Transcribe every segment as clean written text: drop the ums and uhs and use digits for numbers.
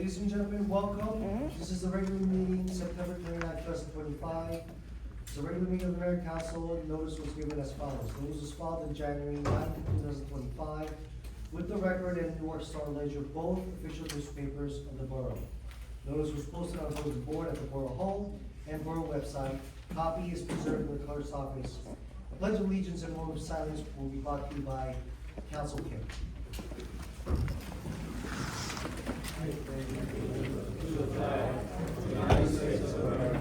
Ladies and gentlemen, welcome. This is the regular meeting, September 29, 2025. It's a regular meeting of the Mayor Council. Notice was given as follows. Notice was filed on January 9, 2025 with the Record and New York Star Ledger, both official newspapers of the borough. Notice was posted on the board at the Borough Hall and Borough website. Copy is preserved in the clerk's office. The Pledge of Allegiance and moment of silence will be brought to you by Council Kim. To the flag of the United States of America,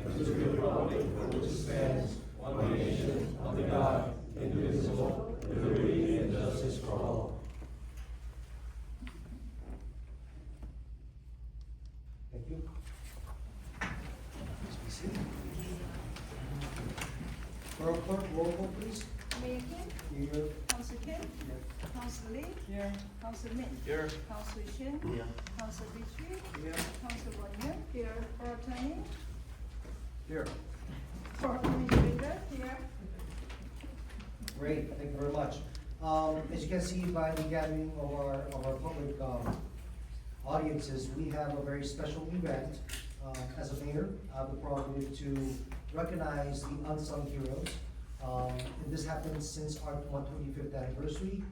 and to the republic for which it stands, one nation, under God, indivisible, with liberty and justice for all. Thank you. Please be seated. Borough Clerk, roll call please. Mayor Kim, Here. Council Kim, Council Lee, Here. Council Min, Here. Council Shin, Here. Council Victory, Here. Council Bonnier, here, Borough Attorney, Here. Borough Administrator, here. Great, thank you very much. As you can see by the gathering of our public audiences, we have a very special event. As a mayor, I have the prerogative to recognize the unsung heroes. And this happened since our 125th anniversary.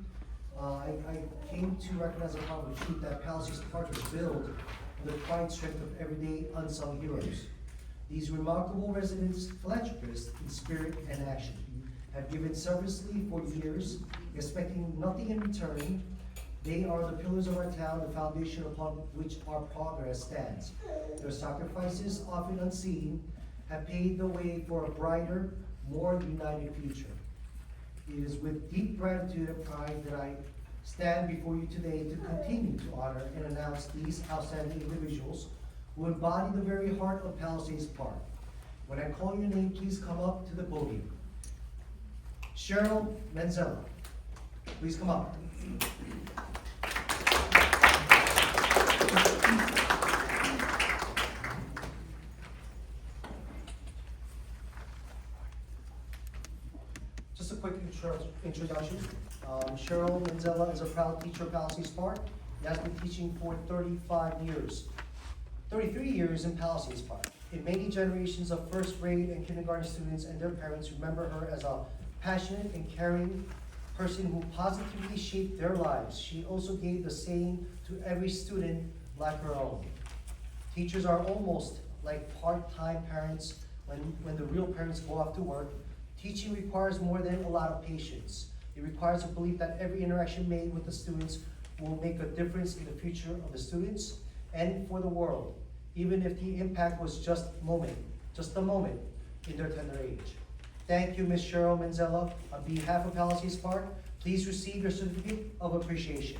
I came to recognize a powerful truth that Palisades Park is built on the pride and strength of everyday unsung heroes. These remarkable residents, philanthropists in spirit and action, have given selflessly for years, expecting nothing in return. They are the pillars of our town, the foundation upon which our progress stands. Their sacrifices, often unseen, have paved the way for a brighter, more united future. It is with deep gratitude and pride that I stand before you today to continue to honor and announce these outstanding individuals who embody the very heart of Palisades Park. When I call your name, please come up to the podium. Cheryl Manzella, please come up. Just a quick introduction. Cheryl Manzella is a proud teacher of Palisades Park. She has been teaching for 35 years. 33 years in Palisades Park. In many generations of first grade and kindergarten students and their parents remember her as a passionate and caring person who positively shaped their lives. She also gave the same to every student like her own. Teachers are almost like part-time parents when the real parents go off to work. Teaching requires more than a lot of patience. It requires a belief that every interaction made with the students will make a difference in the future of the students and for the world, even if the impact was just a moment in their tender age. Thank you, Ms. Cheryl Manzella. On behalf of Palisades Park, please receive your certificate of appreciation.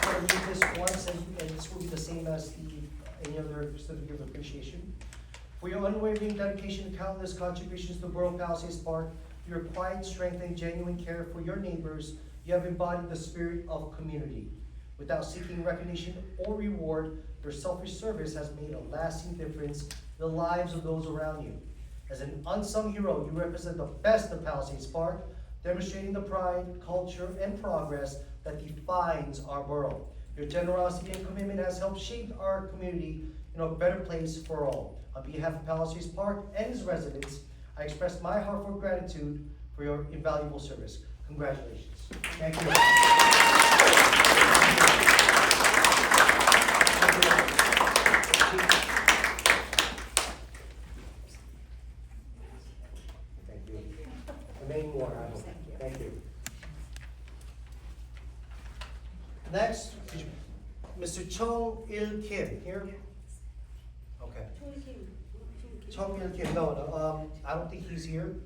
I did this once, and this will be the same as any other certificate of appreciation. For your unwavering dedication and countless contributions to Borough Palisades Park, your quiet strength and genuine care for your neighbors, you have embodied the spirit of community. Without seeking recognition or reward, your selfish service has made a lasting difference in the lives of those around you. As an unsung hero, you represent the best of Palisades Park, demonstrating the pride, culture, and progress that defines our borough. Your generosity and commitment has helped shape our community into a better place for all. On behalf of Palisades Park and its residents, I express my heartfelt gratitude for your invaluable service. Congratulations. Thank you. Thank you. Remain warm, I hope. Thank you. Next, Mr. Chong Il Kim, here? Okay. Chong Il Kim, no, I don't think he's here.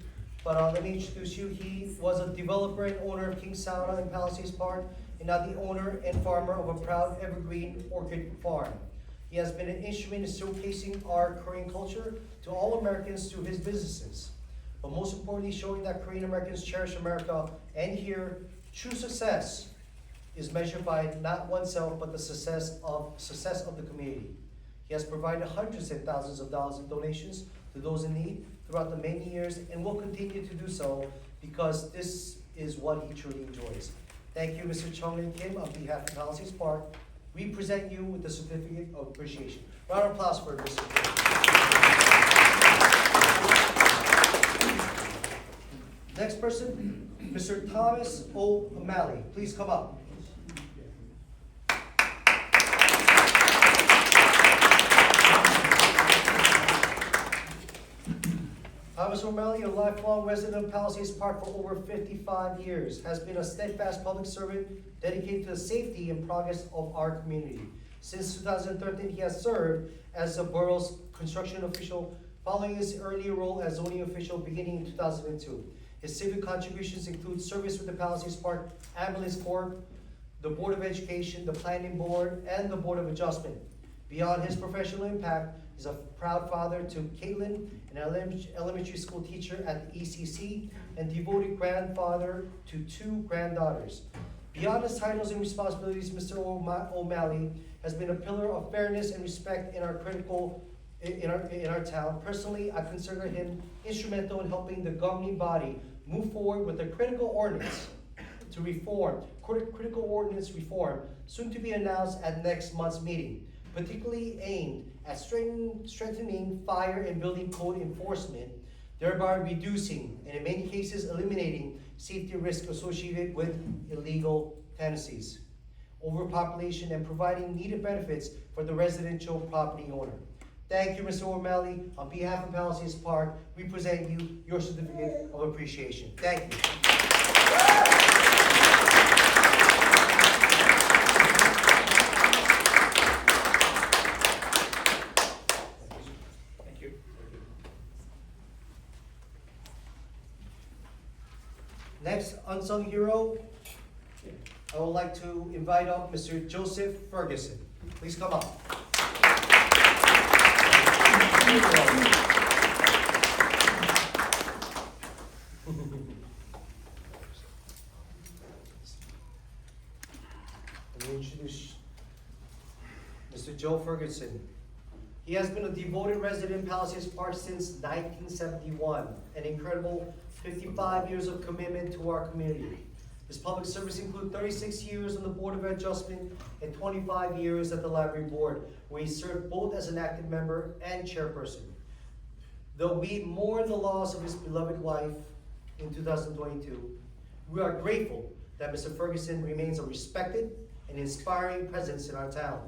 But let me introduce you. He was a developer and owner of King Sauna in Palisades Park, and now the owner and farmer of a proud evergreen orchid farm. He has been an instrument in showcasing our Korean culture to all Americans through his businesses. But most importantly, showing that Korean Americans cherish America, and here, true success is measured by not oneself, but the success of the community. He has provided hundreds and thousands of dollars in donations to those in need, throughout the many years and will continue to do so because this is what he truly enjoys. Thank you, Mr. Chung and Kim, on behalf of Palisades Park. We present you with the certificate of appreciation. Round of applause for Mr. Kim. Next person, Mr. Thomas O'Malley. Please come up. Thomas O'Malley, a lifelong resident of Palisades Park for over 55 years, has been a steadfast public servant dedicated to the safety and progress of our community. Since 2013, he has served as the borough's construction official, following his earlier role as zoning official beginning in 2002. His civic contributions include service with the Palisades Park Ambulance Corps, the Board of Education, the Planning Board, and the Board of Adjustment. Beyond his professional impact, he's a proud father to Caitlin, an elementary school teacher at the ECC, and devoted grandfather to 2 granddaughters. Beyond his titles and responsibilities, Mr. O'Malley has been a pillar of fairness and respect in our town. Personally, I consider him instrumental in helping the governing body move forward with a critical ordinance reform, soon to be announced at next month's meeting, particularly aimed at strengthening fire and building code enforcement, thereby reducing and in many cases eliminating safety risks associated with illegal tenancies, overpopulation, and providing needed benefits for the residential property owner. Thank you, Mr. O'Malley. On behalf of Palisades Park, we present you your certificate of appreciation. Thank you. Thank you. Next unsung hero, I would like to invite up Mr. Joseph Ferguson. Please come up. Let me introduce Mr. Joe Ferguson. He has been a devoted resident in Palisades Park since 1971, an incredible 55 years of commitment to our community. His public service includes 36 years on the Board of Adjustment and 25 years at the Library Board, where he served both as an active member and chairperson. Though we mourn the loss of his beloved wife in 2022, we are grateful that Mr. Ferguson remains a respected and inspiring presence in our town.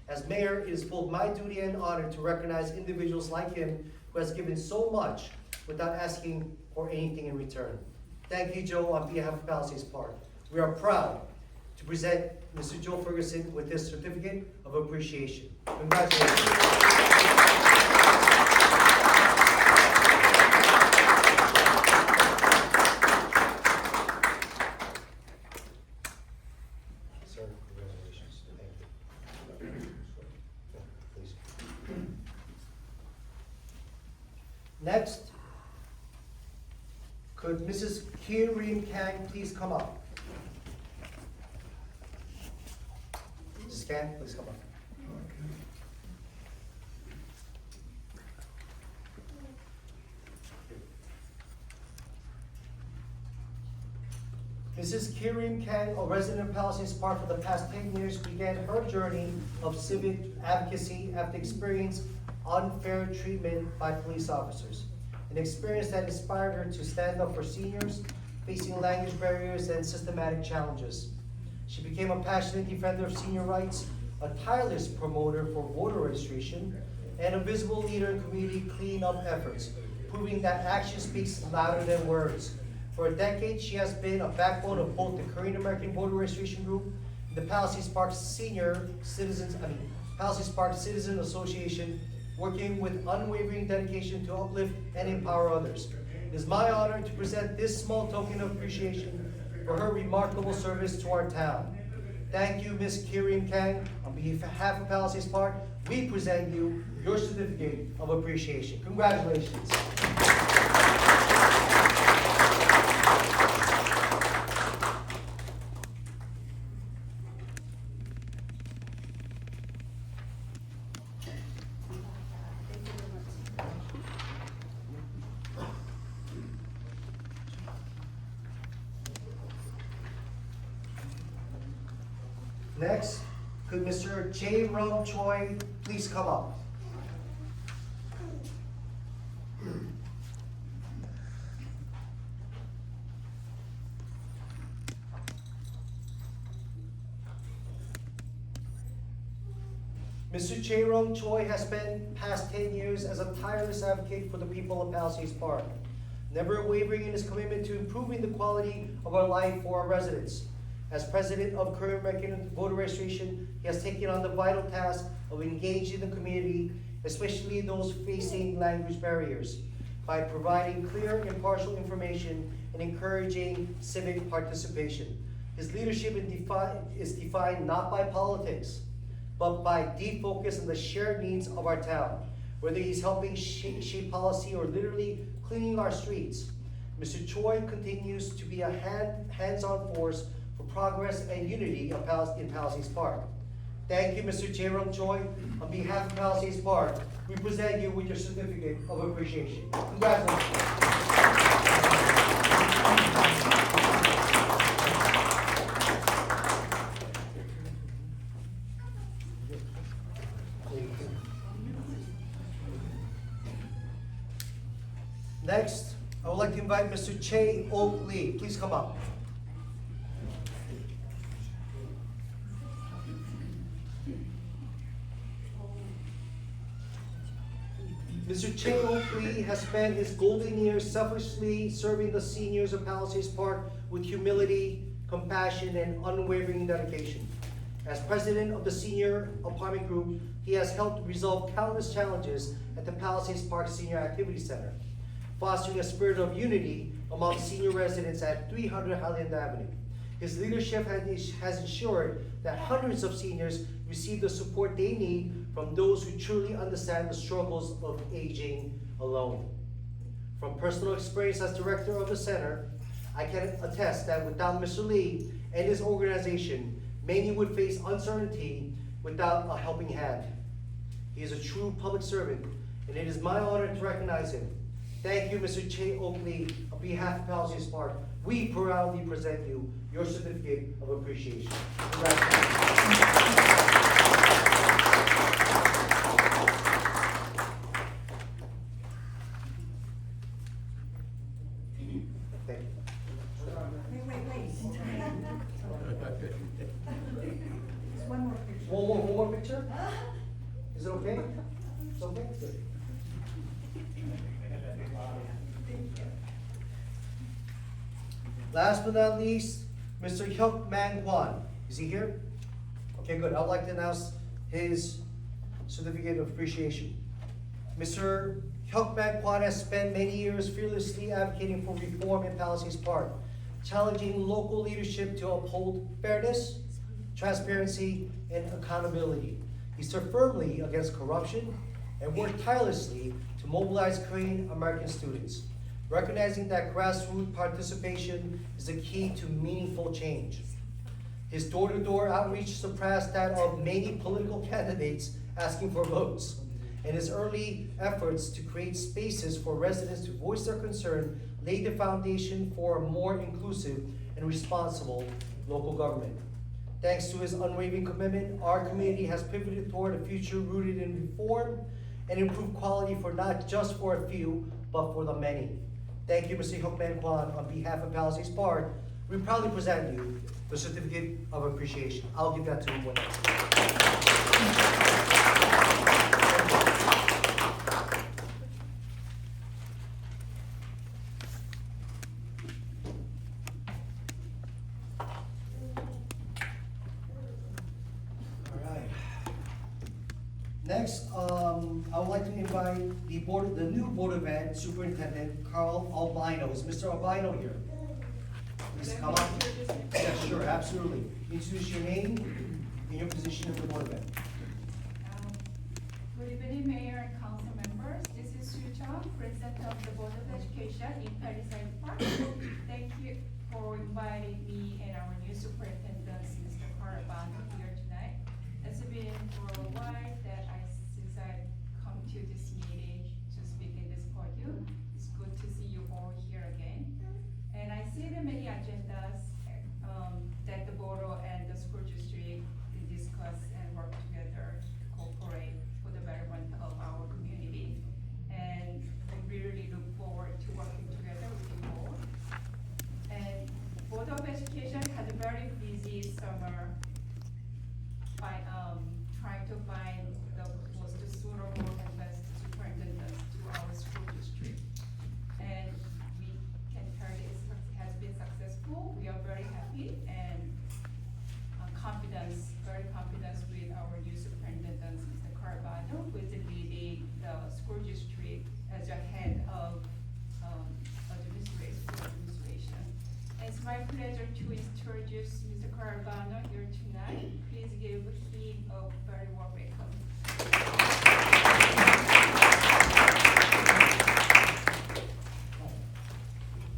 As mayor, it is both my duty and honor to recognize individuals like him who has given so much without asking for anything in return. Thank you, Joe, on behalf of Palisades Park. We are proud to present Mr. Joe Ferguson with this certificate of appreciation. Congratulations. Sir, congratulations. Thank you. Please. Next, could Mrs. Kirin Kang please come up? Mrs. Kang, please come up. Mrs. Kirin Kang, a resident of Palisades Park for the past 10 years, began her journey of civic advocacy after experiencing unfair treatment by police officers. An experience that inspired her to stand up for seniors facing language barriers and systematic challenges. She became a passionate defender of senior rights, a tireless promoter for voter registration, and a visible leader in community cleanup efforts, proving that action speaks louder than words. For a decade, she has been a backbone of both the Korean American Voter Registration Group and the Palisades Park Palisades Park Citizen Association, working with unwavering dedication to uplift and empower others. It is my honor to present this small token of appreciation for her remarkable service to our town. Thank you, Ms. Kirin Kang. On behalf of Palisades Park, we present you your certificate of appreciation. Congratulations. Next, could Mr. Jae Rung Choi please come up? Mr. Jae Rung Choi has spent past 10 years as a tireless advocate for the people of Palisades Park, never wavering in his commitment to improving the quality of our life for our residents. As president of Korean American Voter Registration, he has taken on the vital task of engaging the community, especially those facing language barriers, by providing clear, impartial information and encouraging civic participation. His leadership is defined not by politics, but by deep focus on the shared needs of our town. Whether he's helping shape policy or literally cleaning our streets, Mr. Choi continues to be a hands-on force for progress and unity in Palisades Park. Thank you, Mr. Jae Rung Choi. On behalf of Palisades Park, we present you with your certificate of appreciation. Congratulations. Next, I would like to invite Mr. Chae Ok Lee. Please come up. Mr. Chae Ok Lee has spent his golden years selflessly serving the seniors of Palisades Park with humility, compassion, and unwavering dedication. As president of the Senior Apartment Group, he has helped resolve countless challenges at the Palisades Park Senior Activity Center, fostering a spirit of unity among senior residents at 300 Highland Avenue. His leadership has ensured that hundreds of seniors receive the support they need from those who truly understand the struggles of aging alone. From personal experience as director of the center, I can attest that without Mr. Lee and his organization, many would face uncertainty without a helping hand. He is a true public servant, and it is my honor to recognize him. Thank you, Mr. Chae Ok Lee. On behalf of Palisades Park, we proudly present you your certificate of appreciation. Congratulations. Thank you. Wait. One more picture. One more picture? Is it okay? It's okay? Good. Last but not least, Mr. Hyuk Man Kwan. Is he here? Okay, good. I'd like to announce his certificate of appreciation. Mr. Hyuk Man Kwan has spent many years fearlessly advocating for reform in Palisades Park, challenging local leadership to uphold fairness, transparency, and accountability. He stood firmly against corruption and worked tirelessly to mobilize Korean American students, recognizing that grassroots participation is the key to meaningful change. His door-to-door outreach surpassed that of many political candidates asking for votes, and his early efforts to create spaces for residents to voice their concern laid the foundation for a more inclusive and responsible local government. Thanks to his unwavering commitment, our community has pivoted toward a future rooted in reform and improved quality for not just for a few, but for the many. Thank you, Mr. Hyuk Man Kwan. On behalf of Palisades Park, we proudly present you the certificate of appreciation. I'll give that to him when Next, I would like to invite the new Board of Ed Superintendent, Carl Albino. Is Mr. Albino here? Please come up. Yes, sure, absolutely. Introduce your name and your position in the Board of Ed. Good evening, Mayor and Council members. This is Sue Chung, President of the Board of Education in Palisades Park. Thank you for inviting me and our new superintendent, Mr. Carl Albino, here tonight. It's been for a while since I come to this meeting to speak in this podium. It's good to see you all here again. And I see the many agendas that the borough and the school district my pleasure to introduce Mr. Carabano here tonight. Please give him a very warm welcome.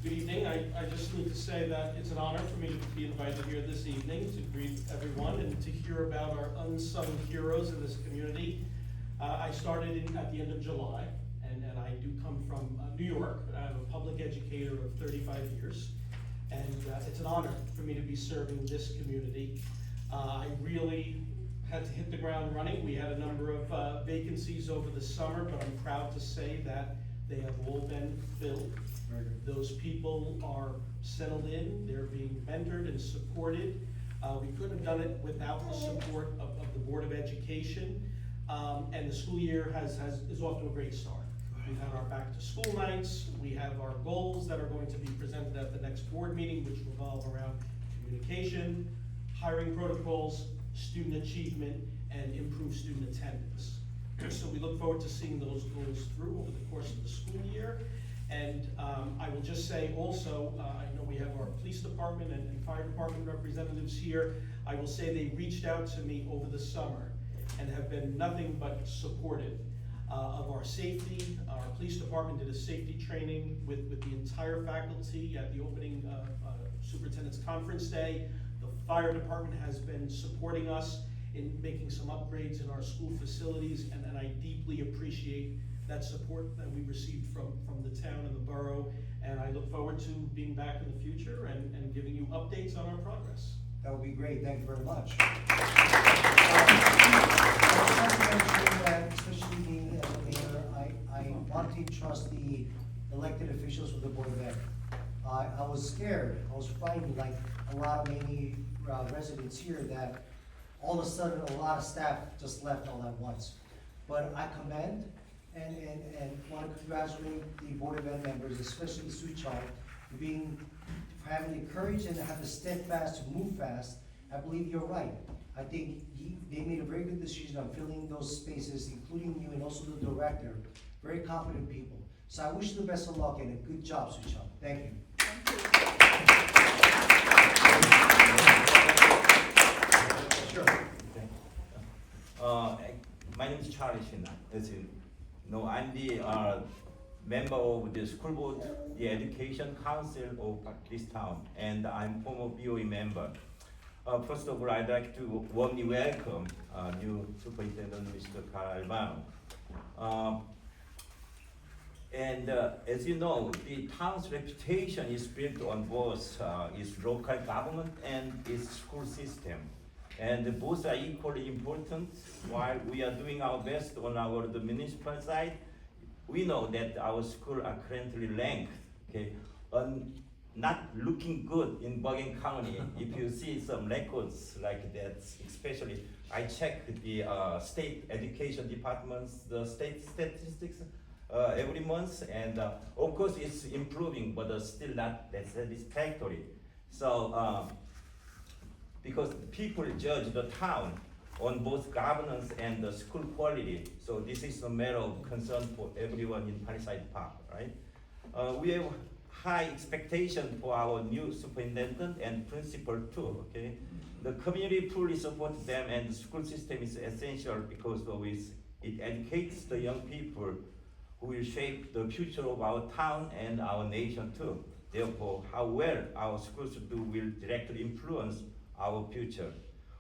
Good evening. I just need to say that it's an honor for me to be invited here this evening to greet everyone and to hear about our unsung heroes in this community. I started at the end of July, and I do come from New York. I'm a public educator of 35 years, and it's an honor for me to be serving this community. I really had to hit the ground running. We had a number of vacancies over the summer, but I'm proud to say that they have all been filled. Those people are settled in, they're being mentored and supported. We couldn't have done it without the support of the Board of Education. And the school year is off to a great start. We've had our back to school nights, we have our goals that are going to be presented at the next board meeting, which revolve around communication, hiring protocols, student achievement, and improved student attendance. So we look forward to seeing those goals through over the course of the school year. And I will just say also, I know we have our police department and fire department representatives here. I will say they reached out to me over the summer and have been nothing but supportive of our safety. Our police department did a safety training with the entire faculty at the opening superintendent's conference day. The fire department has been supporting us in making some upgrades in our school facilities, and I deeply appreciate that support that we received from the town and the borough, and I look forward to being back in the future and giving you updates on our progress. That would be great, thank you very much. I just want to mention that, especially being as a mayor, I want to trust the elected officials with the Board of Ed. I was scared, I was frightened, like a lot of many residents here, that all of a sudden a lot of staff just left all at once. But I commend and want to congratulate the Board of Ed members, especially Suchong, for having the courage and have the steadfast to move fast. I believe you're right. I think they made a very good decision on filling those spaces, including you and also the director. Very competent people. So I wish you the best of luck and a good job, Suchong. Thank you. Sure. My name is Charlie Shin. As you know, I'm the member of the school board, the education council of this town, and I'm former BOE member. First of all, I'd like to warmly welcome new superintendent, Mr. Carl Albano. As you know, the town's reputation is built on both its local government and its school system. And both are equally important. While we are doing our best on the municipal side, we know that our schools are currently ranked, not looking good in Bergen County. If you see some records like that, especially, I check the state education departments, the state statistics every month, and of course it's improving, but still not that satisfactory. So, because people judge the town on both governance and the school quality, so this is a matter of concern for everyone in Palisade Park, right? We have high expectation for our new superintendent and principal too, okay? The community fully supports them, and the school system is essential because it educates the young people who will shape the future of our town and our nation too. Therefore, how well our schools do will directly influence our future.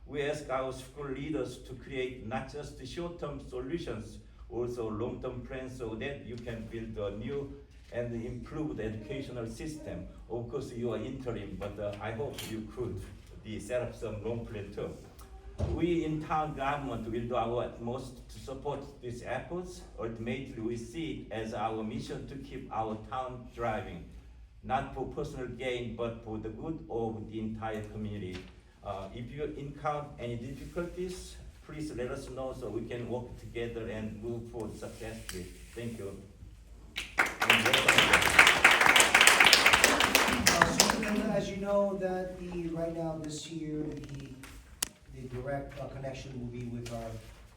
We ask our school leaders to create not just the short-term solutions, also long-term plans so that you can build a new and improved educational system. Of course, you are interim, but I hope you could set up some long plan too. We in town government will do our utmost to support these efforts. Ultimately, we see it as our mission to keep our town thriving, not for personal gain, but for the good of the entire community. If you encounter any difficulties, please let us know so we can work together and move forward successfully. Thank you. As you know, that right now this year the direct connection will be with our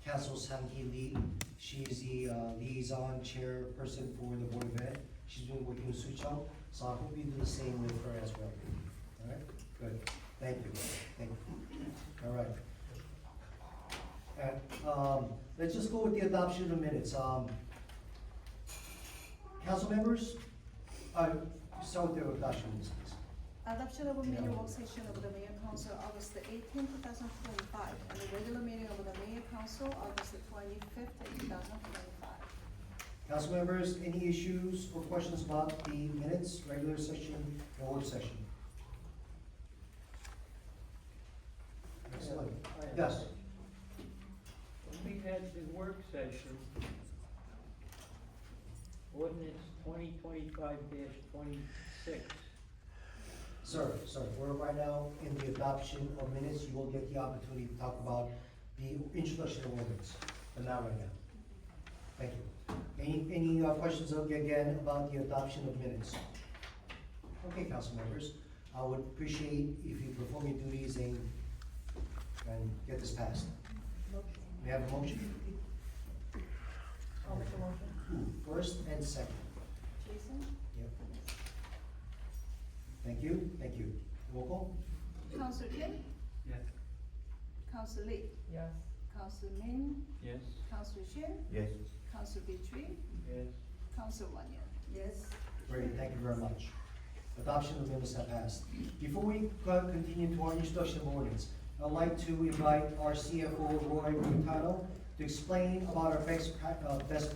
Council Sang-Hee Lee. She is the liaison chairperson for the Board of Ed. She's been working with Suchong, so I hope you do the same with her as well. All right, good, thank you, thank you. All right. And, let's just go with the adoption of the minutes. Council members, start with the adoption of minutes, please. Adoption of a meeting work session of the Mayor Council, August 18, 2025, and the regular meeting of the Mayor Council, August 25th, 2025. Council members, any issues or questions about the minutes, regular session or work session? Excellent. Yes, When we had the work session, ordinance 2025-26, sir, we're right now in the adoption of minutes. You will get the opportunity to talk about the introduction of ordinance, but not right now. Thank you. Any questions again about the adoption of minutes? Okay, council members, I would appreciate if you perform your duties and get this passed. May I have a motion? I'll make a motion. First and second. Jason? Yep. Thank you, thank you. Roll call? Council Kim? yes. Council Lee? Yes. Council Min? Yes. Council Shin? Yes. Council Beatty? Yes. Council Wanya? Yes. Great, thank you very much. Adoption of minutes have passed. Before we continue to our introduction of ordinance, I'd like to invite our CFO, Roy Quintano, to explain about our best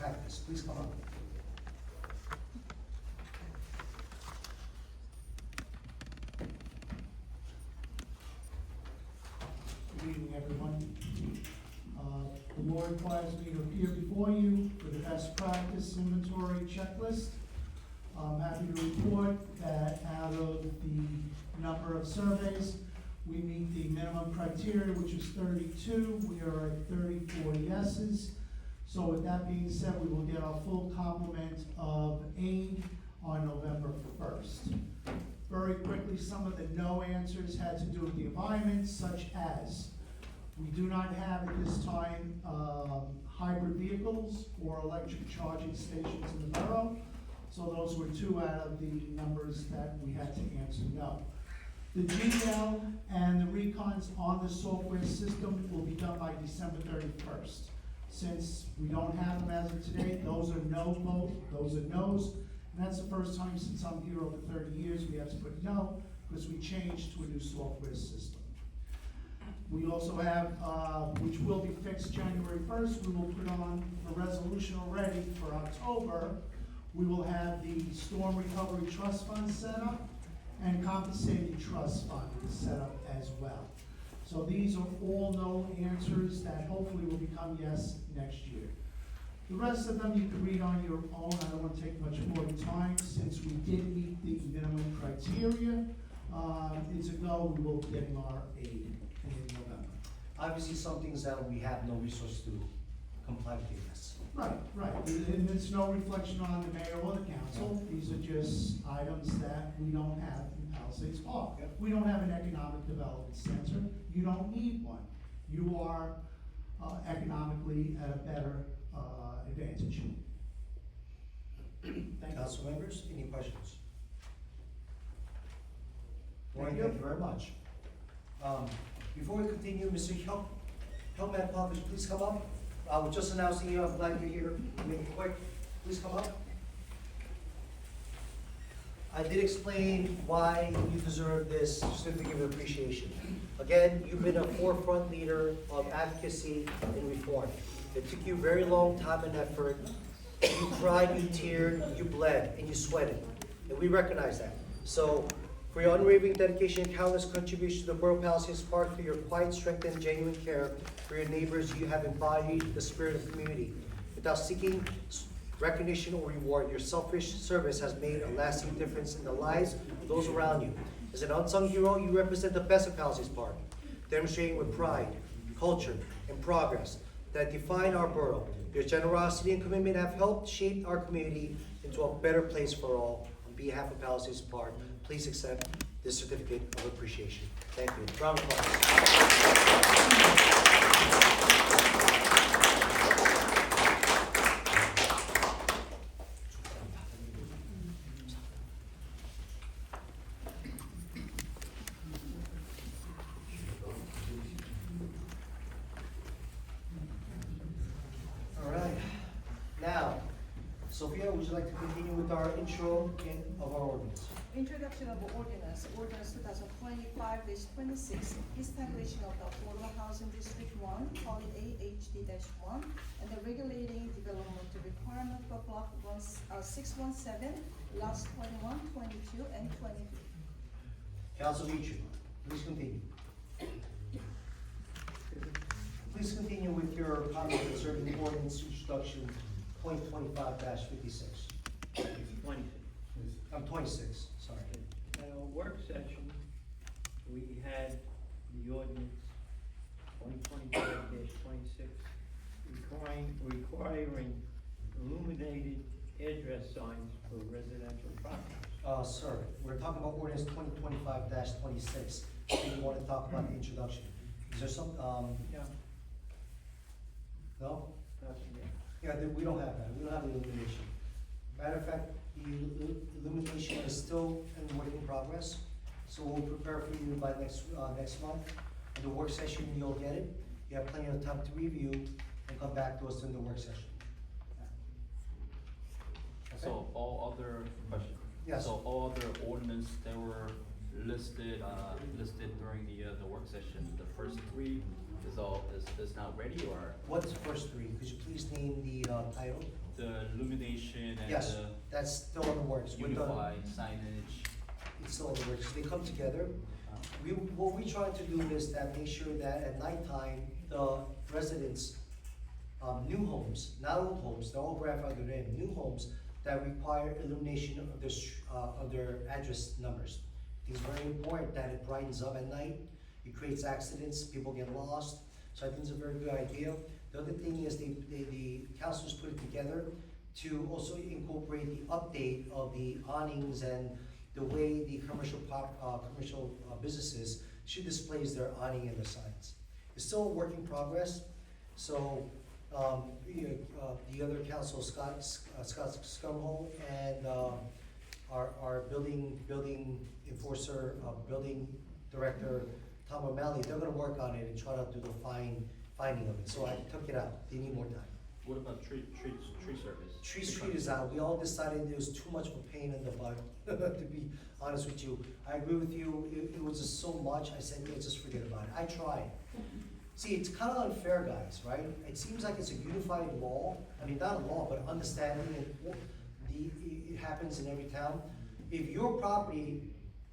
practice. Please come up. Good evening, everyone. The law requires me to appear before you for the best practice inventory checklist. I'm happy to report that out of the number of surveys, we meet the minimum criteria, which is 32. We are at 34 yeses. So with that being said, we will get our full complement of aid on November 1st. Very quickly, some of the no answers had to do with the environment, such as we do not have at this time hybrid vehicles or electric charging stations in the borough. So those were 2 out of the numbers that we had to answer no. The GL and the recons on the software system will be done by December 31st. Since we don't have them as of today, those are no vote, those are no's. And that's the first time since I'm here over 30 years we have to put no, because we changed to a new software system. We also have, which will be fixed January 1st, we will put on a resolution already for October. We will have the Storm Recovery Trust Fund set up and Compensating Trust Fund set up as well. So these are all no answers that hopefully will become yes next year. The rest of them you can read on your own. I don't want to take much more time since we did meet the minimum criteria. It's a go, we will be getting our aid in November. Obviously, some things that we have no resource to comply with this. Right. And it's no reflection on the mayor or the council. These are just items that we don't have in Palisades Park. Yep. We don't have an economic development center. You don't need one. You are economically at a better advantage. Thank you. Council members, any questions? Thank Thank you very much. Before we continue, Mr. Helmet Popovich, please come up. We're just announcing you, I'm glad you're here. Make it quick, please come up. I did explain why you deserve this certificate of appreciation. Again, you've been a forefront leader of advocacy and reform. It took you a very long time and effort. You cried, you teared, you bled, and you sweated. And we recognize that. So, for your unwavering dedication and countless contributions to the Borough of Palisades Park, through your quiet strength and genuine care for your neighbors, you have embodied the spirit of community. Without seeking recognition or reward, your selfish service has made a lasting difference in the lives of those around you. As an unsung hero, you represent the best of Palisades Park, demonstrating with pride, culture, and progress that define our borough. Your generosity and commitment have helped shape our community into a better place for all. On behalf of Palisades Park, please accept this certificate of appreciation. Thank you. Round of applause. would you like to continue with our intro of our ordinance? Introduction of ordinance, ordinance 2025-26, establishing of the Affordable Housing District 1, called AHD-1, and the regulating development requirement for block 617, lots 21, 22, and 23. Council Beecham, please continue. Please continue with your comment concerning ordinance introduction 2025-56. 26. I'm 26, sorry. At our work session, we had the ordinance 2025-26 requiring illuminated address signs for residential properties. Sir, we're talking about ordinance 2025-26. Do you want to talk about the introduction? Is there some, Yeah, no? that's it. Yeah, we don't have that. We don't have the illumination. Matter of fact, the illumination is still in work in progress. So we'll prepare for you by next month. In the work session, you'll get it. You have plenty of time to review and come back to us in the work session. Okay? So all other question? Yes. So all other ordinance that were listed during the work session, the first three is now ready, or What's the first three? Could you please name the title? the illumination and Yes, the that's still in the works. We're done. unified signage? It's still in the works. They come together. What we try to do is that make sure that at nighttime, the residents, new homes, not old homes, they're all grandfathered in, new homes that require illumination of their address numbers. It's very important that it brightens up at night. It creates accidents, people get lost. So I think it's a very good idea. The other thing is the councilors put it together to also incorporate the update of the awnings and the way the commercial businesses should display their awning and their signs. It's still a work in progress, so the other council, Scott Scumhole, and our building enforcer, building director, Tom O'Malley, they're gonna work on it and try to do the finding of it. So I took it out. They need more time. What about tree service? Tree Street is out. We all decided it was too much of a pain in the butt, to be honest with you. I agree with you. It was just so much. I said, yeah, just forget about it. I tried. See, it's kind of unfair, guys, right? It seems like it's a unified law. I mean, not a law, but understanding it. It happens in every town. If your property,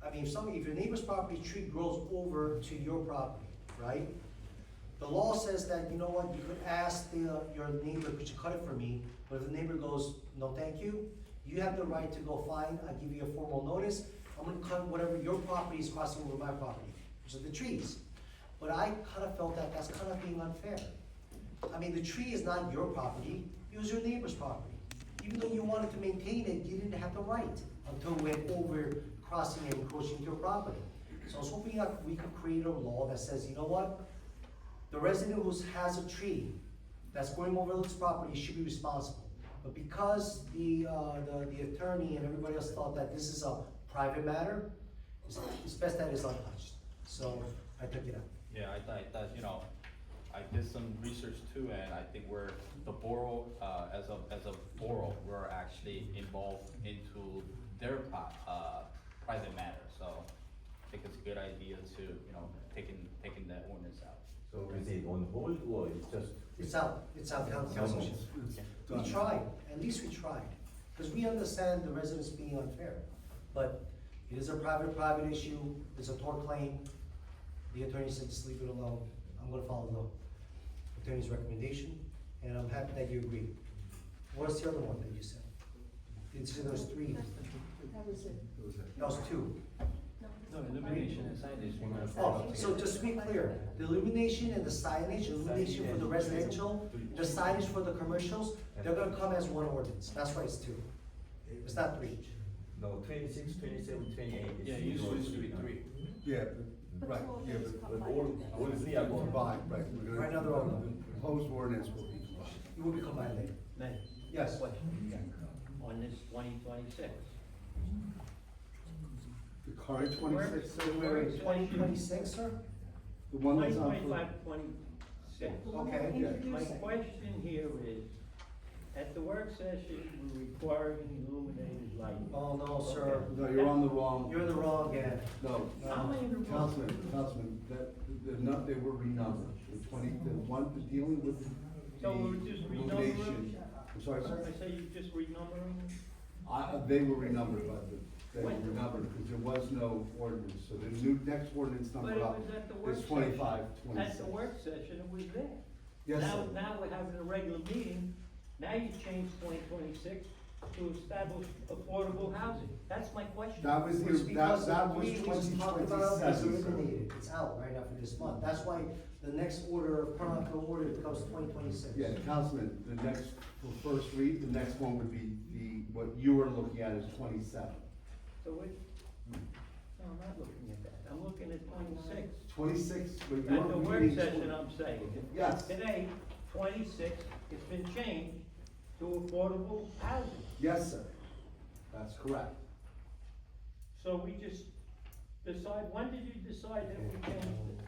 I mean, if your neighbor's property tree grows over to your property, right? The law says that, you know what, you could ask your neighbor, could you cut it for me? But if the neighbor goes, no, thank you, you have the right to go, fine, I'll give you a formal notice. I'm gonna cut whatever your property is crossing over my property, which are the trees. But I kind of felt that that's kind of being unfair. I mean, the tree is not your property, it was your neighbor's property. Even though you wanted to maintain it, you didn't have the right until it went over crossing and encroaching your property. So I was hoping that we could create a law that says, you know what? The resident who has a tree that's going over this property should be responsible. But because the attorney and everybody else thought that this is a private matter, it's best that it's untouched. So I took it out. Yeah, I thought, I did some research too, and I think the borough, as a borough, we're actually involved into their private matter, so I think it's a good idea to, taking that ordinance out. So is it on hold or it's just? It's out, council. We tried, at least we tried, because we understand the residents being unfair. But it is a private issue, it's a tort claim. The attorney said just leave it alone. I'm gonna follow the attorney's recommendation, and I'm happy that you agree. What's the other one that you said? You said there was three. That was it. That was two. No, illumination and signage. Oh, so just to be clear, the illumination and the signage, illumination for the residential, the signage for the commercials, they're gonna come as one ordinance. That's why it's two. It's not three. No, 26, 27, 28. Yeah, it used to be three. Yeah, But right, two of yeah, those but combined. all is Yeah, well, combined, right? We're gonna- Right now they're all done. Proposed ordinance will be combined. It will be combined later. May, Yes. question, on this 2026. The current 26, Where is 2026, sir? the one that's on. 2025, 26. Okay. Yeah. My question here is, At the work session, we're requiring illuminated lighting. Oh, no, sir. No, you're on the wrong. You're the wrong end. No, How many of them? Councilman, they were renumbered. The dealing with the So we're just renumbering? illumination. I'm sorry, sir? I say you're just renumbering? They were renumbered, they were renumbered because there was no ordinance. So the next ordinance But number it up was at the work is session. 25, 26. At the work session, it was there. Yes, Now, sir. now we're having a regular meeting, now you change 2026 to establish affordable housing. That's my question. That was, It's because that the was three we just talked about is 2027, sir. eliminated, it's out right now for this month, that's why the next order, chronological order becomes 2026. Yeah, Councilman, the next, for first read, the next one would be what you were looking at is 27. So it, no, I'm not looking at that, I'm looking at 26. 26, but At you're the work reading. session, I'm saying, Yes. today, 26, it's been changed to affordable housing. Yes, sir. That's correct. So we just decide, when did you decide that we changed it?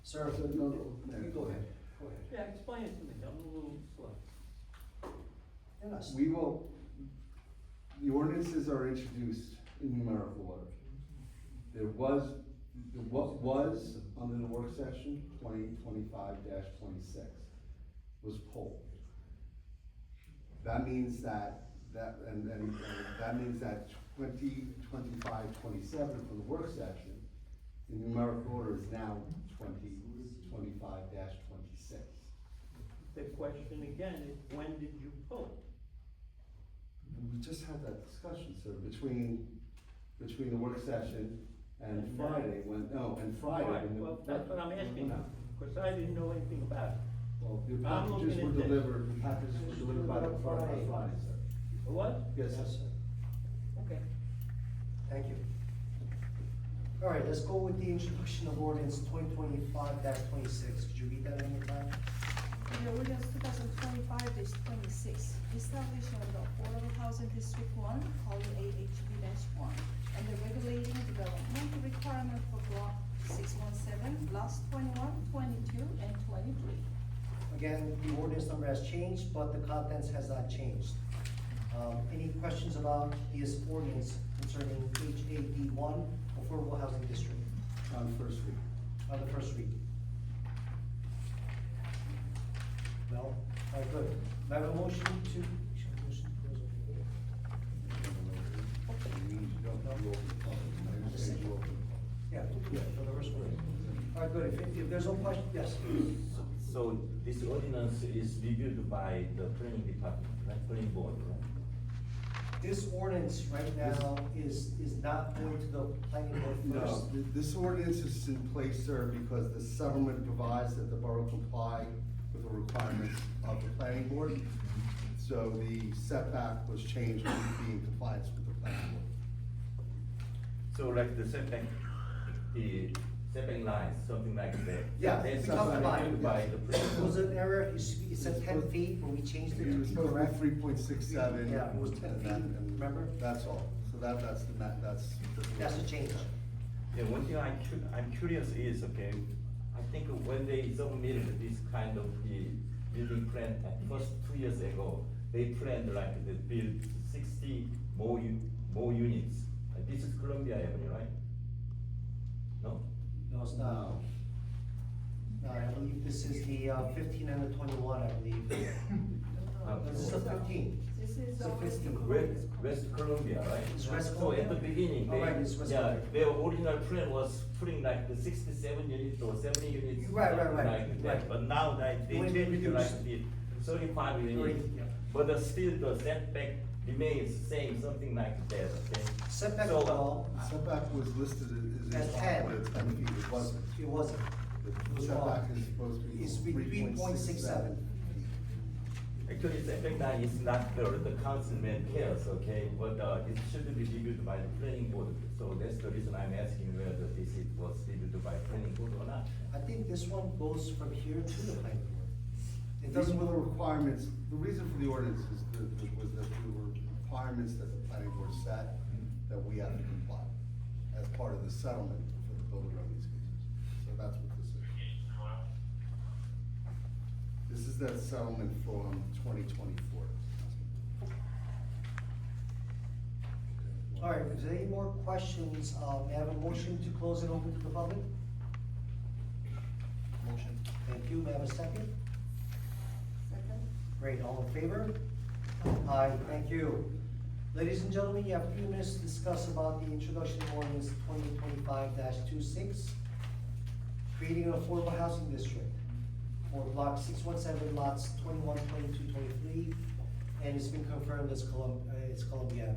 Sir, So, no, no, you go ahead, go ahead. Yeah, explain it to me, I'm a little slow. You're not- We will, the ordinances are introduced in numerical order. What was under the work session, 2025-26, was pulled. That means that that means that 2025-27 for the work session, in numerical order is now 2025-26. The question again is, when did you pull it? We just had that discussion, sir, between the work session and And Friday, and Friday. Right, when the- well, that's what I'm asking, because I didn't know anything about it. Well, the I'm packages looking were at this. delivered, the packages were delivered by Friday, sir. What? Yes, Yes, sir. sir. Okay. Thank you. All right, let's go with the introduction of ordinance 2025-26, could you read that one more time? The ordinance 2025-26, establishing of the Affordable Housing District 1, called AHB-1, and the regulating development requirement for block 617, blocks 21, 22, and 23. Again, the ordinance number has changed, but the contents has not changed. Any questions about this ordinance concerning HAD1, Affordable Housing District, On first read. on the first read? No? All right, good. May I have a motion to? Yeah, for the first read. All right, good. If there's no question, yes. So this ordinance is reviewed by the planning department, right, planning board, right? This ordinance right now is not going to the planning board No, first. this ordinance is in place, sir, because the settlement provides that the borough comply with the requirements of the planning board. So the setback was changed to be in compliance with the planning board. So like the setback lines, something like that. Yeah, That's we talked about it, reviewed by yes. the planning It was board. an error, it said 10 feet, but we changed it It was to be supposed to correct. be 3.67. Yeah, it was 10 and feet, that- remember? That's all. So that's the, that's. That's the change. Yeah, one thing I'm curious is, okay, I think when they submitted this kind of the building plan, at first 2 years ago, they planned like to build 60 more units. This is Columbia Avenue, right? No? No, it's not. No, I believe this is the 15 and the 21, I believe. This is the 15. This is It's the a 15. West Columbia, right? It's West So Columbia? at the beginning, Oh, right, it's West yeah, Columbia. their original plan was putting like the 67 units or 70 units. Right, something right, like that. right. But now that they When changed they to like reduced- the 35 units. Yeah. But still the setback remains same, something like that, okay? Setback So- wall, Setback was listed As as 10. 10 feet, it wasn't. it wasn't. The was setback wrong. is supposed to be. It's 3.67. Actually, setback line is not the councilman cares, okay? But it should be reviewed by the planning board. So that's the reason I'm asking whether this was reviewed by planning board or not. I think this one goes from here to the planning board. It These doesn't were the go, requirements, the reason for the ordinance was that there were requirements that the planning board set that we had to comply as part of the settlement for the builder of these cases. So that's what this is. This is that settlement from 2024. All right, if there's any more questions, may I have a motion to close and open to the public? Motion. Thank you, may I have a second? Second. Great, all in favor? Aye, thank you. Ladies and gentlemen, you have 3 minutes to discuss about the introduction of ordinance 2025-26, creating an affordable housing district for block 617, lots 21, 22, 23, and it's been confirmed as Columbia Avenue.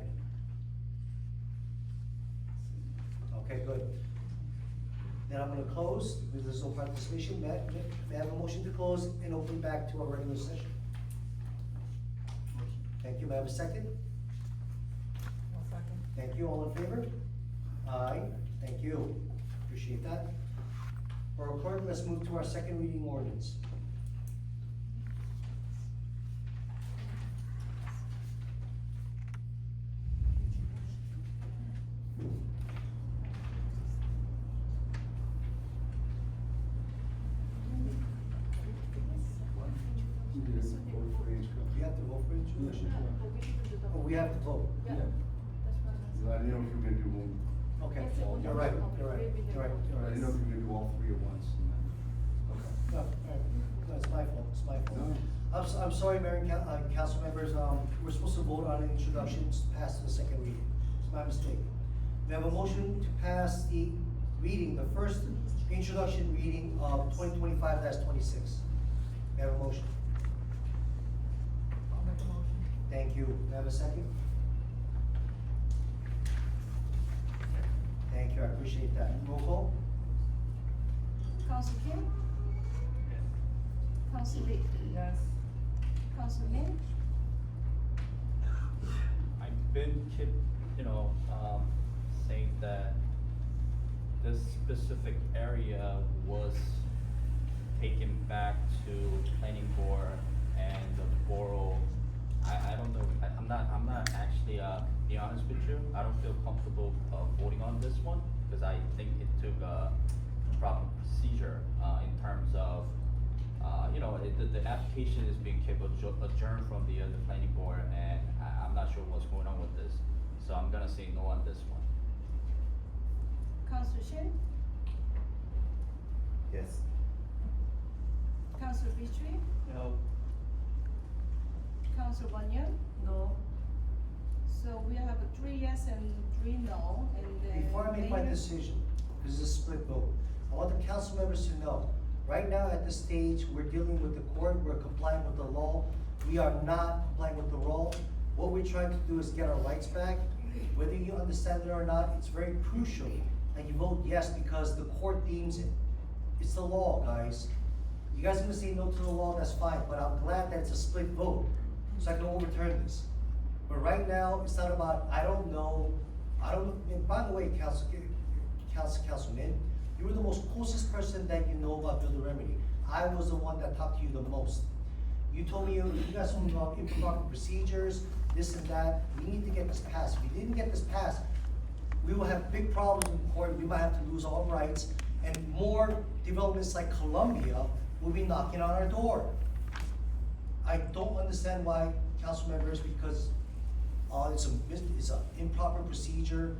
Okay, good. Then I'm gonna close, because there's no participation. May I have a motion to close and open back to our regular session? Thank you, may I have a second? Thank you, all in favor? Aye, thank you, appreciate that. For our clerk, let's move to our second reading ordinance. We have to vote for it? Oh, we have to vote. I didn't know if you were gonna do one, Okay, you're right, you're right, you're right, you're I right. didn't know if you were gonna do all three at once. Okay. No, all right. No, it's my fault, it's my fault. No. I'm sorry, Mayor and council members, we're supposed to vote on introductions, pass to the second reading. It's my mistake. We have a motion to pass the reading, the first introduction reading of 2025-26. May I have a motion? I'll make a motion. Thank you. May I have a second? Thank you, I appreciate that. Roll call? Council Kim? Council Lee? Yes. Council Min? I've been saying that this specific area was taken back to planning board and the borough. I don't know, I'm not actually, be honest with you, I don't feel comfortable, voting on this one, because I think it took a proper procedure, in terms of, the application is being kept adjourned from the planning board, and I'm not sure what's going on with this, so I'm gonna say no on this one. Council Shin? Yes. Council Beachley? No. Council Bunyan? No. So we have a 3 yes and 3 no, and then. Before I make my Mayor- decision, because it's a split vote, I want the council members to know, right now at this stage, we're dealing with the court, we're complying with the law. We are not complying with the law. What we're trying to do is get our rights back. Whether you understand it or not, it's very crucial that you vote yes because the court deems it. It's the law, guys. You guys are gonna say no to the law, that's fine, but I'm glad that it's a split vote, so I can overturn this. But right now, it's not about, I don't know, and by the way, Councilman, you were the most closest person that you know about Builder Remedy. I was the one that talked to you the most. You told me, you guys told me about improper procedures, this and that. We need to get this passed. If we didn't get this passed, we will have big problems in court. We might have to lose all rights, and more developments like Columbia will be knocking on our door. I don't understand why, council members, because it's an improper procedure.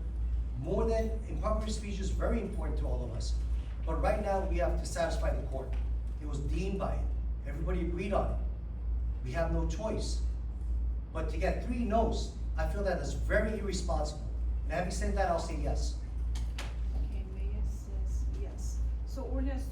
More than improper procedure is very important to all of us. But right now, we have to satisfy the court. It was deemed by it. Everybody agreed on it. We have no choice. But to get 3 no's, I feel that is very irresponsible. And having said that, I'll say yes. Okay, Mayor says yes. So ordinance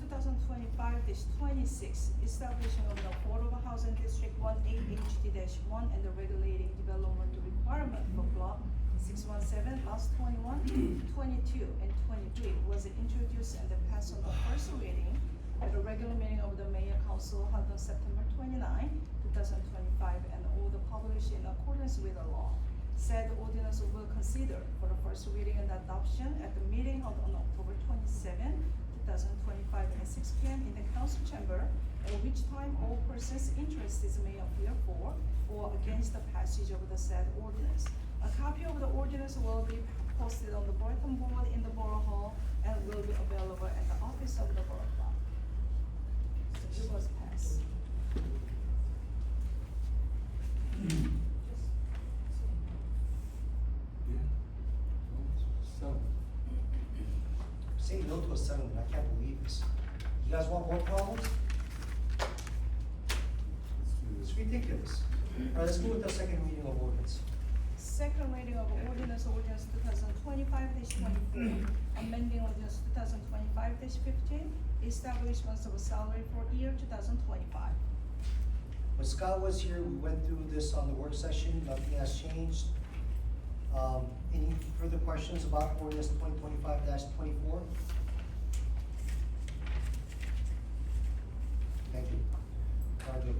2025-26, establishing of the affordable housing district 1A HD-1 and the regulating development requirement for block 617, lots 21, 22, and 23 was introduced and then passed on the first reading at a regular meeting of the mayor council held on September 29, 2025, and all the published in accordance with the law. Said ordinance will consider for the first reading and adoption at the meeting held on October 27, 2025 at 6 p.m. in the council chamber, at which time all persons interested may appear for or against the passage of the said ordinance. A copy of the ordinance will be posted on the bulletin board in the Borough Hall and will be available at the office of the Borough Clerk. So it was passed. Say no to a settlement, I can't believe this. You guys want more problems? It's ridiculous. All right, let's go with the second reading of ordinance. Second reading of ordinance 2025-24, amending ordinance 2025-15, establishments of a salary for year 2025. When Scott was here, we went through this on the work session, nothing has changed. Any further questions about ordinance 2025-24? Thank you. Very good.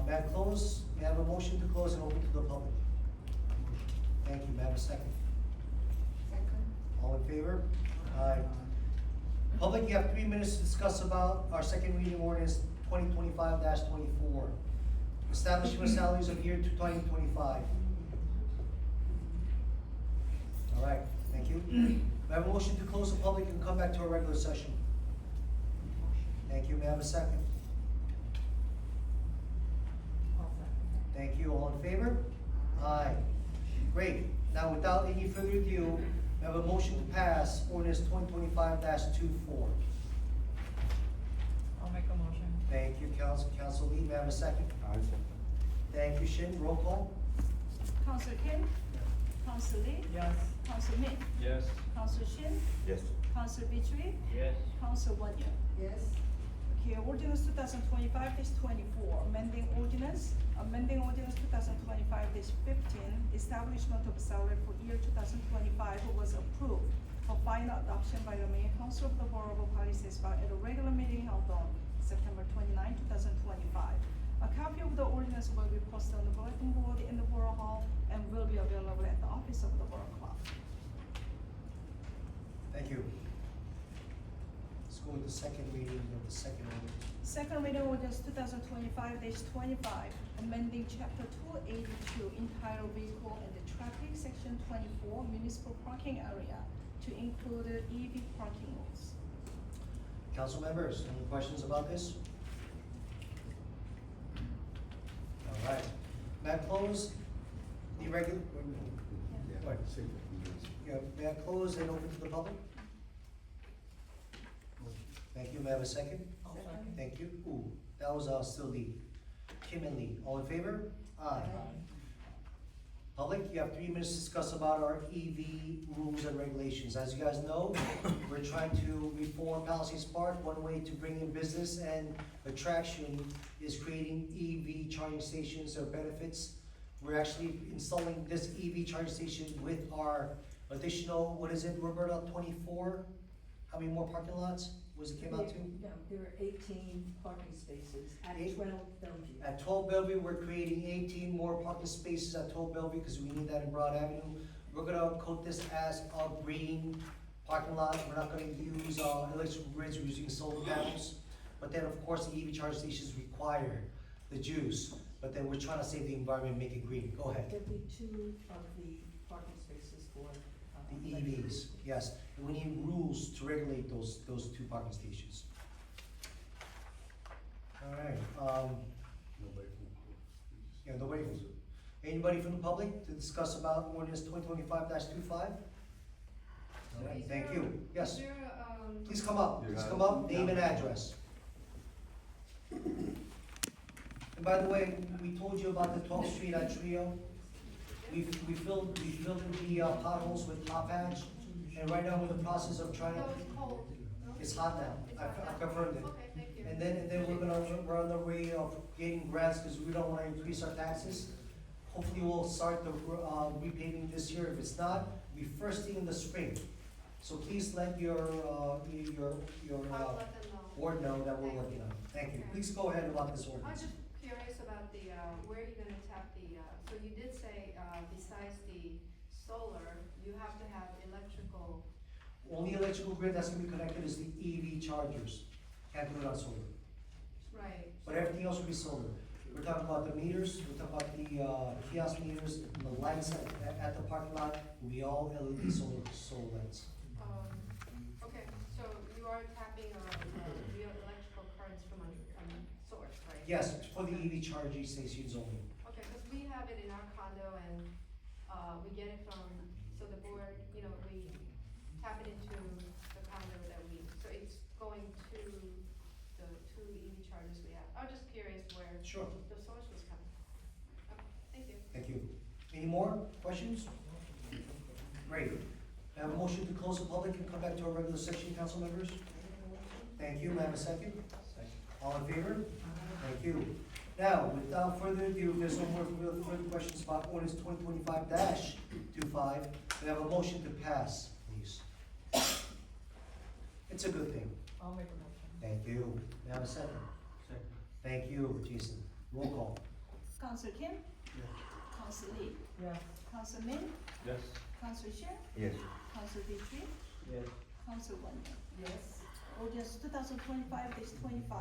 May I close, may I have a motion to close and open to the public? Thank you, may I have a second? Second. All in favor? Aye. Public, you have 3 minutes to discuss about our second reading ordinance 2025-24. Establishment salaries of year 2025. All right, thank you. May I have a motion to close the public and come back to our regular session? Thank you, may I have a second? Thank you, all in favor? Aye. Great, now without any further ado, we have a motion to pass ordinance 2025-24. I'll make a motion. Thank you, Council Lee, may I have a second? Thank you, Shin, roll call? Council Kim? Council Lee? Yes. Council Min? Yes. Council Shin? Yes. Council Vitri? Yes. Council Wanya? Yes. Okay, ordinance 2025-24, amending ordinance 2025-15, establishment of salary for year 2025 was approved for final adoption by the Mayor Council of the Borough of Palisades at a regular meeting held on September 29, 2025. A copy of the ordinance will be posted on the bulletin board in the Borough Hall and will be available at the office of the Borough Clerk. Thank you. Let's go with the second reading of the second ordinance. Second reading ordinance 2025-25, amending chapter 282 entitled Vehicle and the Traffic, section 24, municipal parking area to include EV parking lots. Council members, any questions about this? All right, may I close the regular? What? Yeah, may I close and open to the public? Thank you, may I have a second? Second. Thank you. Ooh, that was still Lee. Kim and Lee, all in favor? Aye. Public, you have 3 minutes to discuss about our EV rules and regulations. As you guys know, we're trying to reform Palisades Park. One way to bring in business and attraction is creating EV charging stations or benefits. We're actually installing this EV charging station with our additional, what is it, Roberta, 24? How many more parking lots was it came out to? Yeah, there are 18 parking spaces at Eight? 12 Bellevue. At 12 Bellevue, we're creating 18 more parking spaces at 12 Bellevue because we need that in Broad Avenue. We're gonna coat this as a green parking lot. We're not gonna use electrical grids, we're using solar panels. But then, of course, the EV charge stations require the juice, but then we're trying to save the environment, make it green. Go ahead. There'll be 2 of the parking spaces for The electric. EVs, yes. And we need rules to regulate those 2 parking stations. All right, yeah, nobody, anybody from the public to discuss about ordinance 2025-25? All right, thank you. Yes, please come up, name and address. And by the way, we told you about the 12th Street at Trio. We filled in the potholes with hot patch, and right now we're in the process of trying to. It's hot now, I confirmed it. Okay, thank you. And then we're on the way of getting grants, because we don't wanna increase our taxes. Hopefully we'll start the repaving this year, if it's not, it'll be first thing in the spring. So please let your I'll let them know. board know that we're working on it. Thank you. Please go ahead about this I'm ordinance. just curious about the, where you're gonna tap the, so you did say, besides the solar, you have to have electrical. Only electrical grid that's gonna be connected is the EV chargers. Can't do it on solar. Right. But everything else will be solar. We're talking about the meters, we're talking about the kiosk meters, the lights at the parking lot, will be all LED solar lights. Okay, so you are tapping, real electrical currents from source, right? Yes, for the EV charging stations only. Okay, because we have it in our condo and, we get it from, so the board, we tap it into the condo that charges we have. I was just curious where Sure. the source was coming from. Okay, thank you. Thank you. Any more questions? Great. I have a motion to close the public and come back to our regular section, council members. Thank you. May I have a second? All in favor? Thank you. Now, without further ado, if there's no more further questions about ordinance 2025-25, we have a motion to pass, please. It's a good thing. I'll make a motion. Thank you. May I have a second? Second. Thank you, Jason. Roll call. Council Kim? Council Lee? Yes. Council Min? Yes. Council Shin? Yes. Council Victory? Yes. Council Wonder? Yes. Ordinance 2025-25,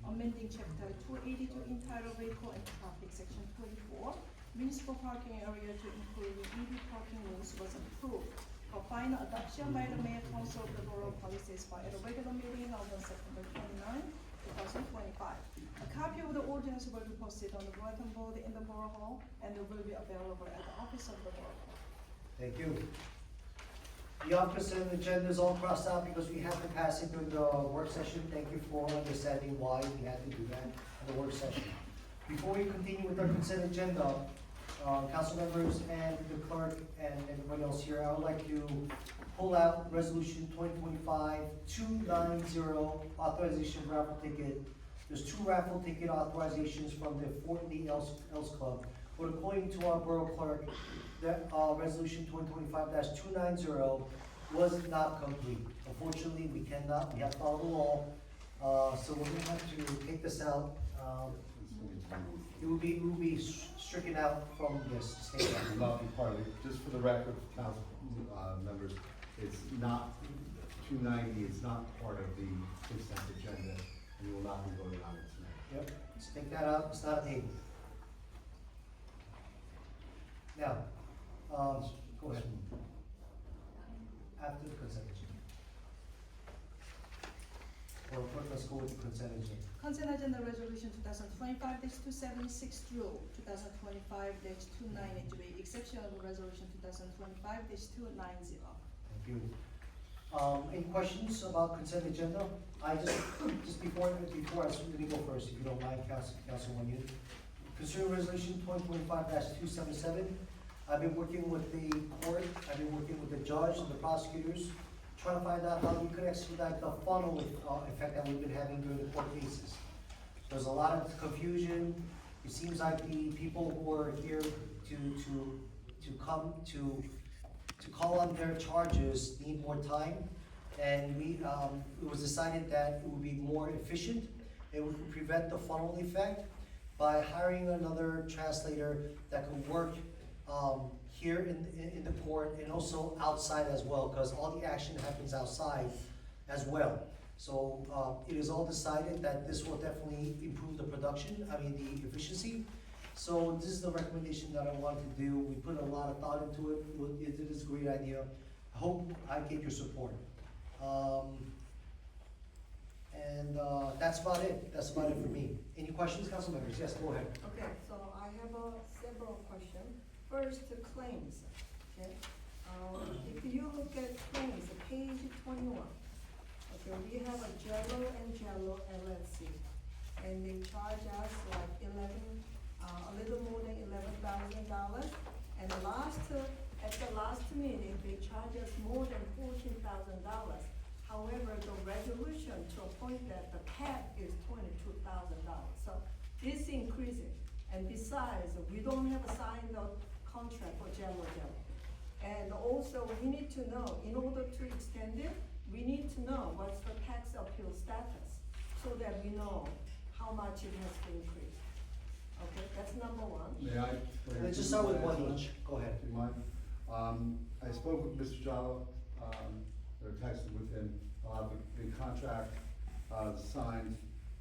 amending chapter 282 entitled Vehicle and Traffic, section 24, municipal parking area to include EV parking rules was approved for final adoption by the mayor council of the borough policies by a regular meeting on September 29, 2025. A copy of the ordinance will be posted on the bulletin board in the borough hall and will be available at the office of the borough hall. Thank you. The office and agenda is all crossed out because we had to pass it during the work session. Thank you for understanding why we had to do that in the work session. Before we continue with our consent agenda, council members and the clerk and everybody else here, I would like to pull out resolution 2025-290, authorization raffle ticket. There's 2 raffle ticket authorizations from the Fort Lee Elks Club. But according to our borough clerk, that resolution 2025-290 was not complete. Unfortunately, we have to follow the law, so we're gonna have to take this out. It will be stricken out from this statement. Will not be part of it, just for the record, council, members, it's not, 290 is not part of the consent agenda, and you will not be voting on it tonight. Yep, let's take that out, it's not a table. Now, go ahead. After the consent agenda. Or let's go with the consent agenda. Consent agenda resolution 2025-276 through 2025-293, exception of resolution 2025-290. Thank you. Any questions about consent agenda? I just before let me go first, if you don't mind, Councilwoman Yu. Concerning resolution 2025-277, I've been working with the court, I've been working with the judge and the prosecutors, trying to find out how we could expedite the funnel effect that we've been having during the court cases. There's a lot of confusion. It seems like the people who are here to come to call on their charges need more time. And it was decided that it would be more efficient. It would prevent the funnel effect by hiring another translator that could work here in the court and also outside as well, because all the action happens outside as well. So it is all decided that this will definitely improve the the efficiency. So this is the recommendation that I wanted to do. We put a lot of thought into it. It is a great idea. I hope I get your support. That's about it. That's about it for me. Any questions, council members? Yes, go ahead. Okay, so I have several questions. First, the claims, okay? If you look at claims, page 21, okay, we have a Jello and Jello LLC, and they charge us like a little more than $11,000. And at the last meeting, they charge us more than $14,000. However, the resolution to appoint that the cap is $22,000. So this increasing. And besides, we don't have a signed contract for Jello. And also, we need to know, in order to extend it, we need to know what's the tax appeal status, so that we know how much it has to increase. Okay, that's number one. May I? Let's just start with one each. Go ahead. Do you mind? I spoke with Mr. Jallo, or texted with him, the contract, signed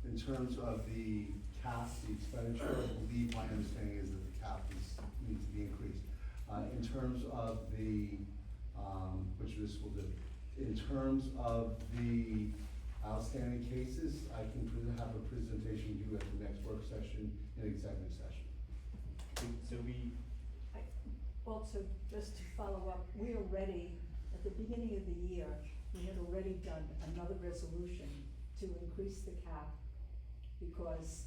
in terms of the cap, the expenditure. I believe my understanding is that the cap needs to be increased. In terms of the, which this will do, in terms of the outstanding cases, I can have a presentation due at the next work session in executive session. So we, Also, just to follow up, we already, at the beginning of the year, we had already done another resolution to increase the cap because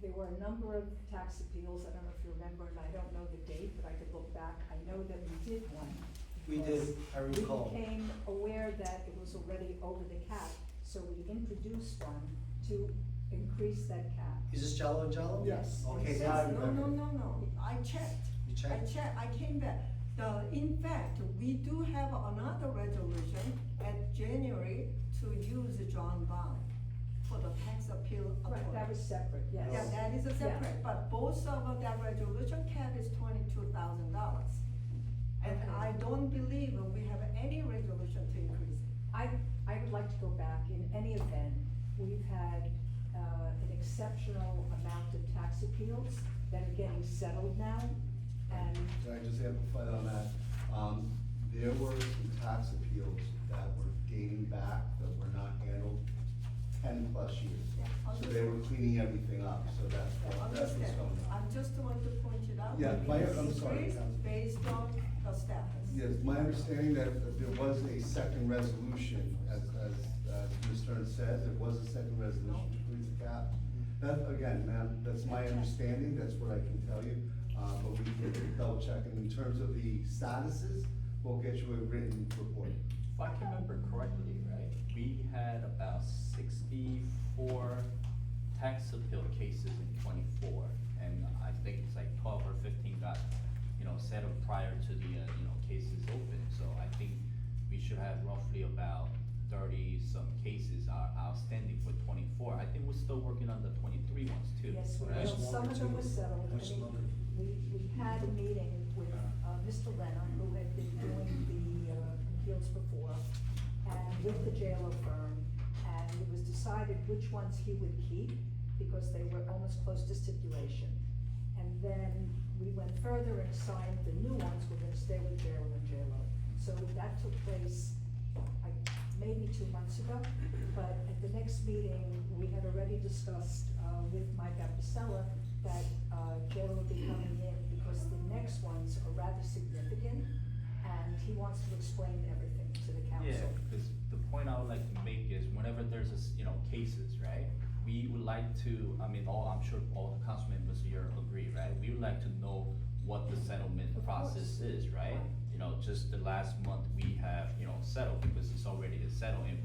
there were a number of tax appeals, I don't know if you remember, and I don't know the date, but I could look back, I know that we did one. We did, I recall. We became aware that it was already over the cap, so we introduced one to increase that cap. Is this Jello and Jello? Yes. Okay, Yes. now I No, remember. no, I checked. You checked? I came back. In fact, we do have another resolution at January to use John Bond for the tax appeal authority. Right, that was separate, yes. Yeah, that is a separate, but both of that resolution cap is $22,000. And Okay. I don't believe we have any resolution to increase it. I would like to go back, in any event, we've had, an exceptional amount of tax appeals that are getting settled now, and Can I just amplify on that? There were some tax appeals that were dating back, that were not handled 10+ years. So they were cleaning everything up, so that's what's Understand, going on. I just want to point it out. Yeah, It is I'm sorry, increased Councilman. based on the status. Yes, my understanding that there was a second resolution, as Ms. Stern said, there was a second resolution to increase the cap. That, again, ma'am, that's my understanding, that's what I can tell you, but we can double check. And in terms of the statuses, we'll get you a written report. If I can remember correctly, right, we had about 64 tax appeal cases in '24, and I think it's like 12 or 15 got, settled prior to the, cases open. So I think we should have roughly about 30-some cases are outstanding for '24. I think we're still working on the '23 ones too. Yes, we right? will. Some of them were settled. Much longer. We had a meeting with, Mr. Lennon, who had been doing the, appeals before, and with the jailer firm, and it was decided which ones he would keep, because they were almost close to stipulation. And then we went further and assigned the new ones were gonna stay with jailer and jailer. So that took place, maybe 2 months ago, but at the next meeting, we had already discussed, with Mike Apicella, that, jailer will be coming in, because the next ones are rather significant, and he wants to explain everything to the council. Yeah, because the point I would like to make is whenever there's cases, right? We would like to, I'm sure all the council members here agree, right? We would like to know what the settlement Of course. process is, right? Just the last month we have, settled because it's already settled and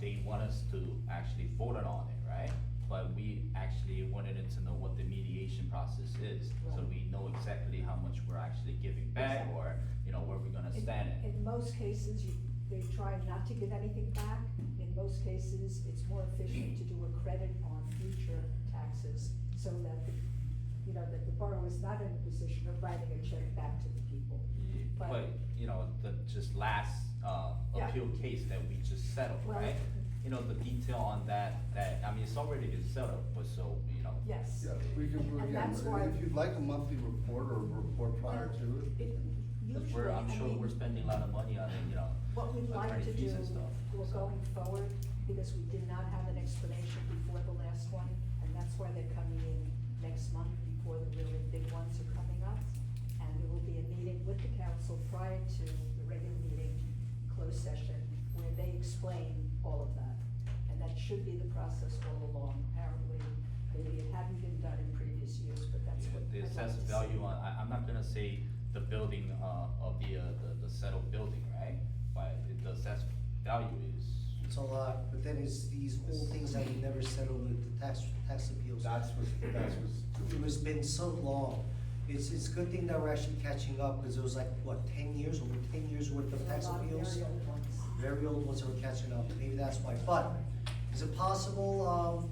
they want us to actually vote on it, right? But we actually wanted to know what the mediation process is, so Right. we know exactly how much we're actually giving back or, where we're gonna stand at. In most cases, they try not to give anything back. In most cases, it's more efficient to do a credit on future taxes, so that that the borough is not in a position of writing a check back to the people. Yeah, But- But, the just last, Yeah. appeal case that we just settled, Well- right? The detail on that, it's already been settled, but so, Yes. Yeah, we can, And again, that's why- if you'd like a monthly report or a report prior to it. Usually, I'm I sure mean, we're spending a lot of money on it, what we'd like attorney to fees do, and stuff. we're going forward, because we did not have an explanation before the last one, and that's why they're coming in next month, before the really big ones are coming up. And there will be a meeting with the council prior to the regular meeting, closed session, where they explain all of that. And that should be the process all along. Apparently, maybe it hadn't been done in previous years, but that's what The I'd like assessed to see. value on, I'm not gonna say the building, of the settled building, right? But the assessed value is. It's a lot, but then it's these old things that we never settled with the tax appeals. That's It was been so long. It's a good thing that we're actually catching up, because it was like, what, 10 years, over 10 years worth of There are tax a lot of appeals? very old ones. Very old ones that we're catching up, maybe that's why. But, is it possible,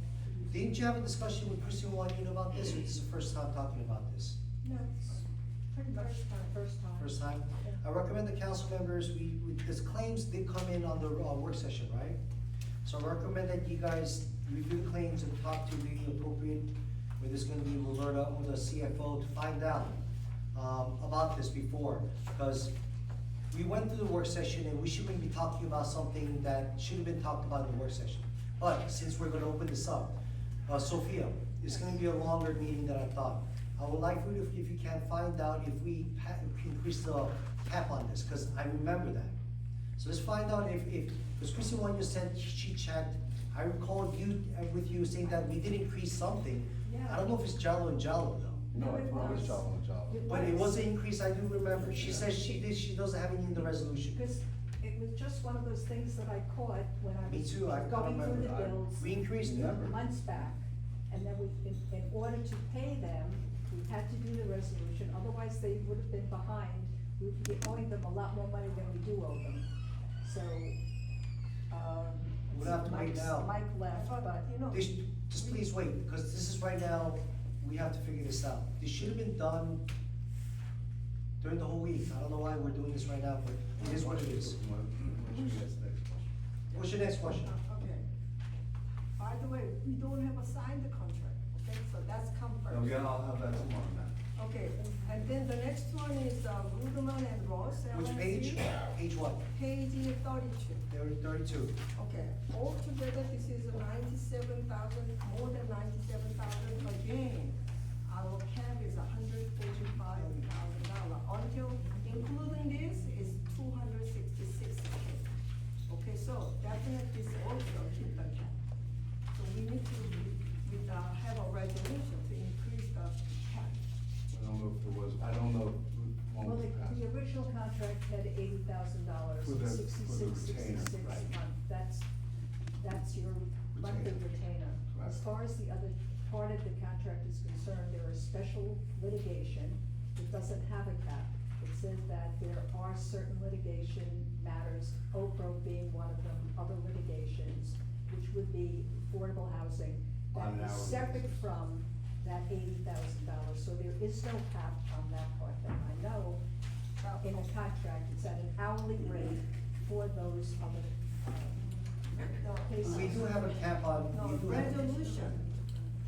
didn't you have a discussion with Christine Juanita about this, or this is the first time talking about this? No, it's pretty much first time. First time? Yeah. I recommend the council members, because claims did come in on the, work session, right? So I recommend that you guys review the claims and talk to the appropriate, where there's gonna be Roberta or the CFO to find out, about this before. Because we went through the work session and we shouldn't be talking about something that should have been talked about in the work session. But since we're gonna open this up, Sophia, it's gonna be a longer meeting than I thought. I would like for you, if you can, find out if we increase the cap on this, because I remember that. So let's find out if, because Chrissy Wanya said she checked, I recall you, with you saying that we did increase something. I don't know if it's Jalo and Jalo though. No, it's always Jalo and Jalo. But it was an increase, I do remember. She says she doesn't have any in the resolution. Because it was just one of those things that I caught when I Me was too, I going through the remember. bills. We increased it. Months back, and then in order to pay them, we had to do the resolution, otherwise they would have been behind. We would be owing them a lot more money than we do owe them, so, We'll have to wait now. Mike left, but, You know, Just please wait, because this is right now, we have to figure this out. This should have been done during the whole week. I don't know why we're doing this right now, but it is what it is. What's your next question? Okay. By the way, we don't have a signed contract, okay, so that's come first. I'll have that tomorrow, man. Okay, and then the next one is Ruderman and Ross. Which LLC. page? Page what? Page 32. There were 32. Okay, altogether, this is 97,000, more than 97,000. Again, our cap is $145,000. Until, including this, is 266K. Okay, so definitely this also hit the cap. So we need to, have a resolution to increase the cap. I don't know if there was, I don't know if one well, was passed. the original contract had $80,000, For the- for the 66, retainer, 66 right. month, that's your monthly retainer. As Right. far as the other part of the contract is concerned, there is special litigation, it doesn't have a cap. It says that there are certain litigation matters, Oprah being one of them, other litigations, which would be affordable housing, that On an is hourly separate basis. from that $80,000, so there is no cap on that part that I know. In the contract, it's at an hourly rate for those other, cases. We do have a cap on, No, we do have. resolution.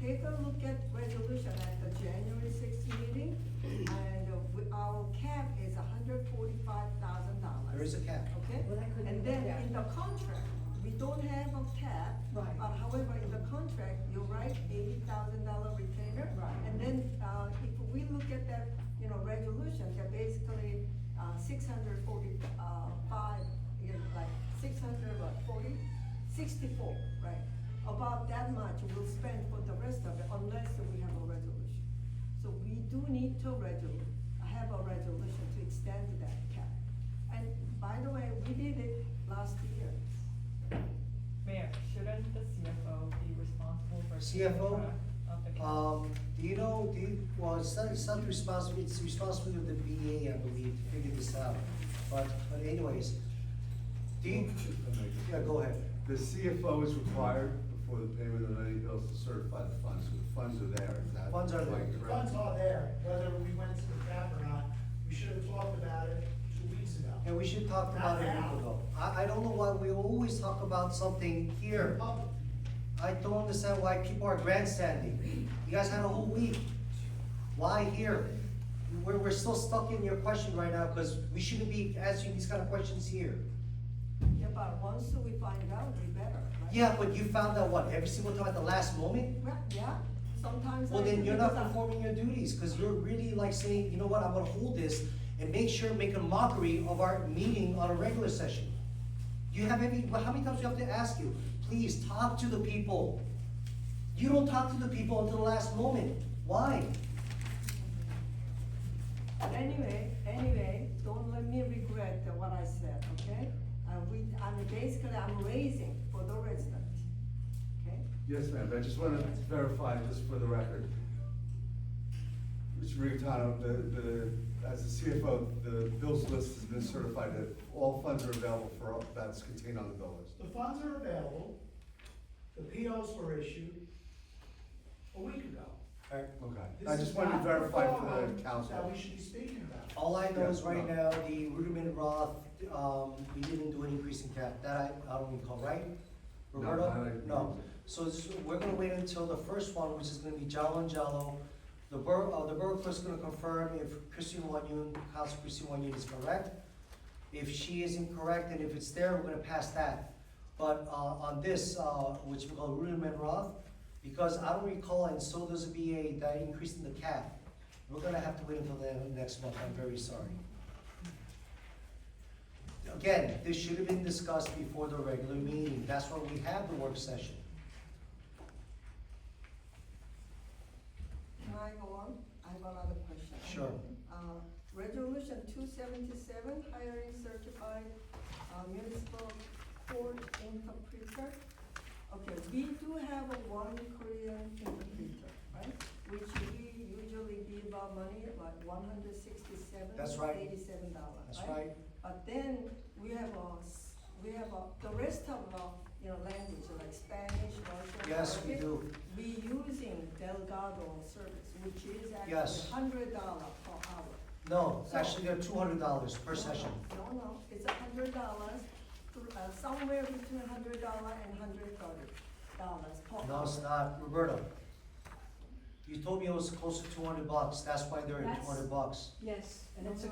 Take a look at resolution at the January 6th meeting, and our cap is $145,000. There is a cap. Okay? Well, that could And be then looked at. in the contract, we don't have a cap. Right. But however, in the contract, you're right, $80,000 retainer. Right. And then, if we look at that, resolution, that basically, 645, like 64, right? About that much we'll spend for the rest of it unless we have a resolution. So we do need to have a resolution to extend that cap. And by the way, we did it last year. Mayor, shouldn't the CFO be responsible for keeping CFO? track of the cap? Well, it's not the responsibility, it's the responsibility of the BA, I believe, to figure this out. But anyways, yeah, go ahead. The CFO is required before the payment of any bills to certify the funds, so the funds are there, is that? Funds are there. correct? The funds are there, whether we went to the cap or not, we should have talked about it 2 weeks ago. And we should talk about it a week ago. I don't know why we always talk about something here. Public. I don't understand why people are grandstanding. You guys had a whole week. Why here? We're still stuck in your question right now, because we shouldn't be answering these kind of questions here. Yeah, but once we find out, we better, right? Yeah, but you found out what, every single time at the last moment? Well, yeah, sometimes. Well, I then do you're not because I- performing your duties, because you're really like saying, you know what, I'm gonna hold this and make a mockery of our meeting on a regular session. You have how many times do you have to ask you, please talk to the people? You don't talk to the people until the last moment. Why? But anyway, don't let me regret what I said, okay? I'm raising for the resident, okay? Yes, ma'am, but I just wanted to verify, just for the record. Mr. Rigatano, as the CFO, the bills list has been certified that all funds are available for, that's contained on the bill list. The funds are available, the POs were issued a week ago. Okay, This I is just wanted to not verify for forum the council. That we should be speaking about. All I know is Yeah, right no. now, the Ruderman Roth, we didn't do an increase in cap, that I don't recall, right? No, Roberto? I don't No, so we're gonna wait until the first one, which is gonna be Jalo and Jalo. The borough clerk's gonna confirm if Christine Wanyun, Council Christine Wanyun is correct. If she is incorrect, and if it's there, we're gonna pass that. But, on this, which we call Ruderman Roth, because I don't recall, and so does the BA, that increase in the cap. We're gonna have to wait until the next month, I'm very sorry. again, this should have been discussed before the regular meeting. That's why we have the work session. Can I go on? I have another question. Sure. Resolution 277, hiring certified municipal court interpreter. Okay, we do have a one Korean interpreter, right? Which we usually give our money, like $167. That's right. $87, That's right? right. But then we have the rest of language like Spanish, Russian. Yes, we Arabic. do. We using Delgado service, which is Yes. actually $100 per hour. No, So- actually, they're $200 per session. No, it's $100, somewhere between $100 and $130 per hour. No, it's not. Roberto, you told me it was close to $200. That's why they're at That's- $200. Yes, and it's a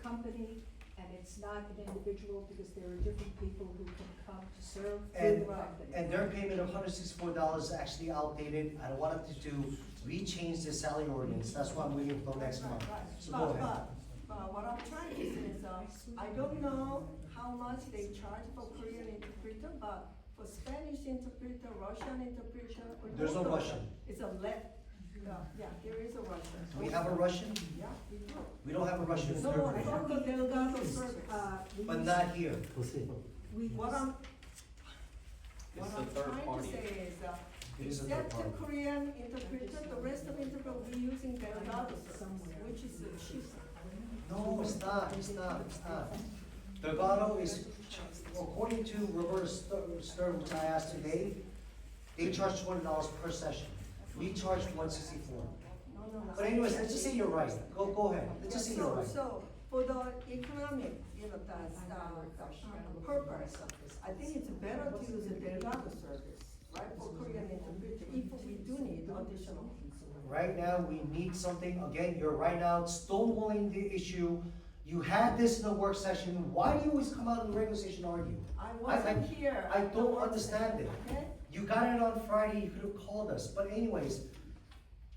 company, and it's not an individual, because there are different people who can come to serve through the company. And their payment of $164 is actually outdated. I don't want it to re-change the salary ordinance. That's why I'm waiting until next month. Right. So go ahead. But what I'm trying to say is, I don't know how much they charge for Korean interpreter, but for Spanish interpreter, Russian interpreter. or There's no both of Russian. them, it's a yeah, there is a Russian. Do we have a Russian? Yeah, we do. We don't have a Russian No, interpreter, from the Delgado service. We but use- not here. we What use- I'm, It's what the I'm third trying to party. say is, It is a third except the party. Korean interpreter, the rest of interpreter, we using Delgado service, Somewhere. which is cheaper. No, it's not, it's not. Delgado is, according to Roberta Stern, which I asked today, they charge $20 per session. We charge $164. No. But anyways, let's just say you're right. Go ahead. Let's just say you're right. So, for the economic, the purpose, I think it's better to use a Delgado service, right, for Korean interpreter, if we do need additional. Right now, we need something, again, you're right now stonewalling the issue. You had this in the work session, why do you always come out in the regular session and argue? I wasn't here. I don't understand it. Okay? You got it on Friday, you could have called us, but anyways,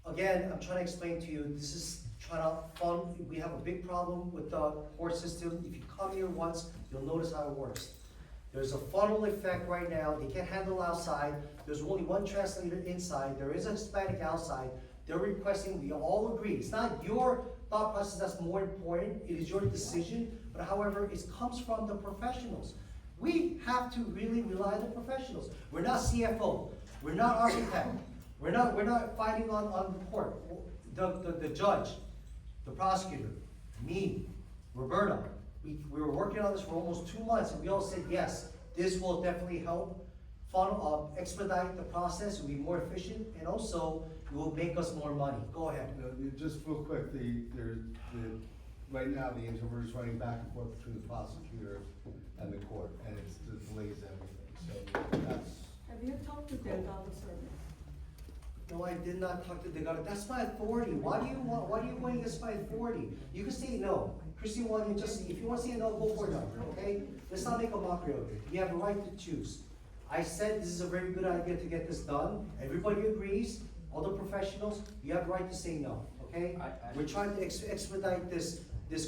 again, I'm trying to explain to you, this is trying to fund, we have a big problem with the court system. If you come here once, you'll notice how it works. There's a funnel effect right now, they can't handle outside, there's only one translator inside, there is a Hispanic outside. They're requesting, we all agree, it's not your thought process that's more important, it is your decision, but however, it comes from the professionals. We have to really rely on the professionals. We're not CFO, we're not architect, we're not fighting on the court. The judge, the prosecutor, me, Roberta, we were working on this for almost 2 months, and we all said, yes, this will definitely help expedite the process, it'll be more efficient, and also, it will make us more money. Go ahead. Just real quick, right now, the interpreter's running back and forth between the prosecutor and the court, and it delays everything, so that's. Have you talked to Delgado service? No, I did not talk to the governor, that's my authority, why do you going against my authority? You can say no, Christine, if you want to say no, go for no, okay? Let's not make a mockery of it, you have the right to choose. I said this is a very good idea to get this done, everybody agrees, all the professionals, you have the right to say no, okay? We're trying to expedite this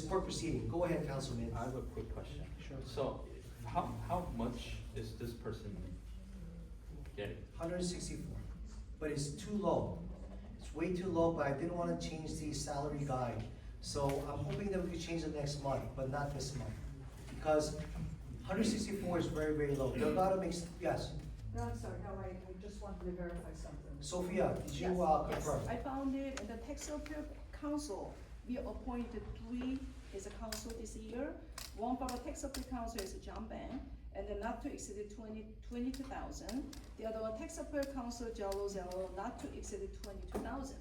court proceeding, go ahead, Councilman. I have a quick question. Sure. So, how much is this person getting? 164, but it's too low. It's way too low, but I didn't want to change the salary guide. So I'm hoping that we could change it next month, but not this month. Because 164 is very, very low. Delgado makes, yes. No, I'm sorry, no, I just wanted to verify something. Sophia, did you Yes, confirm? I found it in the tax appeal council. We appointed 3 as a council this year. One for the tax appeal council is John Bang, and then not to exceed 22,000. The other one, tax appeal council, Joe Rosello, not to exceed 22,000.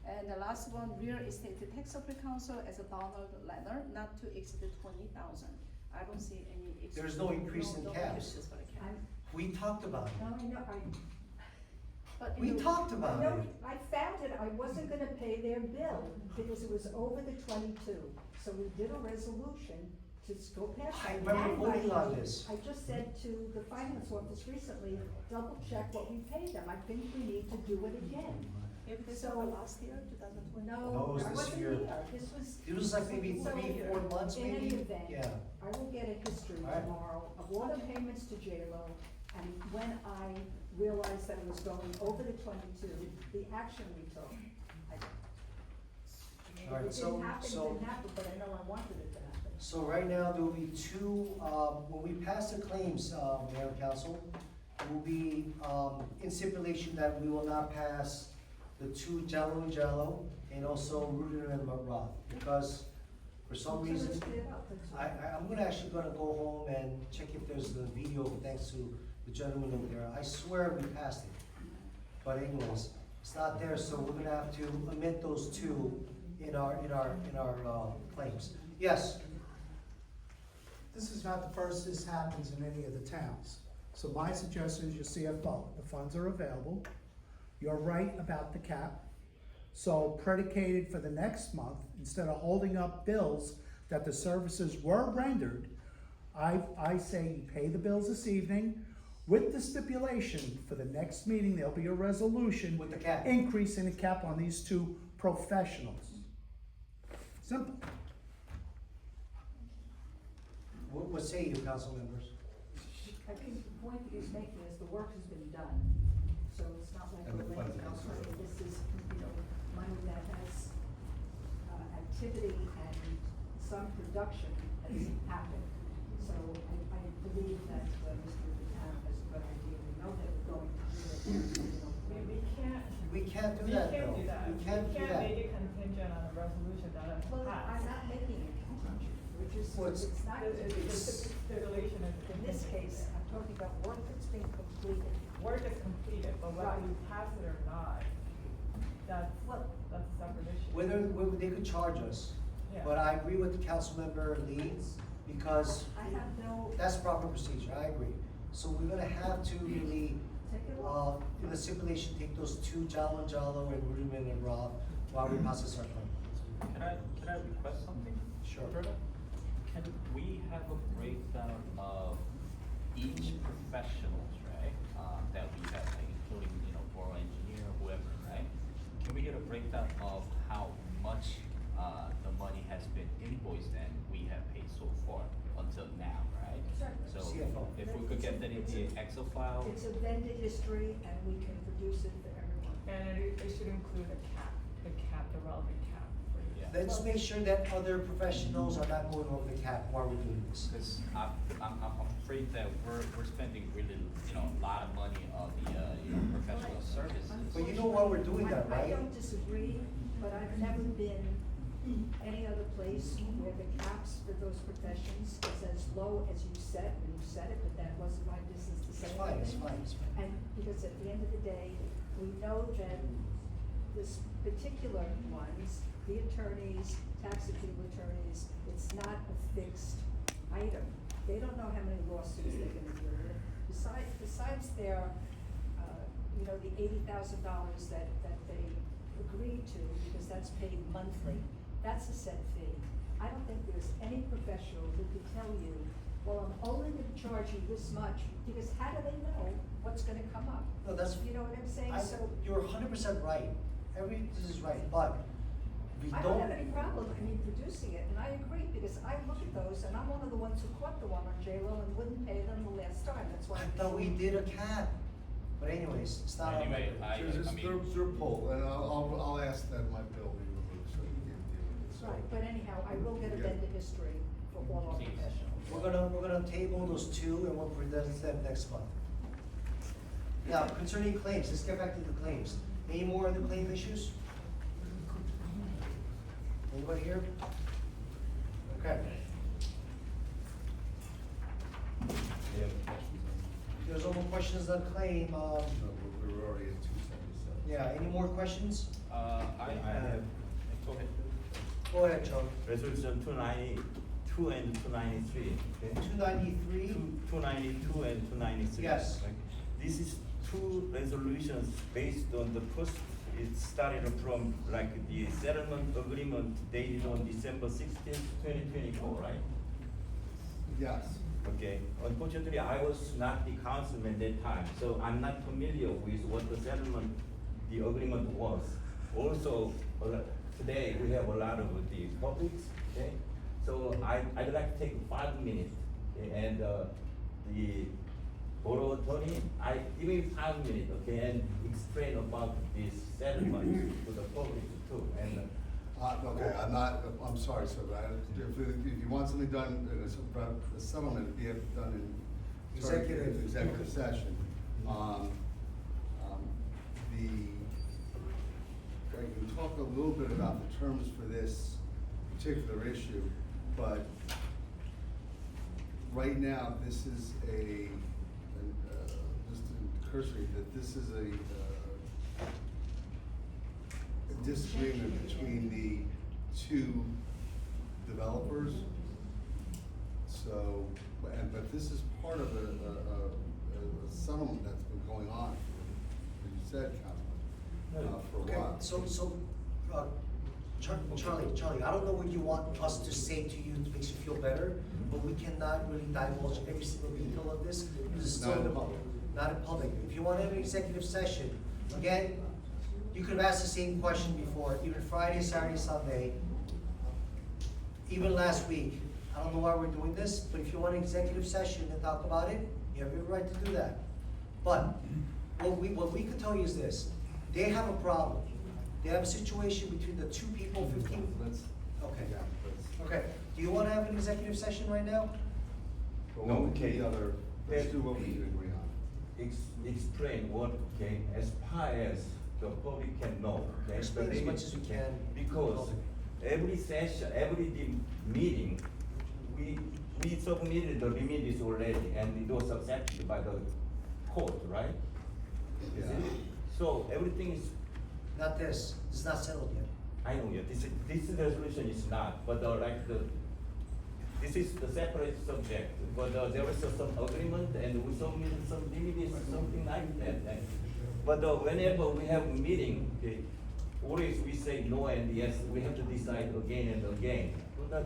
And the last one, real estate tax appeal council as a Donald Leonard, not to exceed 20,000. I don't see any. There's no increase in no caps. increases for the cap. We talked about it. No, I know, But in We the- talked about No, it. I found it, I wasn't gonna pay their bill, because it was over the 22, so we did a resolution to go past. I that. remember And by voting the on way, this. I just said to the finance office recently, double check what we paid them, I think we need to do it again. Maybe this So- was last year, 2020? No, it No, was I this wasn't year. here, this was. It was like maybe So, 3-4 months, in maybe? any event, Yeah. I will get a history All right. tomorrow of all the payments to J-Lo, and when I realized that it was going over the 22, the action we took. All right, It so- didn't happen, it so- didn't happen, but I know I wanted it to happen. So right now, there will be two, when we pass the claims, Mayor and Council, it will be, in stipulation that we will not pass the two Jello and Jello, and also Rudin and Roth, because for some So let's reason, get it out, that's all. I'm actually gonna go home and check if there's the video, thanks to the gentleman over there. I swear we passed it. But anyways, it's not there, so we're gonna have to omit those two in our claims. Yes? This is not the first this happens in any of the towns. So my suggestion is your CFO, the funds are available. You're right about the cap. So predicated for the next month, instead of holding up bills that the services were rendered, I say you pay the bills this evening with the stipulation for the next meeting, there'll be a resolution. With the cap. Increasing the cap on these two professionals. Simple. What say you, council members? I think the point that he's making is the work has been done, so it's not like And the we're laying funds out are money, this is, money that has, activity and some production has happened. So I believe that, Mr. DeKalb has a good idea, we know that we're going to do it, We can't. We can't do We that, can't though. do that. We can't do that. make it contingent on a resolution that has Well, I'm passed. not making it contingent, which is, Well, it's- it's not, The stipulation is in this case, I'm talking about work that's been completed. work is completed, but whether Right. you pass it or not, that's Well- a separate issue. Whether they could charge us, Yeah. but I agree with the council member Lee, because I have no, that's proper procedure, I agree. So we're gonna have to really, take it off. in the stipulation, take those two Jalo and Jalo and Rudiman and Rob while we process our claim. Can I request something? Sure. Roberta? Can we have a breakdown of each professionals, right, that we have, like, including, borough engineer, whoever, right? Can we get a breakdown of how much, the money has been invoiced and we have paid so far until now, right? Certainly. So, CFO. if we could get that in the Excel file. It's a vendor history and we can produce it for everyone. And it should include a cap, the relevant cap for you. Yeah. Let's make sure that other professionals are not going over the cap while we're doing this. Because I'm afraid that we're spending really, a lot of money on the, professional services. But you know why we're doing that, I right? don't disagree, but I've never been any other place where the caps for those professions is as low as you said, when you said it, but that wasn't my business to say It's fine, it's anything. fine, it's fine. And because at the end of the day, we know that this particular ones, the attorneys, tax appeal attorneys, it's not a fixed item. They don't know how many lawsuits they're gonna deal with. Besides their, the $80,000 that they agreed to, because that's paid monthly, that's a set fee. I don't think there's any professional who could tell you, well, I'm only gonna charge you this much, because how do they know what's gonna come up? No, that's, You know what I'm saying? So, you're 100% right. This is right, but we I don't have any problem, producing it, and I agree, because I look at those, and I'm one of the ones who caught the one on J-Lo and wouldn't pay them the last time, that's why. I thought we did a cap. But anyways, it's not. Anyway, I mean. They're pulled, and I'll ask that my bill be removed so you can deal with it. So- Right, but anyhow, I will get a vendor history for all our Please. professionals. We're gonna table those two and we'll present them next month. Now, concerning claims, let's get back to the claims. Any more other claim issues? Anybody here? Okay. Yeah, questions There's no more questions on claim, on- No, we're already at 277. yeah, any more questions? I have, go ahead. Go ahead, Joe. Resolution 292 and 293, okay? 293, 292 and 293. Yes. right? This is two resolutions based on the first, it started from like the settlement agreement dated on December 16th, 2024, right? Yes. Okay, unfortunately, I was not the councilman that time, so I'm not familiar with what the settlement the agreement was. Also, today we have a lot of the topics, okay? So I'd like to take 5 minutes, okay? And the borough attorney, I give me 5 minutes, okay, and explain about this settlement to the public too. And Okay, I'm sorry, sir, but if you want something done, a settlement, be done in. Executive session. I can talk a little bit about the terms for this particular issue, but right now, this is just a cursory, that this is a disagreement between the two developers. So, but this is part of a settlement that's been going on, as you said, Councilman, for a Okay, while. Charlie, I don't know what you want us to say to you to make you feel better, but we cannot really divulge every single detail of this, because it's still. Not in public. Not in public. If you want to have an executive session, again, you could have asked the same question before, even Friday, Saturday, Sunday, even last week. I don't know why we're doing this, but if you want an executive session and talk about it, you have every right to do that. But what we could tell you is this: they have a problem. They have a situation between the two people, 15. Okay. Yeah, let's- Okay. Do you want to have an executive session right now? But No, one with okay. the other, let's do what we can agree on. Explain what, okay, as far as the public can know, okay? Explain The as much limit- as you can. Because every session, meeting, we submitted the remedies already, and it was accepted by the court, right? Is it? Yeah. So everything is, Not this. It's not settled yet. I know, yeah, this resolution is not, but this is the separate subject, but there was some agreement and we submitted some remedies, something like that. But whenever we have a meeting, okay, always we say no and yes, we have to decide again and again. So that,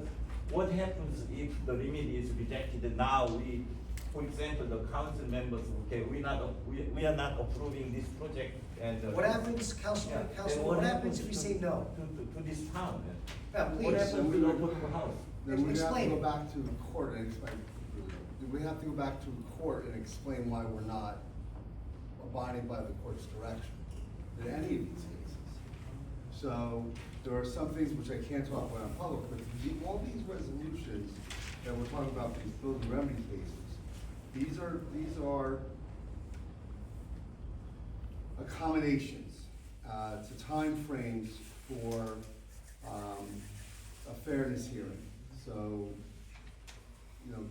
what happens if the remedy is rejected? Now for example, the council members, okay, we are not approving this project and. What happens, Councilman, Yeah, Councilman, then what happens if we say no? To this town? Yeah, What please. happens to the affordable house? Then we have to Explain go it. back to court and explain, we have to go back to court and explain why we're not abiding by the court's direction in any of these cases. So, there are some things which I can't talk about in public, but all these resolutions that we're talking about, these building remedy cases, these are accommodations, to timeframes for, a fairness hearing. So,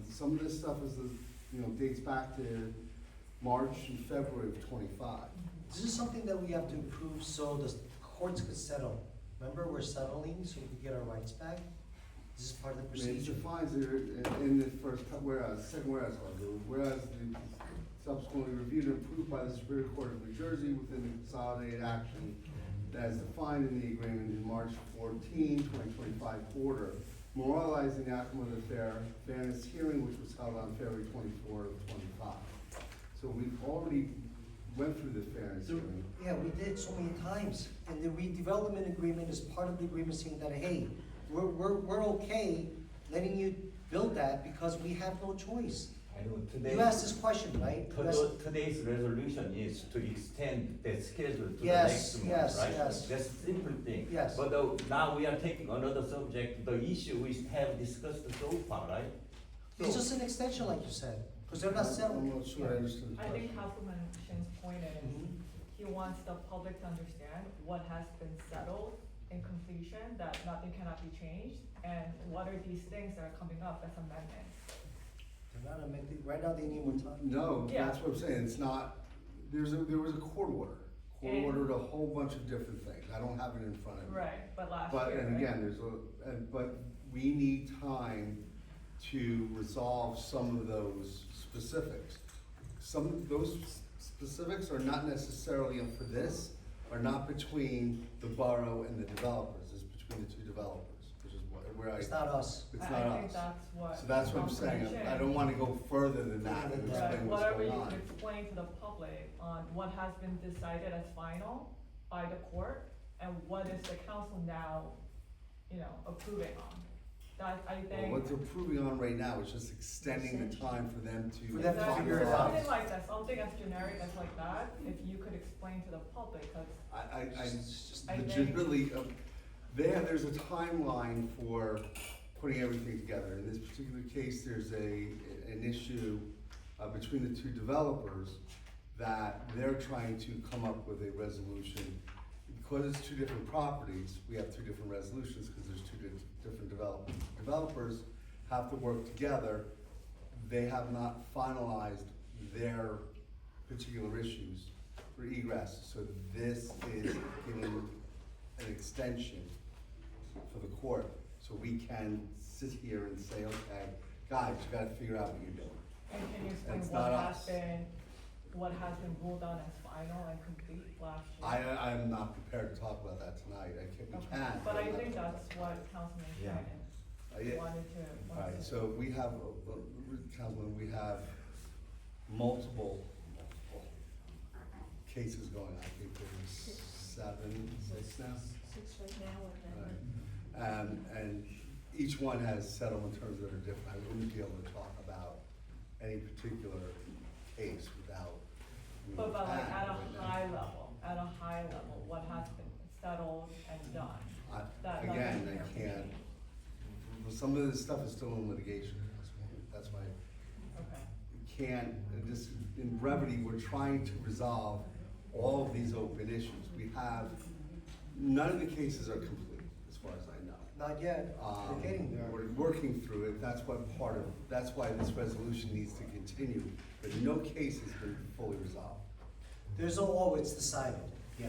some of this stuff dates back to March and February of '25. This is something that we have to approve so the courts could settle. Remember, we're settling so we can get our rights back. This is part of the It procedure. defines it in the first, second whereas clause, whereas the subsequently reviewed and approved by the Superior Court of New Jersey within the consolidated action as defined in the agreement in March 14, 2025 order, memorializing the outcome of the fairness hearing, which was held on February 24 of 25. So we've already went through the fairness hearing. Yeah, we did so many times. And the redevelopment agreement is part of the agreement saying that, hey, we're okay letting you build that because we have no choice. I know today. You asked this question, right? You asked- Today's resolution is to extend the schedule to the Yes, next month, yes, right? yes. That's a simple thing. Yes. But now we are taking another subject, the issue we have discussed so far, right? It's just an extension, like you said, because they're not settled. I'm not sure I understood the I think question. Councilman Shin's point is, Mhm. he wants the public to understand what has been settled in completion, that nothing cannot be changed, and what are these things that are coming up as amendments. They're not amending, right now they need more time. No, Yeah. that's what I'm saying, it's not, there was a court order. Court And- ordered a whole bunch of different things, I don't have it in front of me. Right, but last But, year, and right? again, but we need time to resolve some of those specifics. Some of those specifics are not necessarily for this, are not between the borough and the developers, it's between the two developers, which is where I. It's not us. It's I not think us. that's what. So that's what I'm saying, Councilman I Shin- don't wanna go further than that and Right, Right, explain what's whatever going you on. could explain to the public on what has been decided as final, by the court, and what is the council now, approving on? That, I Well, think. what they're approving on right now is just extending the time for them to. For them to Exactly. figure it out. Something like that, something as generic as like that, if you could explain to the public, cause I I think- legitimately, there's a timeline for putting everything together. In this particular case, there's an issue between the two developers that they're trying to come up with a resolution. Because it's two different properties, we have two different resolutions, because there's two different developers. Developers have to work together. They have not finalized their particular issues for egress, so this is giving an extension for the court, so we can sit here and say, okay, guys, you gotta figure out what you're doing. And can you explain It's what not has us. been ruled on as final and complete last year? I'm not prepared to talk about that tonight, we Okay. can. But I I'm not- think that's what Councilman Yeah. Shannon Yeah. wanted to. Alright, so we have, Councilman, we have multiple cases going, I think there's six now? 6 right now, and then. And each one has settlement terms that are different. I wouldn't be able to talk about any particular case without. But like at a right now. high level, what has been settled and done? that Again, nothing I here. can't, well, some of this stuff is still in litigation. That's why Okay. you can't, just in brevity, we're trying to resolve all of these open issues. We have, none of the cases are complete, as far as I know. Not yet, we're getting there. We're working through it, that's what that's why this resolution needs to continue, but no case has been fully resolved. There's no, it's decided, yeah,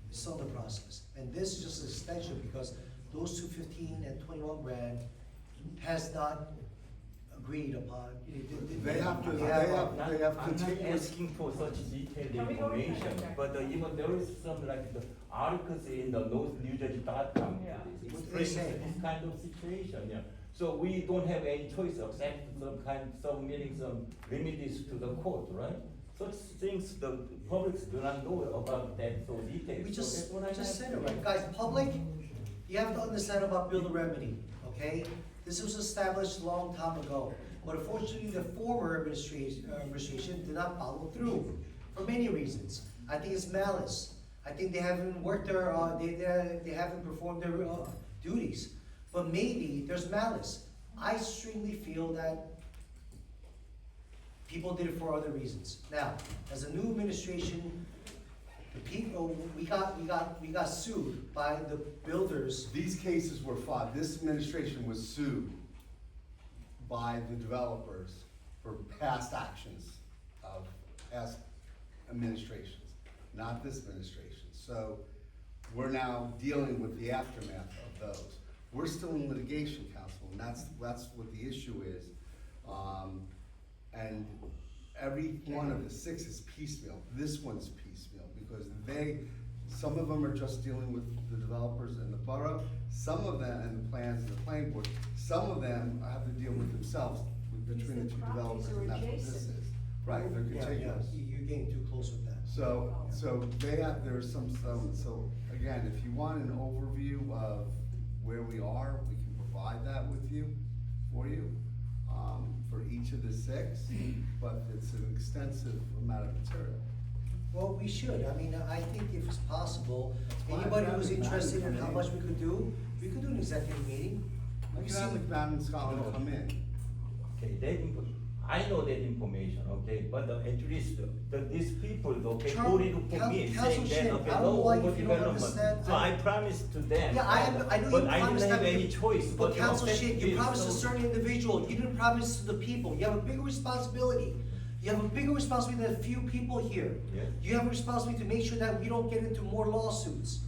it's still in the process. And this is just an extension because those 215 and 21 grand has not agreed upon. They have to, They they have, have I'm not continuous. asking for such detailed Can we go to information, the- but even there is some like the articles in the NewJersey.com. Yeah. It What they brings say. this kind of situation, yeah. So we don't have any choice except submitting some remedies to the court, right? Such things the public do not know about that so detailed. We So that's just, what I'm just said it asking. right. Guys, public, you have to understand about Build a Remedy, okay? This was established a long time ago, but unfortunately, the former administration did not follow through for many reasons. I think it's malice. I think they haven't worked their, they haven't performed their duties. But maybe there's malice. I strongly feel that people did it for other reasons. Now, as a new administration, the people, we got sued by the builders. These cases were filed, this administration was sued by the developers for past actions of past administrations, not this administration. So we're now dealing with the aftermath of those. We're still in litigation, counsel, and that's what the issue is. And every one of the six is piecemeal. This one's piecemeal because some of them are just dealing with the developers and the borough, some of them, and the plans and the planning board, some of them have to deal with themselves, between the two developers, and that's what this is. Right, they're Yeah, contiguous. you're getting too close with that. So there's some, so again, if you want an overview of where we are, we can provide that with you, for each of the six, but it's an extensive amount of material. Well, we should, I mean, I think if it's possible, Why anybody not? who's interested in how Madam much we could do an executive meeting. We We can have see- McMahon and Scotland come in. Okay, I know that information, okay, but at least these people, okay, Charles, put it for me, Council saying Shin, that, okay, I don't no know why if you don't overdevelopment. understand- So I promised to them. Yeah, I know But you I didn't promised have that, any choice, but you know, Council that Shin, you is promised a so- certain individual, you didn't promise to the people, you have a bigger responsibility. You have a bigger responsibility than a few people here. Yes. You have a responsibility to make sure that we don't get into more lawsuits.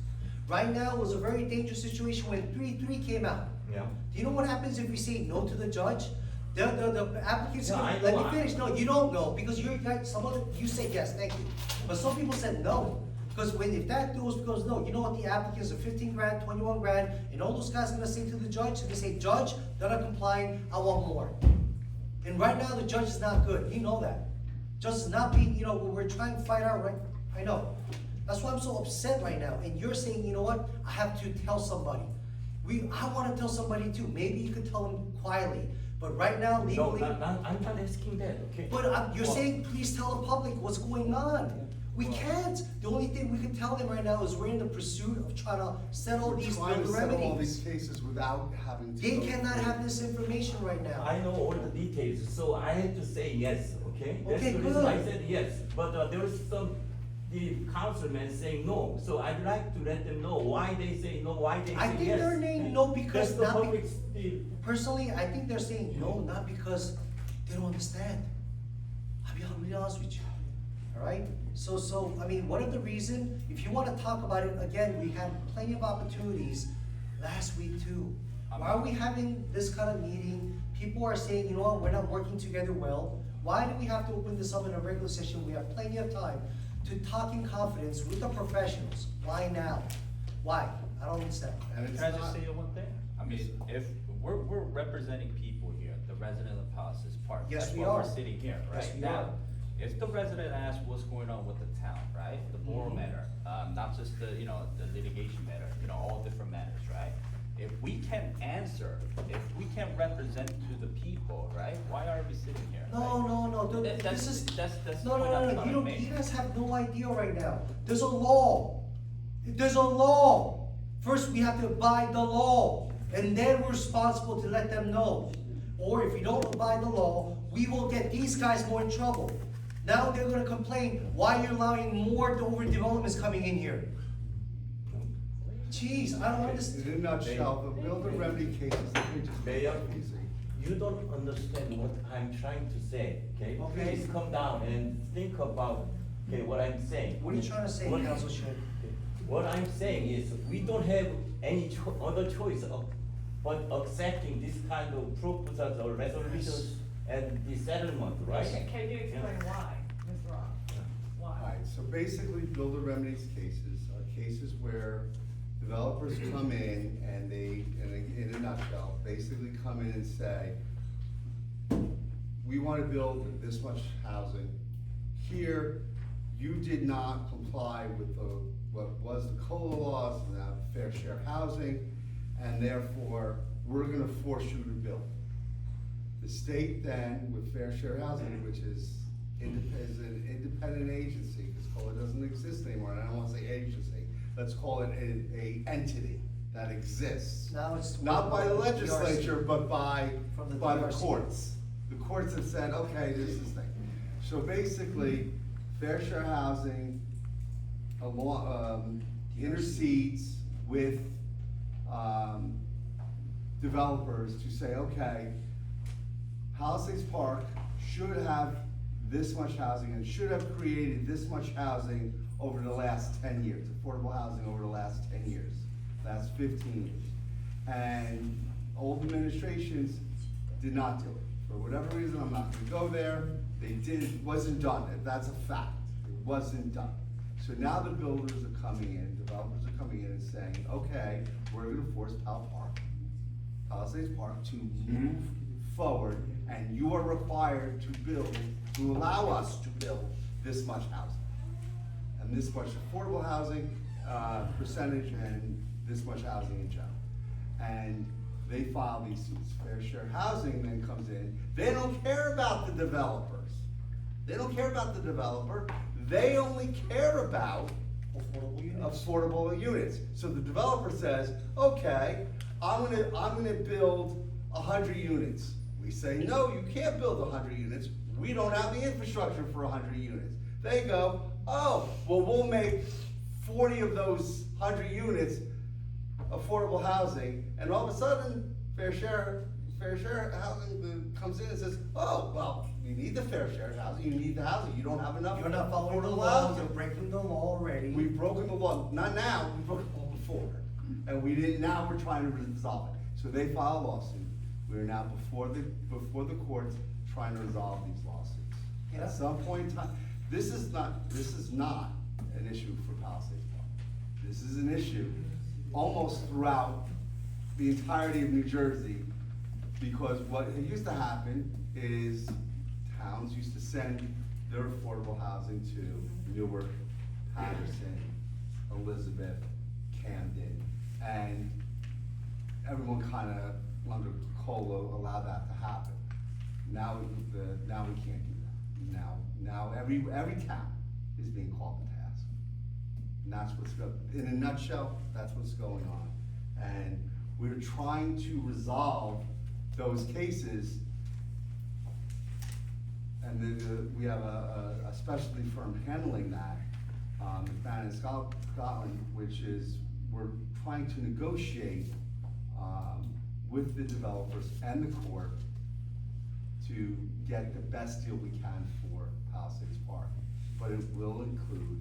Right now, it was a very dangerous situation when 3-3 came out. Yeah. Do you know what happens if we say no to the judge? The applicants, No, I let know, me finish, no, you don't know, because you're, you say yes, thank you. But some people said no, because if that goes no, you know what the applicants are 15 grand, 21 grand, and all those guys are gonna say to the judge, and they say, Judge, they're not complying, I want more. And right now, the judge is not good, you know that. Judge is not being, we're trying to fight our right, I know. That's why I'm so upset right now. And you're saying, you know what, I have to tell somebody. I wanna tell somebody too. Maybe you could tell them quietly. But right now, No, legally. I'm not asking that, okay? But you're Well, saying, please tell the public what's going on. We can't. The only thing we can tell them right now is we're in the pursuit of trying to settle We're these trying to builder settle all these remedies. cases without having to. They go cannot through- have this information right now. I know all the details, so I had to say yes, okay? That's Okay, the reason I good. said yes, but there was the councilman saying no, so I'd like to let them know why they say no, why they say yes. I think they're saying no because That's the not be- public's, Personally, I think they're saying no, not because they don't understand. I'll be honest with you, all right? So, I mean, one of the reason, if you wanna talk about it, again, we had plenty of opportunities last week too. Why are we having this kind of meeting? People are saying, you know what, we're not working together well. Why do we have to open this up in a regular session? We have plenty of time to talk in confidence with the professionals. Why now? Why? I don't understand. And it's Can I just not- say one thing? I mean, if, we're representing people here, the resident of Palaces Park. Yes, That's we why are. we're sitting here, Yes, right? we Now, are. if the resident asks what's going on with the town, right? The borough Mhm. matter, not just the, the litigation matter, all different matters, right? If we can answer, if we can represent to the people, right, why are we sitting here? No, right? no, no, That- this is. That's the No, point I'm no, trying to you make. you guys have no idea right now. There's a law. There's a law. First, we have to abide the law, and then we're responsible to let them know. Or if you don't abide the law, we will get these guys more in trouble. Now they're gonna complain, why you're allowing more overdevelopments coming in here? Jeez, I don't In understand. a nutshell, the builder remedy cases, let me just make Mayor, it easy. you don't understand what I'm trying to say, okay? Okay. Please come down and think about, okay, what I'm saying. What are you trying to say, What- Council Shin? What I'm saying is, we don't have any other choice but accepting this kind of proposals or resolutions and the settlement, right? Can you explain why, Mr. Rock? Why? Alright, so basically, builder remedies cases are cases where developers come in and they, in a nutshell, basically come in and say, we wanna build this much housing. Here, you did not comply with what was the COLA laws, and now fair share housing, and therefore, we're gonna force you to build. The state then, with fair share housing, which is an independent agency, because COLA doesn't exist anymore, and I don't wanna say agency, let's call it a entity that exists. Now it's. Not by the DRC. legislature, but From the by the DRC. courts. The courts have said, okay, this is the thing. So basically, fair share housing intercedes with, developers to say, okay, Palisades Park should have this much housing and should have created this much housing over the last 10 years, affordable housing over the last 10 years, last 15 years. And old administrations did not do it. For whatever reason, I'm not gonna go there, it wasn't done, that's a fact, it wasn't done. So now the builders are coming in, developers are coming in and saying, okay, we're gonna force Palisades Park to move forward, and you are required to build, to allow us to build this much housing. And this much affordable housing, percentage, and this much housing in general. And they file these suits. Fair share housing then comes in, they don't care about the developers. They don't care about the developer, they only care about Affordable units. affordable units. So the developer says, okay, I'm gonna build 100 units. We say, no, you can't build 100 units, we don't have the infrastructure for 100 units. They go, oh, well, we'll make 40 of those 100 units affordable housing, and all of a sudden, fair share housing comes in and says, oh, well, you need the fair share housing, you need the housing, you don't have enough. You're not following the affordable law, housing." you're breaking the law already. We've broken the law, not now, we broke the law before, and we didn't, now we're trying to resolve it. So they file a lawsuit, we're now before the courts trying to resolve these lawsuits. Yeah. At some point in time, this is not an issue for Palisades Park. This is an issue almost throughout the entirety of New Jersey, because what used to happen is towns used to send their affordable housing to Newark, Patterson, Elizabeth, Camden, and everyone kinda under COLA allowed that to happen. Now we can't do that. Now every town is being called to task. And that's what's in a nutshell, that's what's going on. And we're trying to resolve those cases. And we have a specialty firm handling that, McMahon Scotland, which is, we're trying to negotiate, with the developers and the court to get the best deal we can for Palisades Park. But it will include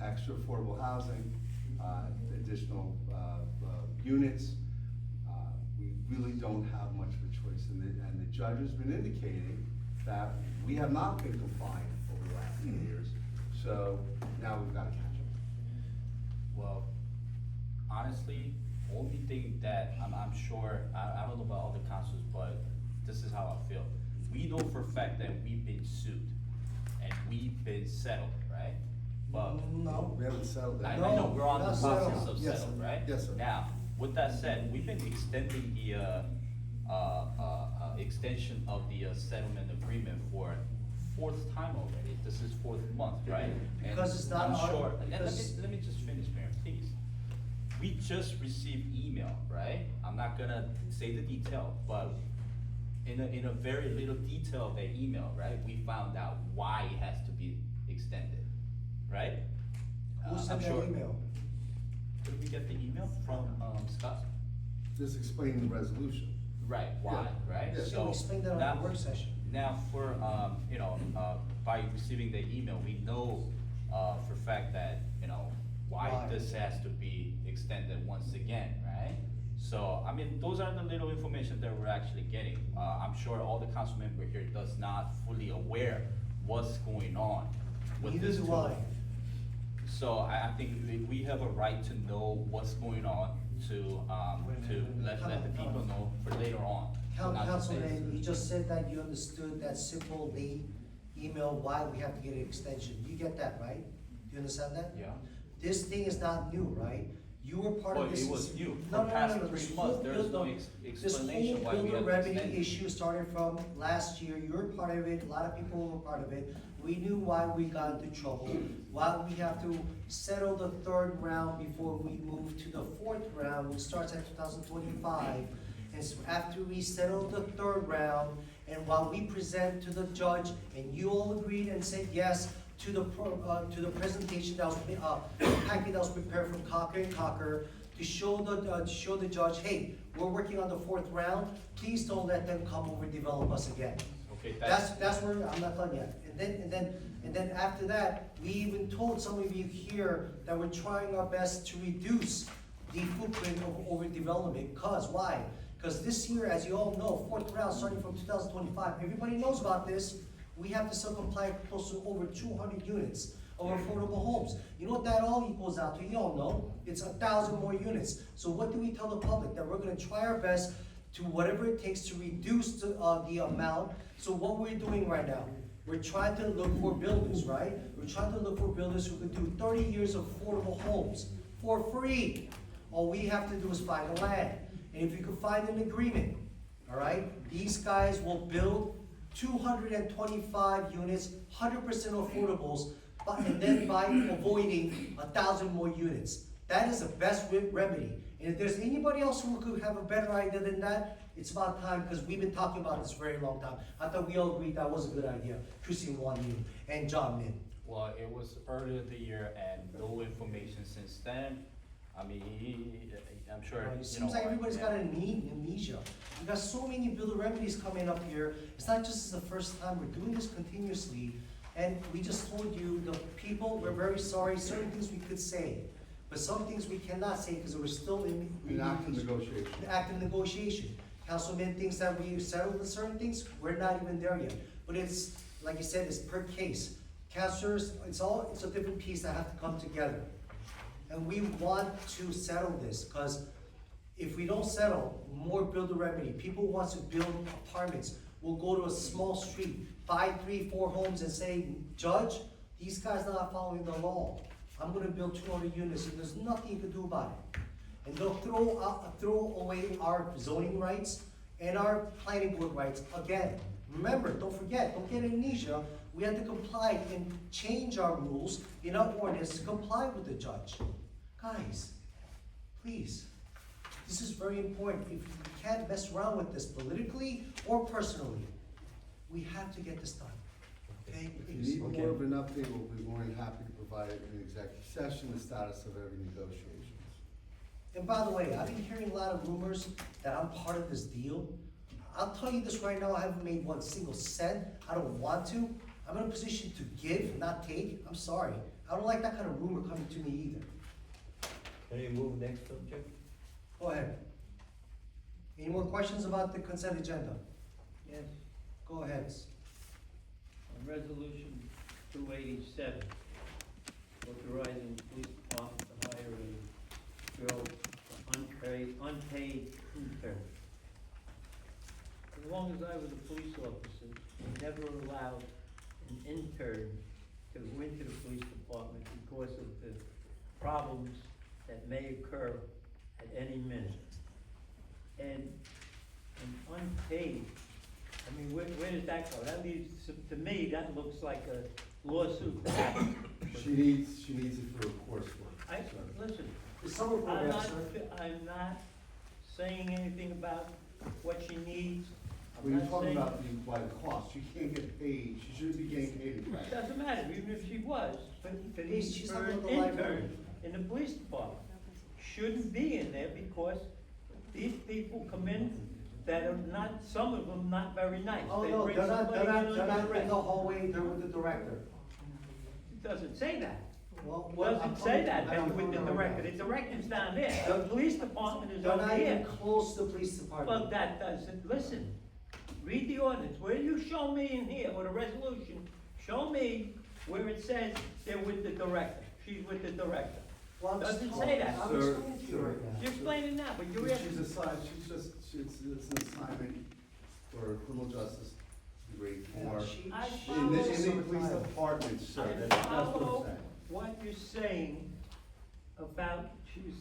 extra affordable housing, additional, units. We really don't have much of a choice, and the judge has been indicating that we have not been compliant over the last few years, so now we've gotta catch up. Well, honestly, only thing that I'm sure, I don't know about other councils, but this is how I feel. We know for a fact that we've been sued and we've been settled, right? But No. We haven't settled that. I know, we're on the not process settled. of Yes, settled, sir. right? Yes, sir. Now, with that said, we've been extending the, extension of the settlement agreement for fourth time already. This is fourth month, right? And Because it's not I'm our- sure, and because- let me just finish, Mayor, please. We just received email, right? I'm not gonna say the detail, but in a very little detail of the email, right? We found out why it has to be extended, right? Who sent I'm that sure- email? Did we get the email from, Scott? Just explain the resolution. Right, why, Yeah. right? Yeah. So we explained that on now- the work session. Now, for, by receiving the email, we know, for a fact that, why Why? this has to be extended once again, right? So, I mean, those are the little information that we're actually getting. I'm sure all the council member here does not fully aware what's going on with Neither this do too. I. So I think we have a right to know what's going on to let the people know for later on. so not to say- Councilman, you just said that you understood that simple email, why we have to get an extension. You get that, right? Do you understand that? Yeah. This thing is not new, right? You were part Well, of this. it was new. No, For no, past no, no, 3 this months, whole there's no build- explanation why we This whole have builder to extend remedy it. issue started from last year. You were part of it, a lot of people were part of it. We knew why we got into trouble, why we have to settle the third round before we move to the fourth round, which starts at 2025. And so after we settle the third round, and while we present to the judge, and you all agreed and said yes to the presentation that was, the packet that was prepared from Cocker and Cocker, to show the judge, hey, we're working on the fourth round, please don't let them come over and develop us again. Okay, That's where, I'm not done yet. And then after that, we even told some of you here that we're trying our best to reduce the footprint of overdevelopment. Cause, why? Cause this year, as you all know, fourth round starting from 2025, everybody knows about this. We have to still comply close to over 200 units of affordable homes. You know what that all equals out to? You all know, it's 1,000 more units. So what do we tell the public? That we're gonna try our best to whatever it takes to reduce the amount. So what we're doing right now, we're trying to look for builders, right? We're trying to look for builders who could do 30 years of affordable homes for free. All we have to do is find the land. And if you can find an agreement, all right, these guys will build 225 units, 100% affordables, and then by avoiding 1,000 more units. That is the best remedy. And if there's anybody else who could have a better idea than that, it's about time, because we've been talking about this for a very long time. I thought we all agreed that was a good idea, Christine Wan Yu and John Min. Well, it was earlier the year and no information since then. I mean, I'm sure, It seems like everybody's got amnesia. We got so many builder remedies coming up here. It's not just the first time, we're doing this continuously. And we just told you, the people, we're very sorry, certain things we could say, but some things we cannot say because we're still in. An active negotiation. Active negotiation. Councilman thinks that we settled with certain things, we're not even there yet. But it's, like you said, it's per case. Councilors, it's a different piece that have to come together. And we want to settle this, because if we don't settle, more builder remedy, people who want to build apartments will go to a small street, buy 3, 4 homes and say, Judge, These guys are not following the law. I'm gonna build 200 units and there's nothing you can do about it. And they'll throw away our zoning rights and our planning board rights again. Remember, don't forget, don't get amnesia, we had to comply and change our rules in our ordinance to comply with the judge. Guys, please, this is very important. If you can't mess around with this politically or personally, we have to get this done. Okay, If you please. need more of an update, we'll be more than happy to provide an executive session, the status of every negotiations. And by the way, I've been hearing a lot of rumors that I'm part of this deal. I'll tell you this right now, I haven't made one single cent. I don't want to. I'm in a position to give, not take. I'm sorry. I don't like that kind of rumor coming to me either. Can you move next subject? Go ahead. Any more questions about the consent agenda? Yes, Go ahead. on resolution 287, authorizing the police department to hire a girl, unpaid intern. As long as I was a police officer, we never allowed an intern to go into the police department because of the problems that may occur at any minute. And unpaid, I mean, where does that go? That leaves, to me, that looks like a lawsuit to happen. She needs it for coursework. Listen, The summer I'm program, not, sir. I'm not saying anything about what she needs. When I'm you're not talking saying, about the cost, she can't get paid, she shouldn't be getting paid in it fact. doesn't matter, even if she was, but She's not for an with the library. intern in the police department shouldn't be in there because these people come in that are not, some of them not very nice. Oh, They no, bring they're not somebody in under in the arrest. hallway, they're with the director. It doesn't say that. Well, It doesn't say that, I'm they're with the coming director, around. the director's down there, the police department is They're over not even here. close to the police department. Well, that doesn't, listen, read the ordinance, where you show me in here, or the resolution, show me where it says they're with the director, she's with the director. Well, I'm Doesn't just- say that. I'm Sir, explaining to you right now. You're explaining now, but you're She's asking, assigned, it's an assignment for criminal justice degree for, She- I she- in the she's police retired. department, sir, I that's what I'm follow saying. what you're saying about she's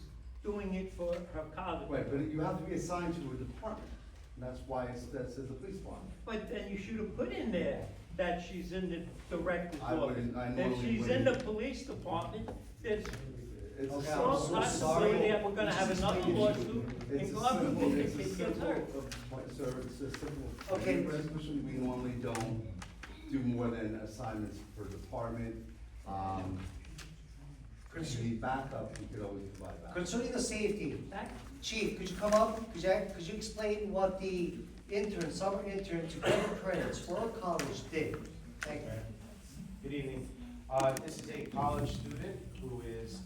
doing it for her college. Right, but you have to be assigned to a department, and that's why that says the police department. But then you should have put in there that she's in the director's I office. wouldn't, I If normally she's in the wouldn't. police department, there's It's a Okay, simple- I'm so not to sorry. say that we're gonna have Just another explain it. lawsuit, It's and a God simple, forbid it's the a kid gets simple, hurt. sir, it's a simple. Okay. Resolution, we normally don't do more than assignments per department. If you need backup, we could always provide backup. Concerning the safety, That- Chief, could you come up? Could you explain what the intern, summer intern to get credits for a college did? Thank you. Good evening. This is a college student who is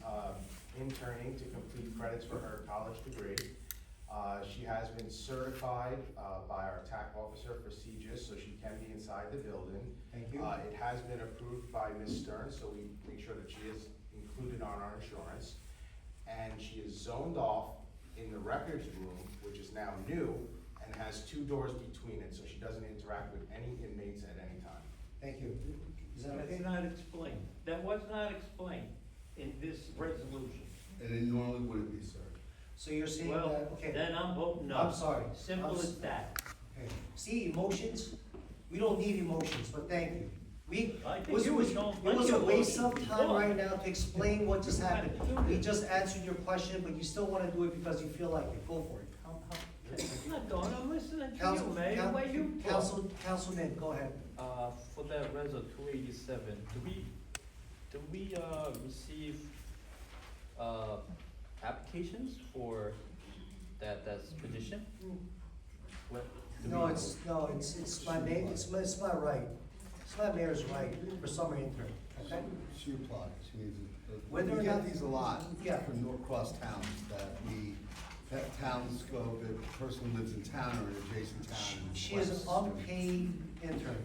interning to complete credits for her college degree. She has been certified by our TAC officer for CJIS, so she can be inside the building. Thank you. It has been approved by Ms. Stern, so we make sure that she is included on our insurance. And she is zoned off in the records room, which is now new, and has 2 doors between it, so she doesn't interact with any inmates at any time. Thank you. Is that okay? That's not explained. That was not explained in this resolution. And it normally wouldn't be, sir. So you're saying Well, that, okay. then I'm voting no. I'm sorry. Simple I'm as that. Okay. See, emotions, we don't need emotions, but thank you. I think you was showing It plenty was a of waste of emotions time before. right now to explain what just happened. You had to do We this. just answered your question, but you still wanna do it because you feel like it. Go for it. I'm not doing, I'm listening to Council, you, man, the way you talk. Councilman, go ahead. For that resolution 287, do we receive applications for that position? What do No, we- it's my name, it's my right. It's my mayor's right for summer intern, okay? She applied, she needs it. Whether or We get not- these a lot Yeah. from North Cross towns, that towns go, the person lives in town or in adjacent town. and She is an requests- unpaid intern.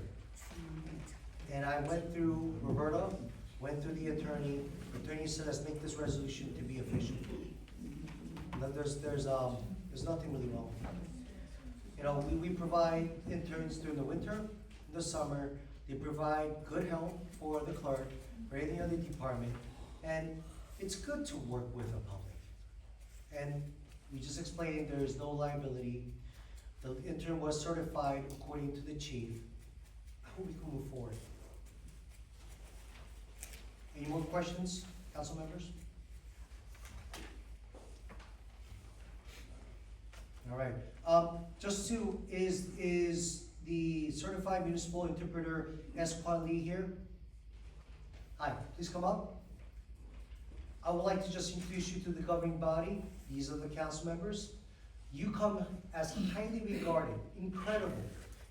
And I went through Roberta, went through the attorney said, let's make this resolution to be official. But there's nothing really wrong with it. You know, we provide interns during the winter, the summer, They provide good help for the clerk, for any other department, and it's good to work with the public. And we just explained there is no liability. The intern was certified according to the chief. I hope we can move forward. Any more questions, council members? All right, is the certified municipal interpreter Esquan Lee here? Hi, please come up. I would like to just introduce you to the governing body. These are the council members. You come as highly regarded, incredible,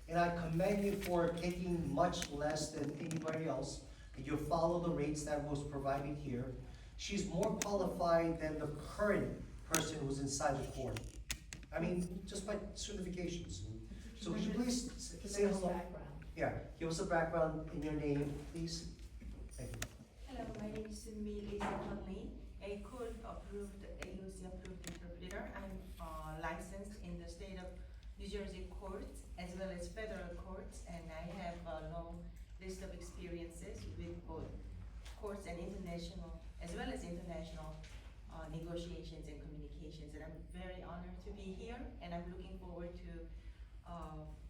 and I commend you for taking much less than anybody else. You follow the rates that was provided here. She's more qualified than the current person who's inside the court. I mean, just by certifications. So would you please say Give us hello? background. Yeah, give us a background in your name, please. Thank you. Hello, my name is Lisa Conley, a court-approved, AOC-approved interpreter. I'm licensed in the state of New Jersey courts as well as federal courts, and I have a long list of experiences with both courts and international, as well as international negotiations and communications. And I'm very honored to be here, and I'm looking forward to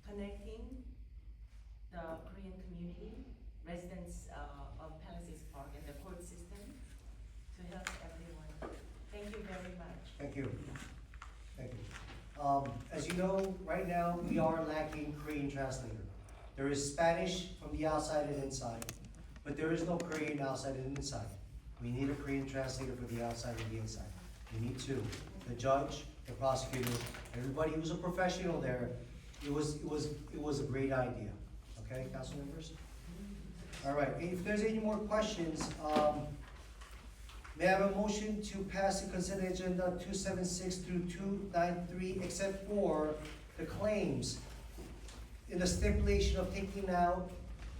connecting the Korean community, residents of Palisades Park and the court system to help everyone. Thank you very much. Thank you. Thank you. As you know, right now, we are lacking Korean translator. There is Spanish from the outside and inside, but there is no Korean outside and inside. We need a Korean translator for the outside and the inside. We need two. The judge, the prosecutor, everybody who's a professional there. It was a great idea. Okay, council members? All right, if there's any more questions, may I have a motion to pass the consent agenda 276 through 293, except for the claims in the stipulation of taking out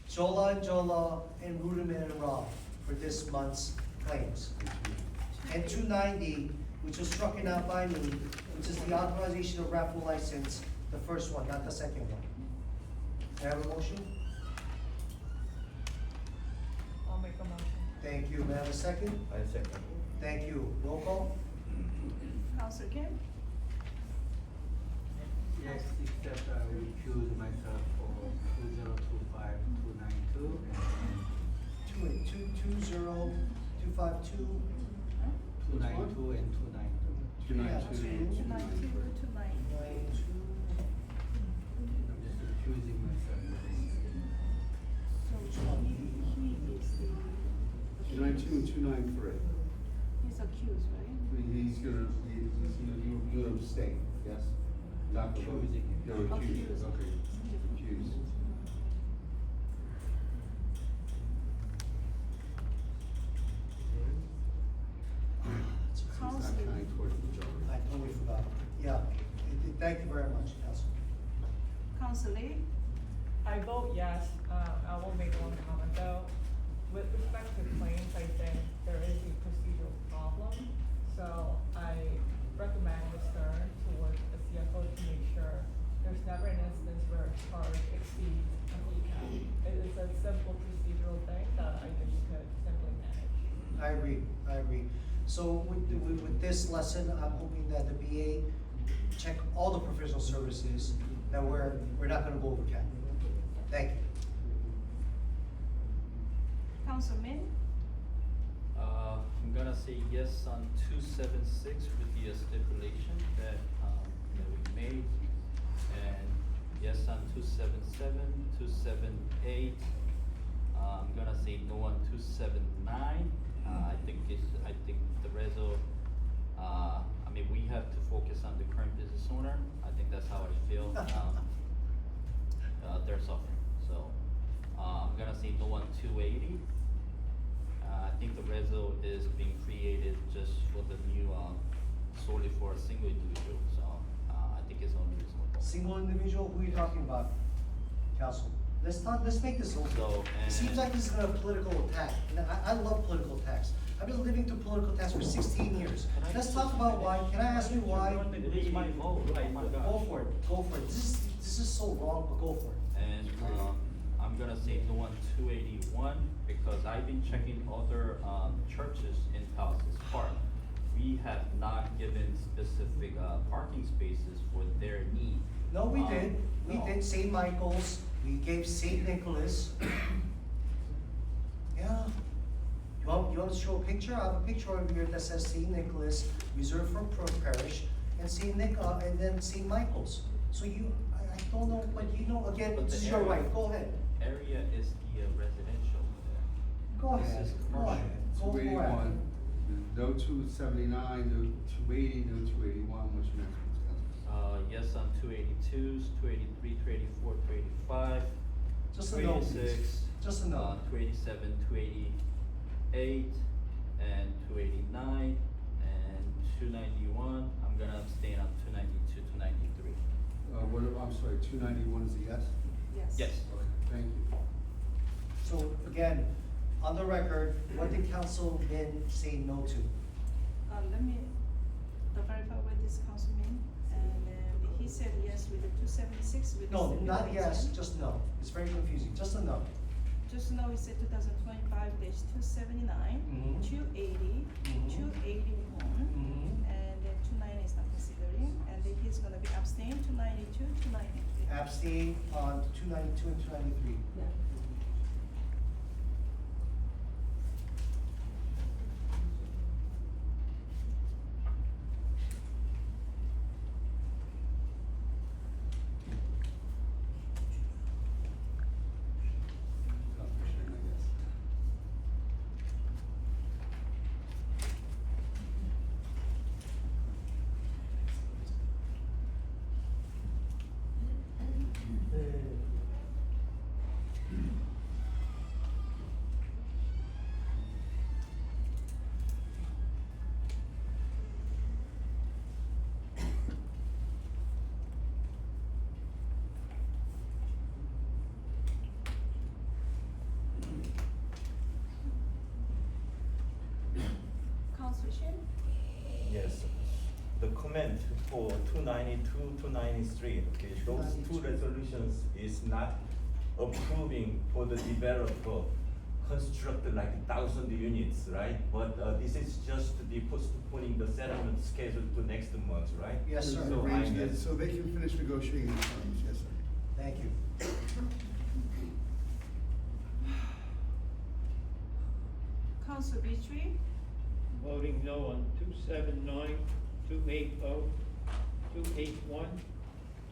Jola and Jola and Ruderman and Rob for this month's claims. And 290, which was struck out by me, which is the authorization of raffle license, the first one, not the second one. May I have a motion? I'll make a motion. Thank you. May I have a second? I second. Thank you. Roll call? Council Kim? Yes, except I will recuse myself for 2025292 and 252. 292 and 292. Yeah, 292, 290. I'm just recusing myself. So he is the, 292 and 293. he's accused, right? He's gonna, you abstain, yes? Not the vote. Accusing. You're accused, Accused. okay. Accused. He's not Council. counting towards the majority. I totally forgot. Yeah. Thank you very much, Council. Council Lee? I vote yes. I will make one comment though. With respect to claims, I think there is a procedural problem. So I recommend Ms. Stern to work with the CFO to make sure there's never an instance where a charge exceeds an ECAP. It is a simple procedural thing that I think we could simply manage. I agree. So with this lesson, I'm hoping that the BA check all the professional services, that we're not gonna go over cap. Thank you. Council Min? I'm gonna say yes on 276 with the stipulation that we made, and yes on 277, 278. I'm gonna say no on 279. I think the reso. I mean, we have to focus on the current business owner. I think that's how I feel. They're suffering, so I'm gonna say no on 280. I think the reso is being created just for the new, solely for a single individual, so, I think it's unreasonable. Single individual, who are you talking about, Council? Let's make this open. So, It seems like this is a political attack, and I love political attacks. I've been living through political attacks for 16 years. Let's talk about why. Can I ask you why? It is my vote, oh my God. Go for it. This is so wrong, but go for it. And, I'm I'm gonna say no on 281, because I've been checking other, churches in Palaces Park. We have not given specific, parking spaces for their need. No, we did. We no. did St. Michael's, we gave St. Nicholas. Yeah. You want to show a picture? I have a picture over here that says St. Nicholas, reserved for Parish, and and then St. Michael's. So I don't know, but you know, again, But this the is your area- right, go ahead. Area is the residential there. Go This ahead, is go commercial. ahead. Go ahead. 281, no 279, no 280, no 281, what's your next one? Yes on 282s, 283, 284, 285. Just a note, please. 286, Just a note. 287, 288, and 289, and 291. I'm gonna abstain on 292, 293. I'm sorry, 291 is a yes? Yes. Okay, thank you. So again, on the record, what did Councilman say no to? Let me verify with this councilman, and he said yes with the 276 with the. No, not stipulation. yes, just no. It's very confusing, just a no. Just now he said 2025-279, Mhm. 280, Mhm. 281, Mhm. and then 290 is not considering, and then he's gonna be abstained, 292, 293. Abstain on 292 and 293. Yeah. Commissioner, I guess. Council Shin? Yes, the comment for 292, 293, okay, those two resolutions is not approving for the developer construct like 1,000 units, right? But this is just the postponing the settlement schedule to next month, right? Yes, sir. So Arrange I'm- it so they can finish negotiating the terms, yes, sir. Thank you. Council Beachy? Voting no on 279, 280, 281,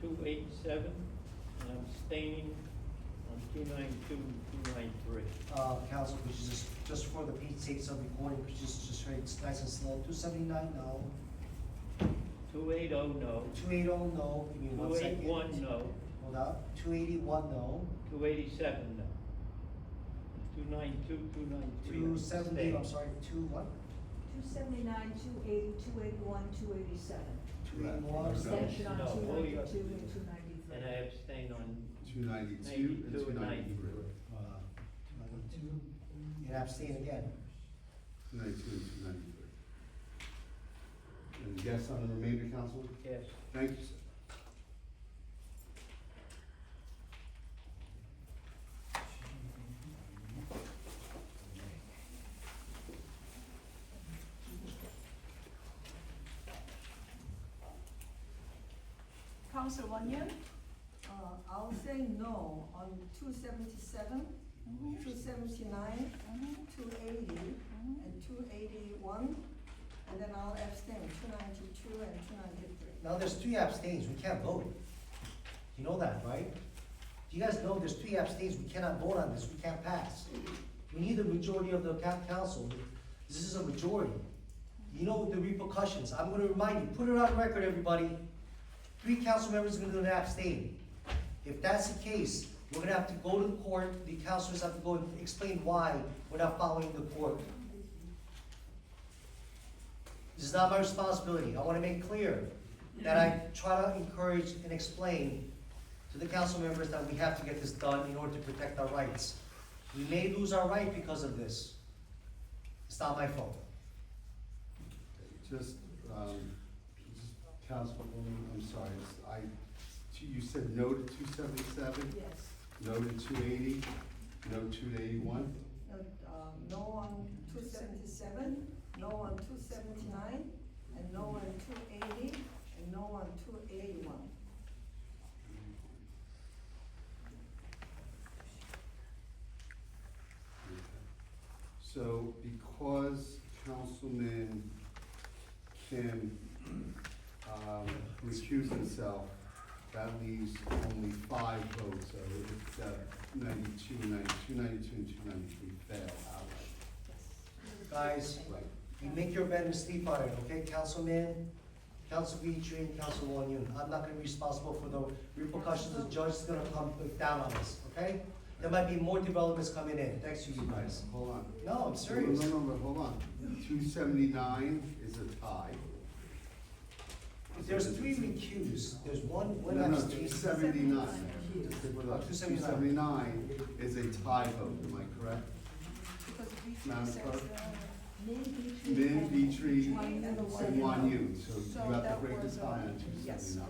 287, and abstaining on 292, 293. Council, which is just for the Pete's sake of recording, which is just very nice and slow. 279, no. 280, no. 280, no. Give me 1 second. 281, no. Hold up. 281, no. 287, no. 292, 293. 270, I'm sorry, 2 what? 279, 280, 281, 287. 281. Abstention on No, 292 and And 293. I abstain on 292 and 92 and 293. 292. And abstain again. 292 and 293. And yes on the remainder, Councilman? Yes. Thank you, sir. Council Wanyun? I'll say no on 277, 279, 280, and 281, and then I'll abstain, 292 and 293. Now, there's 3 abstains, we can't vote. You know that, right? You guys know there's 3 abstains, we cannot vote on this, we can't pass. We need a majority of the council. This is a majority. You know the repercussions. I'm gonna remind you, put it on record, everybody. 3 council members are gonna abstain. If that's the case, we're gonna have to go to the court, the councilors have to go and explain why we're not following the court. This is not my responsibility. I wanna make clear that I try to encourage and explain to the council members that we have to get this done in order to protect our rights. We may lose our right because of this. It's not my fault. Just, Councilwoman, I'm sorry, you said no to 277? Yes. No to 280, no to 281. No on 277, no on 279, and no on 280, and no on 281. So because Councilman Kim recused himself, that leaves only 5 votes, so it's 92, 92, 92, and 293 fail outright. Guys, Right. you make your bed and sleep on it, okay, Councilman, Council Beatry, and Councilwoman Yoon. I'm not gonna be responsible for the repercussions, the judge is gonna come down on us, okay? There might be more developments coming in, thanks to you guys. Hold on. No, I'm serious. No, but hold on. 279 is a tie. There's 3 recused, there's one No, no, abstain. 279. 279. 279 is a tie vote, am I correct? Because Beatty Madam says, Clerk? Min, Vitri, and and Wan Yu, so So you have to that break was, the tie on yes. 279.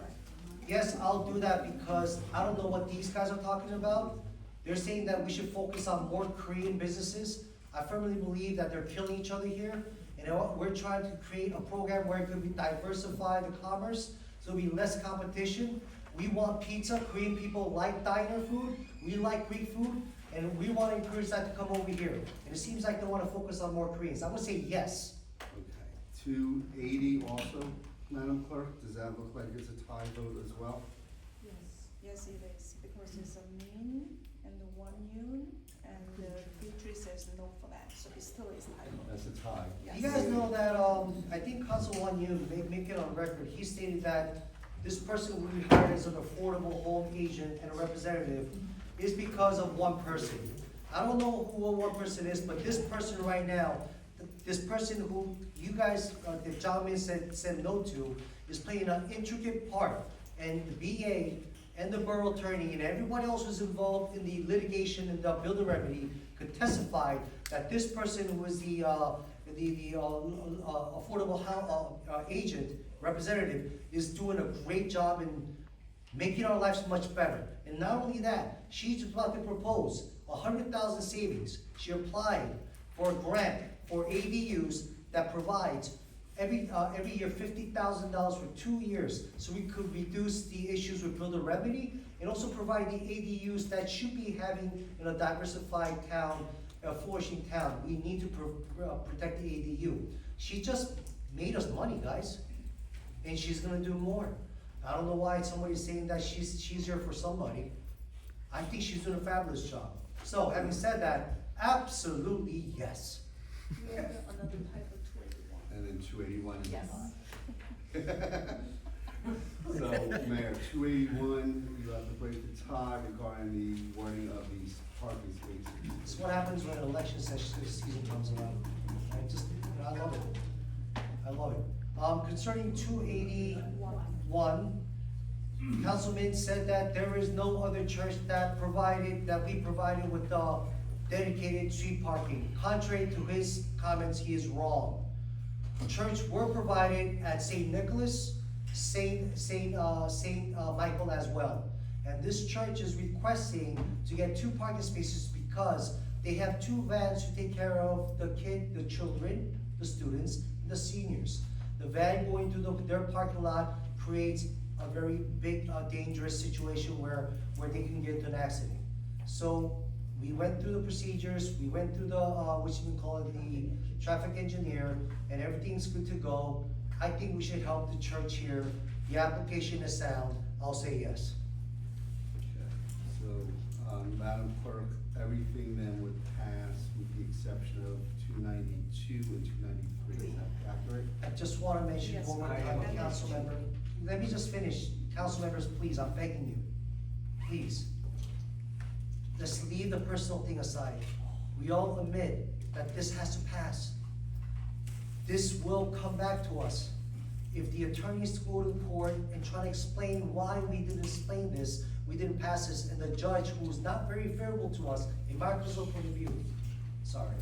Yes, I'll do that because I don't know what these guys are talking about. They're saying that we should focus on more Korean businesses. I firmly believe that they're killing each other here. You know, we're trying to create a program where it could be diversify the commerce, so there'll be less competition. We want pizza, Korean people like diner food, we like Greek food, and we wanna encourage that to come over here. And it seems like they wanna focus on more Koreans. I would say yes. Okay, 280 also, Madam Clerk, does that look like it's a tie vote as well? Yes, yes it is, because it's a Min and the Wan Yoon, and Beatty says no for that, so it still is title. That's a tie. Yes. You guys know that, I think Councilwoman Yoon, make it on record, he stated that this person we hired as an affordable home agent and a representative is because of one person. I don't know who one person is, but this person right now, this person who you guys, the gentleman said no to, is playing an intricate part. And the BA and the borough attorney and everyone else who's involved in the litigation and the builder remedy could testify that this person who was the affordable agent, representative, is doing a great job in making our lives much better. And not only that, she's about to propose 100,000 savings. She applied for a grant for ADUs that provides every year $50,000 for 2 years, so we could reduce the issues with builder remedy and also provide the ADUs that should be having in a diversified town, a flourishing town. We need to protect the ADU. She just made us money, guys, and she's gonna do more. I don't know why somebody's saying that she's here for somebody. I think she's doing a fabulous job. So, having said that, absolutely yes. We have another title 281. And then 281 is a Yes. tie. So, Mayor, 281, you have to break the tie regarding the wording of these parking spaces. This is what happens when election season comes around. I love it. I love it. Concerning 281, Councilman said that there is no other church that we provided with dedicated street parking. Contrary to his comments, he is wrong. Church were provided at St. Nicholas, St. Michael as well. And this church is requesting to get 2 parking spaces because they have 2 vans to take care of the children, the students, and the seniors. The van going through their parking lot creates a very big, dangerous situation where they can get into an accident. So we went through the procedures, we went through the, the traffic engineer, and everything's good to go. I think we should help the church here. The application is sound. I'll say yes. Okay, so, Madam Clerk, everything then would pass with the exception of 292 and 293, is that accurate? I just want to mention Yes. one more time, council member. Let me just finish. Council members, please, I'm begging you. Please. Let's leave the personal thing aside. We all admit that this has to pass. This will come back to us. If the attorneys go to court and try to explain why we didn't explain this, we didn't pass this, and the judge, who is not very favorable to us, in my personal point of view, sorry.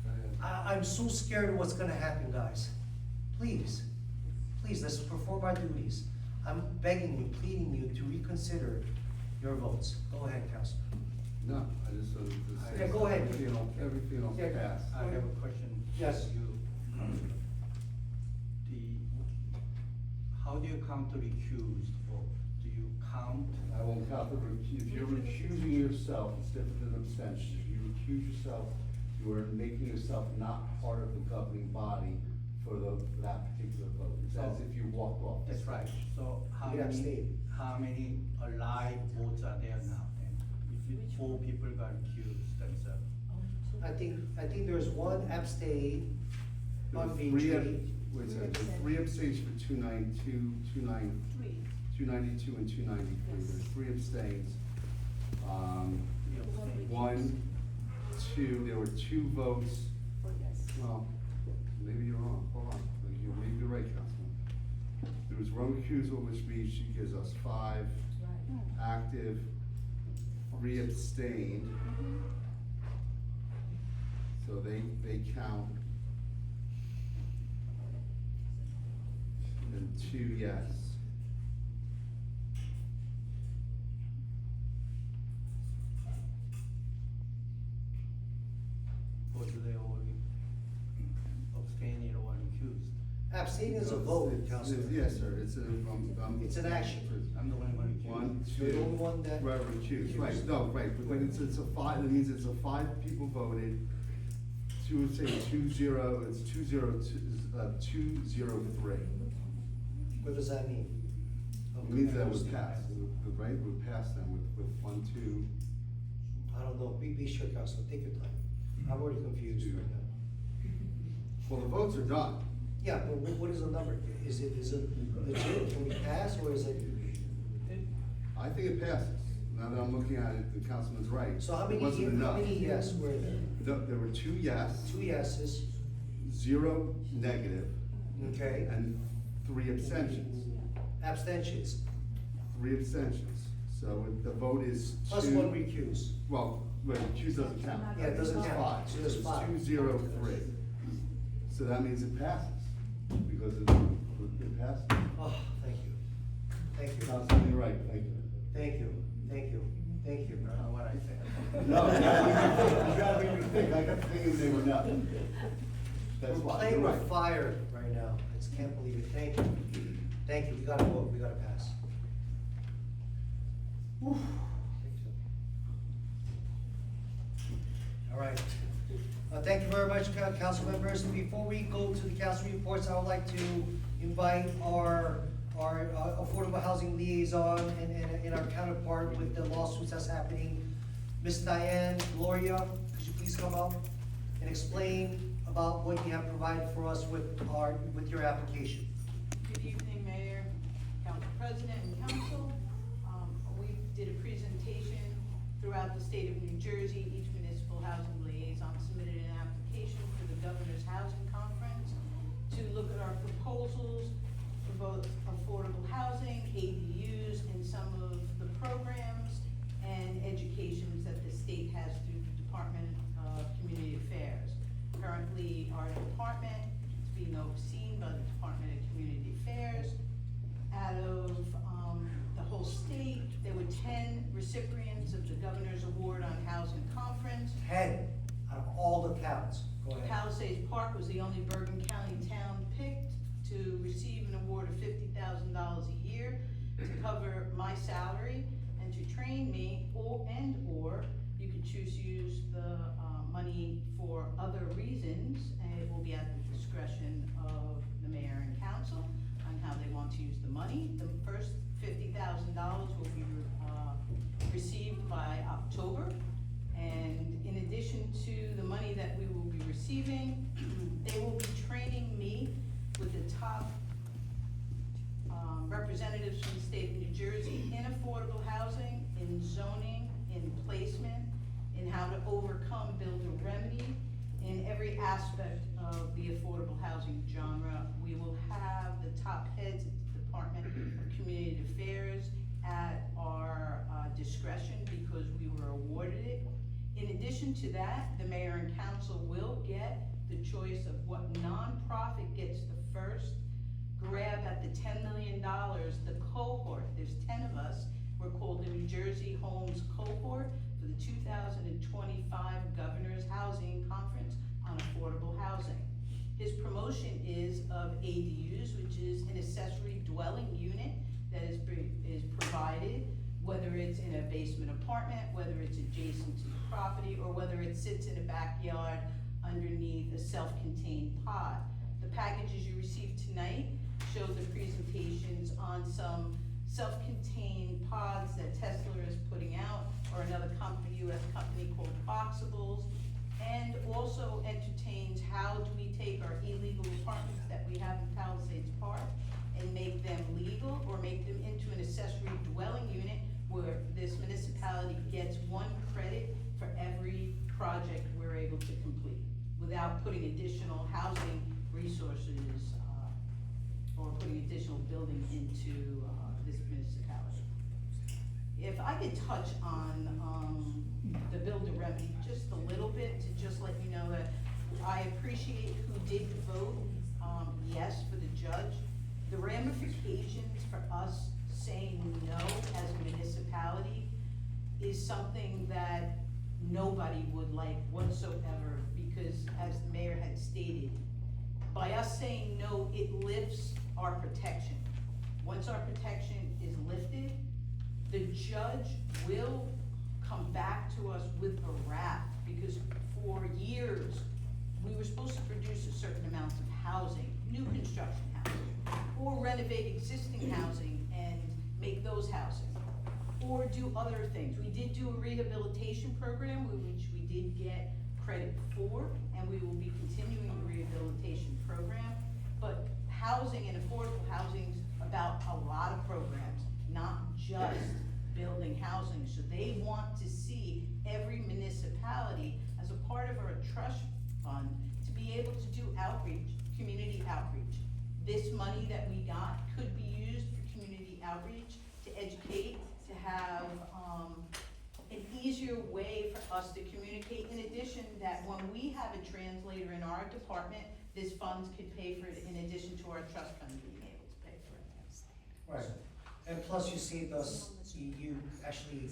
Go ahead. I'm so scared of what's gonna happen, guys. Please, let's perform our duties. I'm begging you, pleading you to reconsider your votes. Go ahead, Councilman. No, I just wanted to say. Yeah, go ahead. Everything else Yeah. passed. I have a question. Yes. for you. How do you count the recused vote? Do you count? I won't count the if you're recusing yourself, it's different than abstention. If you recuse yourself, you are making yourself not part of the governing body for that particular vote. It's as if you walked off. That's right. So You abstain. how many alive votes are there now? And if 4 people got recused themselves? I think there's one abstain There were on being three treated. Wait a second, there's 3 abstains for 292, 292 and 293. There's 3 abstains. One, two, there were 2 votes. Well, maybe you're wrong, hold on, maybe you're right, Councilman. There was 1 recusal, which means she gives us 5 active, 3 abstained. So they count. And 2 yes. Or do they all abstain or recused? Abstain is a vote, Councilman. Yes, sir, it's It's an action. I'm the one who recused. 1, You're the 2. only one that. Right, recused, right, no, right, but when it's a 5, that means it's a 5 people voted. 2 would say 2-0, it's 2-0-3. What does that mean? It means that was passed, right, we passed them with 1, 2. I don't know, be sure, Councilman, take your time. I'm already confused right now. Well, the votes are done. Yeah, but what is the number? Is it legit? Can we pass, or is it? I think it passes. Now that I'm looking at it, the councilman's right. So how It many, wasn't enough. yes were there? There were 2 yes, 2 yeses, 0 negative, okay, and 3 abstentions. abstentions, 3 abstentions. So the vote is 2. plus 1 recuse. Well, wait, recuse doesn't count. Yeah, it doesn't It's count. 5. So there's It's 5. 2-0-3. So that means it passes, because it passes. Oh, thank you. Thank you. Councilman, you're right, thank you. Thank you, thank you, thank you. Not what I said. No, you gotta make me think, I got thinking they were nothing. That's We're why, playing you're with right. fire right now. I just can't believe it. Thank you. Thank you. We gotta vote. We gotta pass. Whew. All right. Thank you very much, council members. Before we go to the council reports, I would like to invite our affordable housing liaison and our counterpart with the lawsuits that's happening. Ms. Diane Gloria, could you please come up and explain about what you have provided for us with your application? Good evening, Mayor, Council President, and Council. We did a presentation throughout the state of New Jersey. Each municipal housing liaison submitted an application for the Governor's Housing Conference to look at our proposals for both affordable housing, ADUs, and some of the programs and educations that the state has through the Department of Community Affairs. Currently, our department is being overseen by the Department of Community Affairs. Out of the whole state, there were 10 recipients of the Governor's Award on Housing Conference. 10 out of all the towns. Go ahead. Palisades Park was the only Bergen County town picked to receive an award of $50,000 a year to cover my salary and to train me, or you could choose to use the money for other reasons, and it will be at the discretion of the mayor and council on how they want to use the money. The first $50,000 will be received by October, and in addition to the money that we will be receiving, they will be training me with the top representatives from the state of New Jersey in affordable housing, in zoning, in placement, in how to overcome, build a remedy in every aspect of the affordable housing genre. We will have the top heads of the Department of Community Affairs at our discretion because we were awarded it. In addition to that, the mayor and council will get the choice of what nonprofit gets the first grab at the $10 million, the cohort, there's 10 of us, We're called the New Jersey Homes Cohort for the 2025 Governor's Housing Conference on Affordable Housing. His promotion is of ADUs, which is an accessory dwelling unit that is provided, whether it's in a basement apartment, whether it's adjacent to the property, or whether it sits in a backyard underneath a self-contained pod. The packages you received tonight show the presentations on some self-contained pods that Tesla is putting out, or another company, US company called Boxables, and also entertains how do we take our illegal apartments that we have in Palisades Park and make them legal, or make them into an accessory dwelling unit where this municipality gets 1 credit for every project we're able to complete, without putting additional housing resources, or putting additional buildings into, this municipality. If I could touch on, the builder remedy just a little bit, to just let you know that I appreciate who did vote, yes for the judge. The ramifications for us saying no as a municipality is something that nobody would like whatsoever, because as the mayor had stated, by us saying no, it lifts our protection. Once our protection is lifted, the judge will come back to us with a rap, because for years, we were supposed to produce a certain amount of housing, new construction housing, or renovate existing housing and make those housing, or do other things. We did do a rehabilitation program, which we did get credit for, and we will be continuing the rehabilitation program. But housing and affordable housing is about a lot of programs, not just building housing. So they want to see every municipality as a part of our trust fund to be able to do outreach, community outreach. This money that we got could be used for community outreach, to educate, to have an easier way for us to communicate. In addition, that when we have a translator in our department, this funds could pay for it in addition to our trust fund being able to pay for it. Right, and plus you saved us, you actually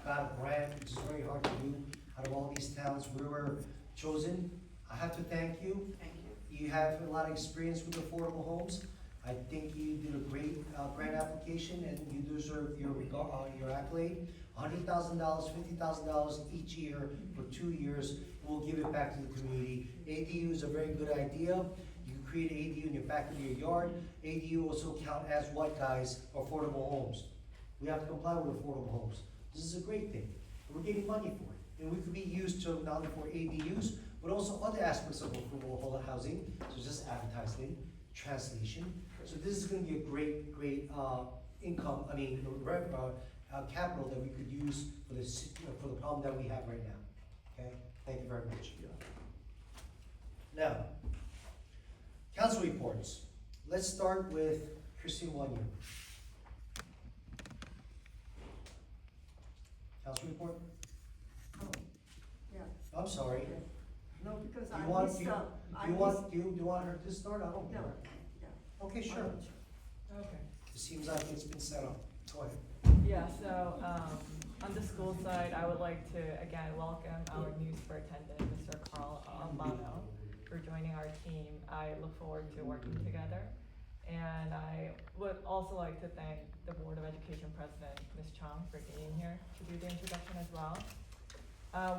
got a grant, which is very hard to do. Out of all these towns, we were chosen. I have to thank you. Thank you. You have a lot of experience with affordable homes. I think you did a great grant application, and you deserve your accolade. $100,000, $50,000 each year for 2 years. We'll give it back to the community. ADU is a very good idea. You can create an ADU in your back of your yard. ADU also count as what, guys? Affordable homes. We have to comply with affordable homes. This is a great thing. We're getting money for it. And we could be used to not only for ADUs, but also other aspects of affordable housing, such as advertising, translation. So this is gonna be a great income, capital that we could use for the problem that we have right now. Okay, thank you very much. Now, council reports. Let's start with Christine Wanya. Council report? Oh, yeah. I'm sorry. No, because Do I you want, missed do you, out. do you want, do you want her to start? I don't No, care. yeah. Okay, sure. Okay. It seems like it's been set up. Go ahead. Yeah, so, on the school side, I would like to again welcome our new superintendent, Mr. Carl Albano, for joining our team. I look forward to working together. And I would also like to thank the Board of Education President, Ms. Chong, for being here to do the introduction as well.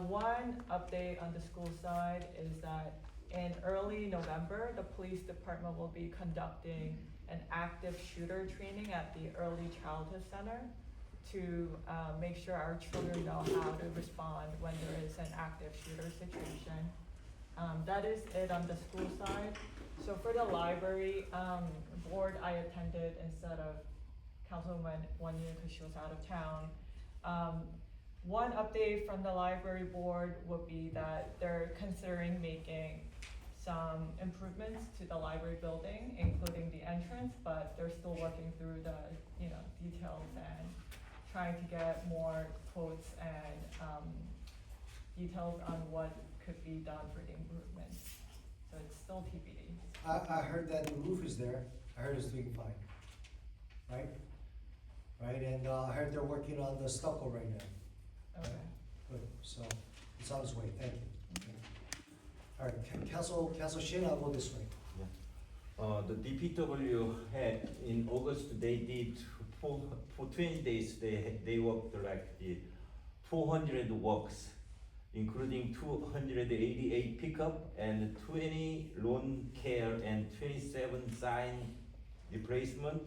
One update on the school side is that in early November, the police department will be conducting an active shooter training at the Early Childhood Center to make sure our children know how to respond when there is an active shooter situation. That is it on the school side. So for the library board, I attended instead of Councilwoman Wanya because she was out of town. One update from the library board would be that they're considering making some improvements to the library building, including the entrance, but they're still working through the details and trying to get more quotes and details on what could be done for the improvements. So it's still TBD. I heard that the roof is there. I heard it's doing fine. Right? right? And I heard they're working on the stucco right now. Okay. Good, so it's on its way, thank you. All right, Council Shin, I'll go this way. The DPW had, in August, they did for 20 days, they worked like the 400 works, including 288 pickup and 20 lawn care and 27 sign replacement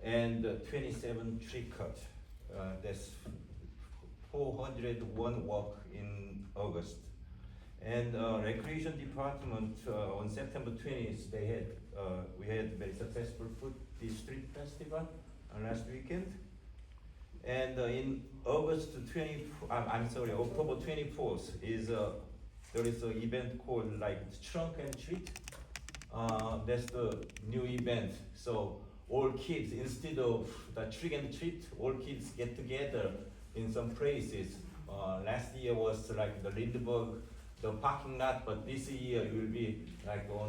and 27 tree cut. That's 401 work in August. And Recreation Department on September 20th, we had a very successful food street festival last weekend. And in October 24th there is an event called like Trunk and Treat. That's the new event. So all kids, instead of the trick and treat, all kids get together in some places. Last year was like the Lindbergh, the parking lot, but this year it will be like on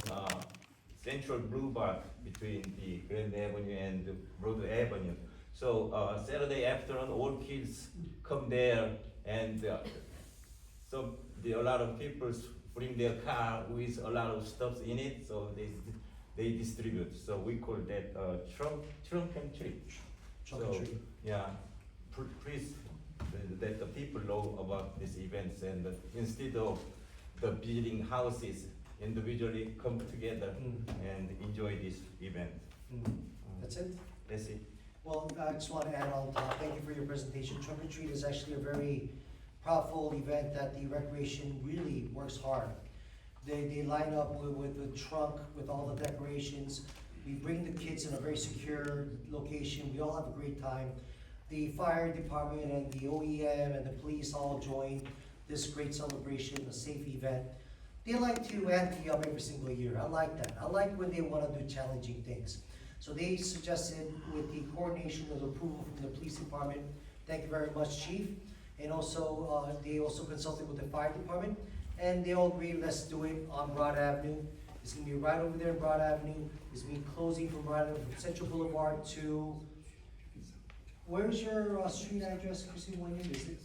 Central Boulevard between the Grand Avenue and Broadway Avenue. So Saturday afternoon, all kids come there, and a lot of people bring their car with a lot of stuff in it, so they distribute. So we call that trunk and treat. Trunk and treat. Yeah, please let the people know about these events, and instead of the building houses, individually come together and enjoy this event. That's it? That's it. Well, I just want to add on top, thank you for your presentation. Trunk or Treat is actually a very powerful event that the recreation really works hard. They line up with the trunk, with all the decorations. We bring the kids in a very secure location. We all have a great time. The fire department and the OEM and the police all join this great celebration, a safe event. They like to ante up every single year. I like that. I like when they want to do challenging things. So they suggested, with the coordination of approval from the police department, thank you very much, Chief, and also they also consulted with the fire department, and they all agreed, let's do it on Broad Avenue. It's gonna be right over there, Broad Avenue. It's gonna be closing from Broad Avenue, from Central Boulevard to, where's your street address, Christine, when you visit?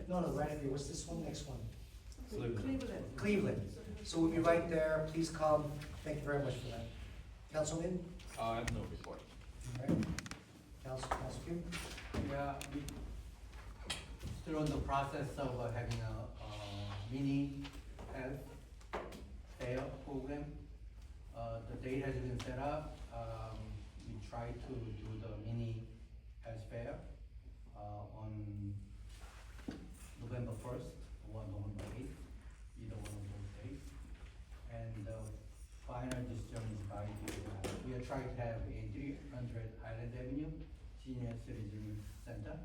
No, right here, what's this one, next one? Cleveland. Cleveland. So we'll be right there, please come, thank you very much for that. Councilman? I have no report. All right. Council Kim? Yeah, we still in the process of having a mini health fair program. The date has been set up. We try to do the mini health fair on November 1st or November 8th, either one of those days. And final decision is by we are trying to have a 300 Highland Avenue Senior Citizen Center.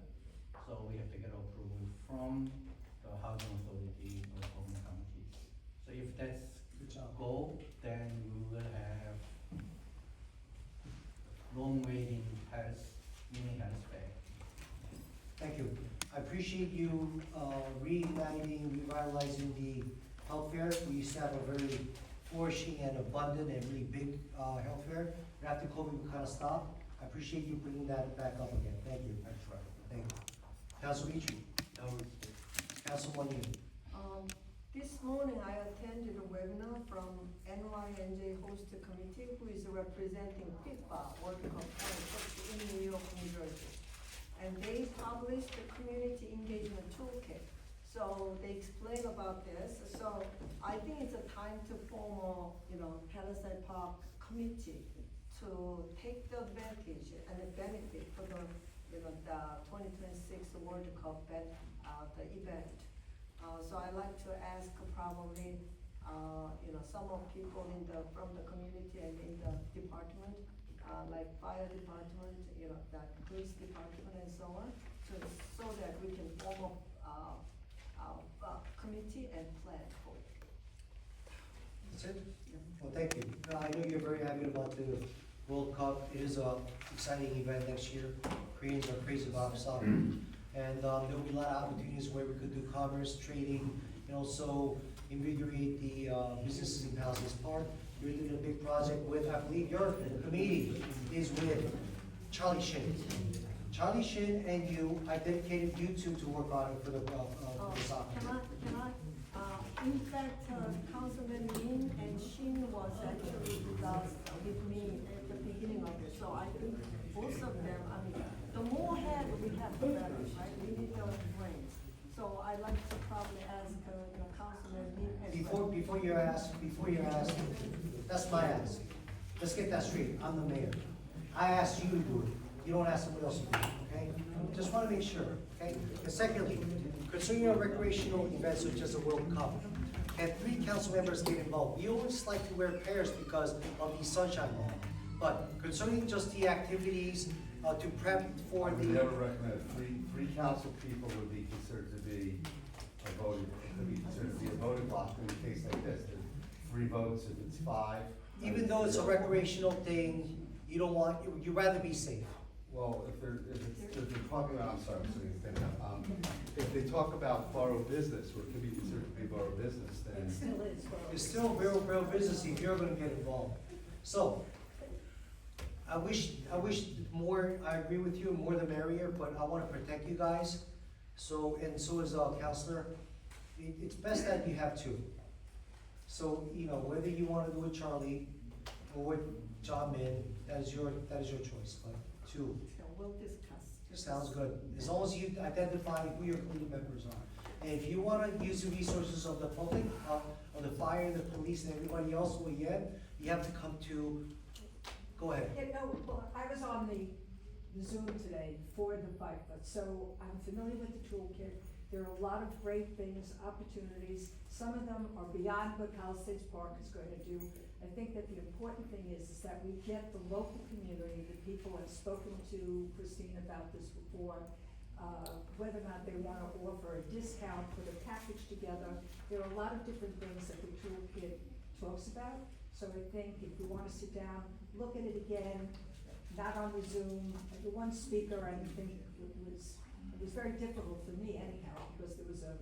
So we have to get approval from the Housing Authority of Oakland County. So if that's go, then we will have long waiting mini health fair. Thank you. I appreciate you reigniting, revitalizing the health fair. We used to have a very flourishing and abundant and really big health fair. And after COVID, we kind of stopped. I appreciate you bringing that back up again. Thank you. That's right. Thank you. Council Mitchell. Council Wanyun. This morning I attended a webinar from NYNJ Host Committee, who is representing FIFA, World Cup in New York, New Jersey. And they published the community engagement toolkit. So they explain about this. So I think it's a time to form a, Palisade Park committee to take the advantage and the benefit for the, the 2026 World Cup the event. So I'd like to ask probably, some of people from the community and in the department, like fire department, the police department and so on, so that we can form a committee and plan for it. That's it? Well, thank you. I know you're very happy about the World Cup. It is an exciting event next year. Koreans are crazy about soccer. And there'll be a lot of opportunities where we could do commerce, trading, and also invigorate the businesses in Palisades Park. You're doing a big project with, I believe your committee is with Charlie Shin. Charlie Shin and you, I dedicated you two to work on it for the soccer. In fact, Councilman Min and Shin was actually with me at the beginning of it, so I think both of them, I mean, the more head we have, the better, right? We need those brains. So I'd like to probably ask, Councilman Min as well. Before you ask, that's my ask. Let's get that straight, I'm the mayor. I asked you to do it, you don't ask somebody else to do it, okay? Just wanna make sure, okay? And secondly, concerning our recreational events such as the World Cup, and 3 council members get involved. We always like to wear pairs because of the sunshine law. But concerning just the activities, to prep for I would the. never recommend it. Three council people would be considered to be a voting, could be considered to be a voting block in a case like this. There's 3 votes if it's 5. Even though it's a recreational thing, you don't want, you'd rather be safe. Well, if they're talking about, I'm sorry, I'm saying that, if they talk about borough business, or it could be considered to be borough business, then. It still is. Well, It's still real business if you're gonna get involved. So, I wish more, I agree with you, more the merrier, but I wanna protect you guys. So, and so is, Counselor, it's best that you have 2. So, you know, whether you wanna do it Charlie or with John Min, that is your choice, but 2. so we'll discuss. Sounds good, as long as you identify who your committee members are. And if you wanna use the resources of the public, of the fire, the police, and everybody else, well, yeah, you have to come to, go ahead. Yeah, no, well, I was on the Zoom today for the 5 foot, so I'm familiar with the toolkit. There are a lot of great things, opportunities. Some of them are beyond what Palisades Park is going to do. I think that the important thing is that we get the local community, the people. I've spoken to Christine about this before, whether or not they want to offer a discount, put a package together. There are a lot of different things that the toolkit talks about. So I think if you want to sit down, look at it again, not on the Zoom. The one speaker, I think it was very difficult for me anyhow, because there was a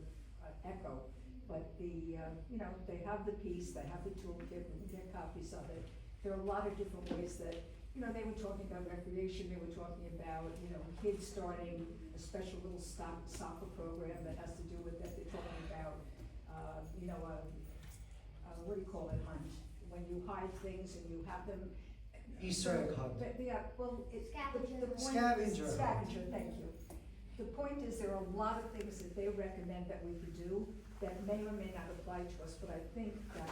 echo. But the, you know, they have the piece, they have the toolkit, we can get copies of it. There are a lot of different ways that, you know, they were talking about recreation, they were talking about, you know, kids starting a special little soccer program that has to do with that. They're talking about, you know, what do you call it, hunt? When you hide things and you have them. Easter egg hunt. Yeah, well, it's. the point is- Scavenger. Scavenger, thank you. The point is, there are a lot of things that they recommend that we could do that may or may not apply to us, but I think that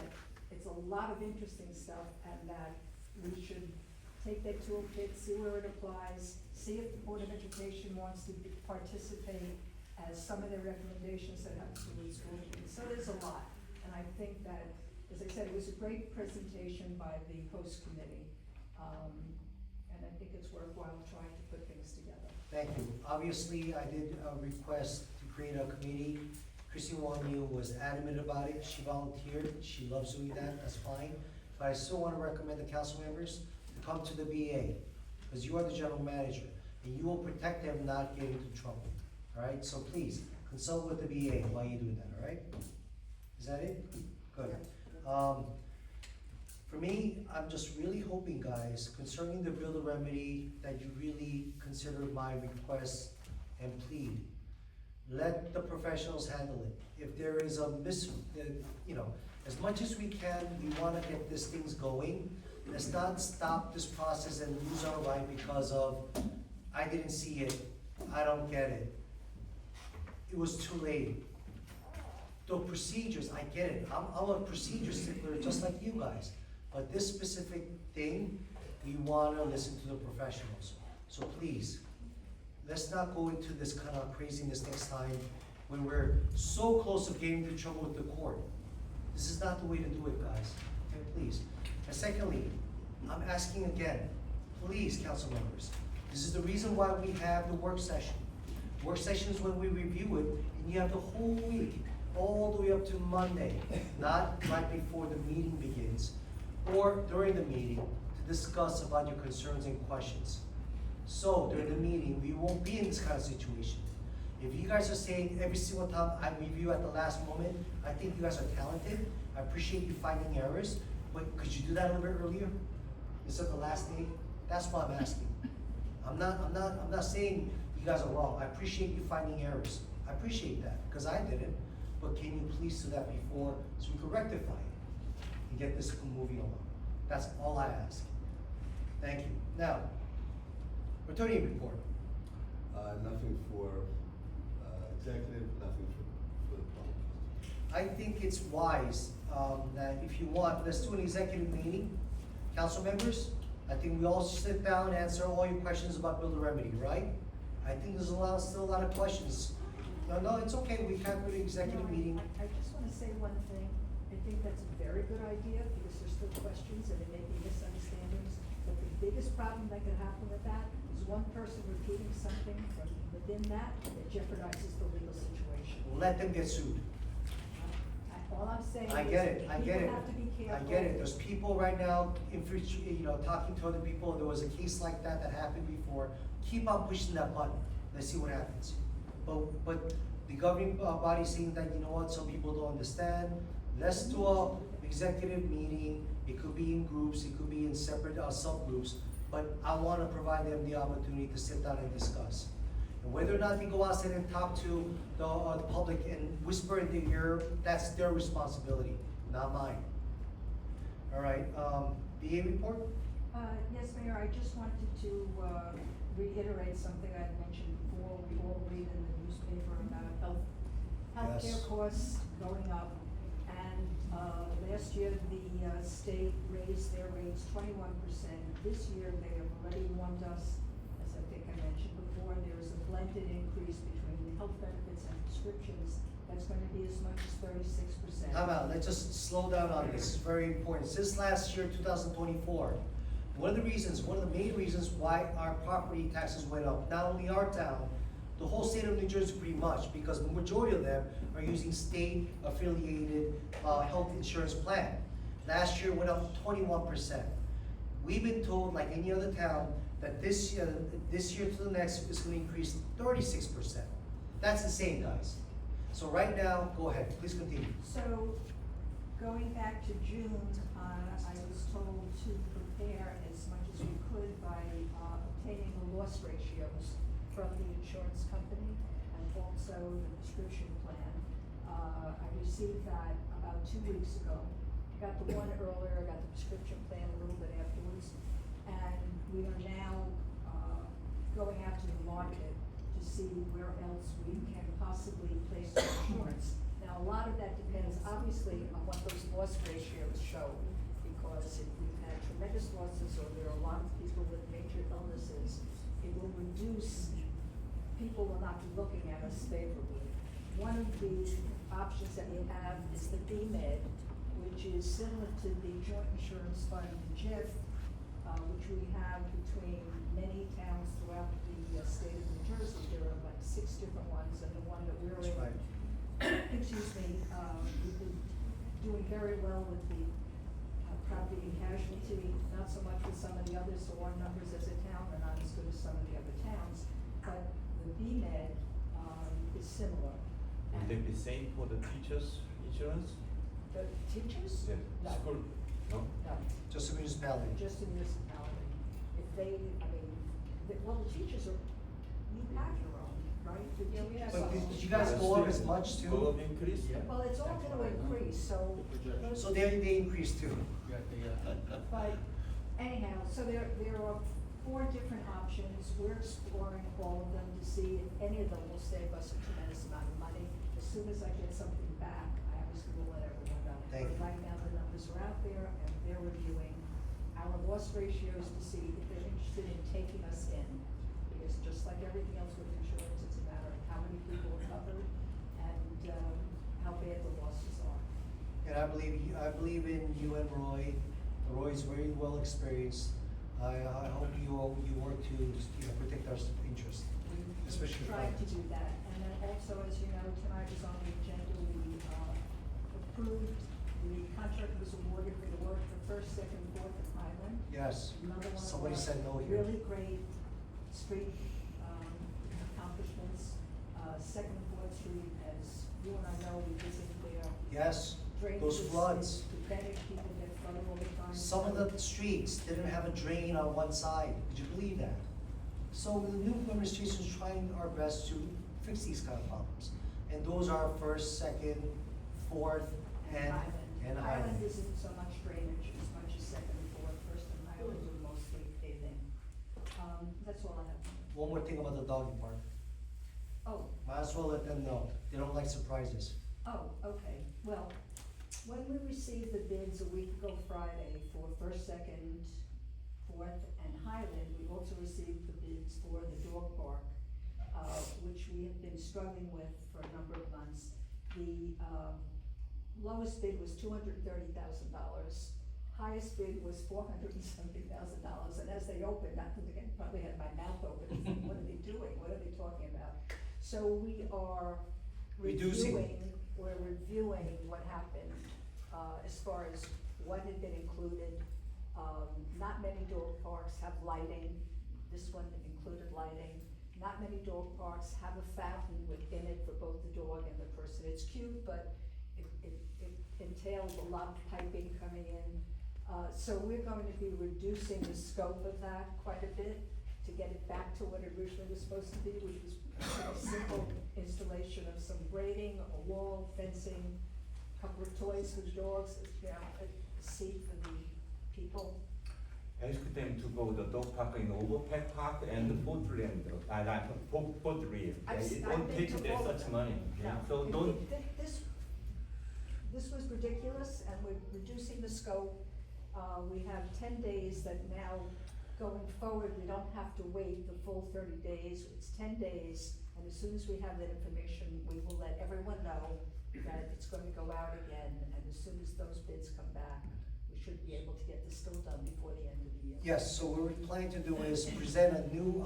it's a lot of interesting stuff and that we should take that toolkit, see where it applies, see if the Board of Education wants to participate as some of their recommendations that have to do with school kids. So there's a lot, and I think that, as I said, it was a great presentation by the host committee, and I think it's worthwhile trying to put things together. Thank you. Obviously, I did request to create a committee. Chrissy Wong Yu was adamant about it. She volunteered. She loves doing that. That's fine. But I still want to recommend the council members to come to the BA, because you are the general manager, and you will protect them not getting into trouble. All right? So please, consult with the BA while you're doing that, all right? Is that it? Good. For me, I'm just really hoping, guys, concerning the builder remedy, that you really consider my request and plead. Let the professionals handle it. If there is a you know, as much as we can, we wanna get these things going. Let's not stop this process and lose our life because of, I didn't see it, I don't get it. It was too late. The procedures, I get it, I'm a procedure stickler just like you guys. But this specific thing, we wanna listen to the professionals. So please, let's not go into this kind of craziness next time when we're so close to getting into trouble with the court. This is not the way to do it, guys, okay, please. And secondly, I'm asking again, please, council members, this is the reason why we have the work session. Work session is when we review it, and you have the whole week, all the way up to Monday, not right before the meeting begins, or during the meeting, to discuss about your concerns and questions. So during the meeting, we won't be in this kind of situation. If you guys are saying every single time I review at the last moment, I think you guys are talented. I appreciate you finding errors, but could you do that a little bit earlier? Instead of the last day? That's what I'm asking. I'm not saying you guys are wrong. I appreciate you finding errors. I appreciate that, because I didn't. But can you please do that before, so we can rectify it and get this moving along? That's all I ask. Thank you. Now, attorney report. Nothing for executive, nothing for the public. I think it's wise, that if you want, let's do an executive meeting. Council members, I think we all sit down, answer all your questions about Build a Remedy, right? I think there's still a lot of questions. No, it's okay, we can't do an executive meeting. I just wanna say one thing. I think that's a very good idea, because there's still questions and there may be misunderstandings. But the biggest problem that could happen with that is one person repeating something from within that jeopardizes the legal situation. Let them get sued. All I'm saying is. I get it, I get it. People have to be I careful. get it. There's people right now, talking to other people. There was a case like that happened before. Keep on pushing that button. Let's see what happens. But the governing body saying that, you know what, some people don't understand. Let's do a executive meeting. It could be in groups, it could be in separate subgroups. But I wanna provide them the opportunity to sit down and discuss. And whether or not they go outside and talk to the public and whisper in their ear, that's their responsibility, not mine. All right, BA report? Yes, Mayor, I just wanted to reiterate something I mentioned before. We all read in the newspaper about healthcare Yes. costs going up. And last year, the state raised their rates 21%. This year, they have already warned us, as I think I mentioned before, there is a blended increase between health benefits and prescriptions. That's gonna be as much as 36%. Time out, let's just slow down on this, it's very important. Since last year, 2024, one of the main reasons why our property taxes went up, not only our town, the whole state of New Jersey pretty much, because the majority of them are using state-affiliated health insurance plan. Last year it went up 21%. We've been told, like any other town, that this year to the next is gonna increase 36%. That's insane, guys. So right now, go ahead, please continue. So, going back to June, I was told to prepare as much as we could by obtaining the loss ratios from the insurance company and also the prescription plan. I received that about 2 weeks ago. Got the one earlier, I got the prescription plan a little bit afterwards. And we are now going out to the market to see where else we can possibly place the insurance. Now, a lot of that depends obviously on what those loss ratios show, because if we've had tremendous losses or there are a lot of people with major illnesses, it will reduce, people will not be looking at us favorably. One of the options that we have is the BMed, which is similar to the Joint Insurance Fund, the JIF, which we have between many towns throughout the state of New Jersey. There are like 6 different ones, and the one that we're That's in, right. excuse me, we've been doing very well with the property and casualty, not so much with some of the others, so our numbers as a town are not as good as some of the other towns. But the BMed is similar. Will they be same for the teachers' insurance? The teachers? Yeah, No. school, no? No, Just a municipality. just a municipality. If they, I mean, well, the teachers are, you have your own, right? The Yeah, we have teachers- But did you guys go up as much Go too? up increase? Well, it's all gonna increase, so. So they increased too. But anyhow, so there are 4 different options. We're exploring all of them to see if any of them will save us a tremendous amount of money. As soon as I get something back, I obviously will let everyone know. Thank you. But right now, the numbers are out there and they're reviewing our loss ratios to see if they're interested in taking us in. Because just like everything else with insurance, it's a matter of how many people are covered and how bad the losses are. And I believe in you and Roy. Roy's very well experienced. I hope you work to, protect our interest, especially. Trying to do that, and then also, as you know, tonight was on the agenda, we approved, the contract was awarded for the work for First, Second, Fourth of Highland. Yes, Another one of somebody our said no here. really great street accomplishments. Second and Fourth Street, as you and I know, we visited there. Yes, Drainage those is floods. pathetic, people get flooded all the time. Some of the streets didn't have a drain on one side. Did you believe that? So the new administration is trying our best to fix these kind of problems. And those are First, Second, Fourth, and Highland Highland. isn't so much drainage as much as Second and Fourth. First and Highland are mostly paving. That's all I have. One more thing about the doggy park. Oh, Might as well let them know. They don't like surprises. oh, okay. Well, when we received the bids a week ago Friday for First, Second, Fourth, and Highland, we also received the bids for the dog park, which we have been struggling with for a number of months. The, lowest bid was $230,000. Highest bid was $400,000, and as they opened, I think I probably had my mouth open, thinking, what are they doing? What are they talking about? So we are we're reviewing what happened, as far as what had been included. Not many dog parks have lighting. This one included lighting. Not many dog parks have a fountain within it for both the dog and the person. It's cute, but it entails a lot of piping coming in. So we're going to be reducing the scope of that quite a bit to get it back to what it originally was supposed to be, which was a simple installation of some grading, a wall, fencing, a couple of toys for the dogs, you know, a seat for the people. Ask them to go the dog park in Overpack Park and the boat land, boat rail. It won't been take to that all of such them. money, okay? No, So don't, This was ridiculous, and we're reducing the scope. We have 10 days that now, going forward, we don't have to wait the full 30 days. It's 10 days, and as soon as we have that information, we will let everyone know that it's going to go out again, and as soon as those bids come back, we should be able to get this still done before the end of the year. Yes, so what we're planning to do is present a new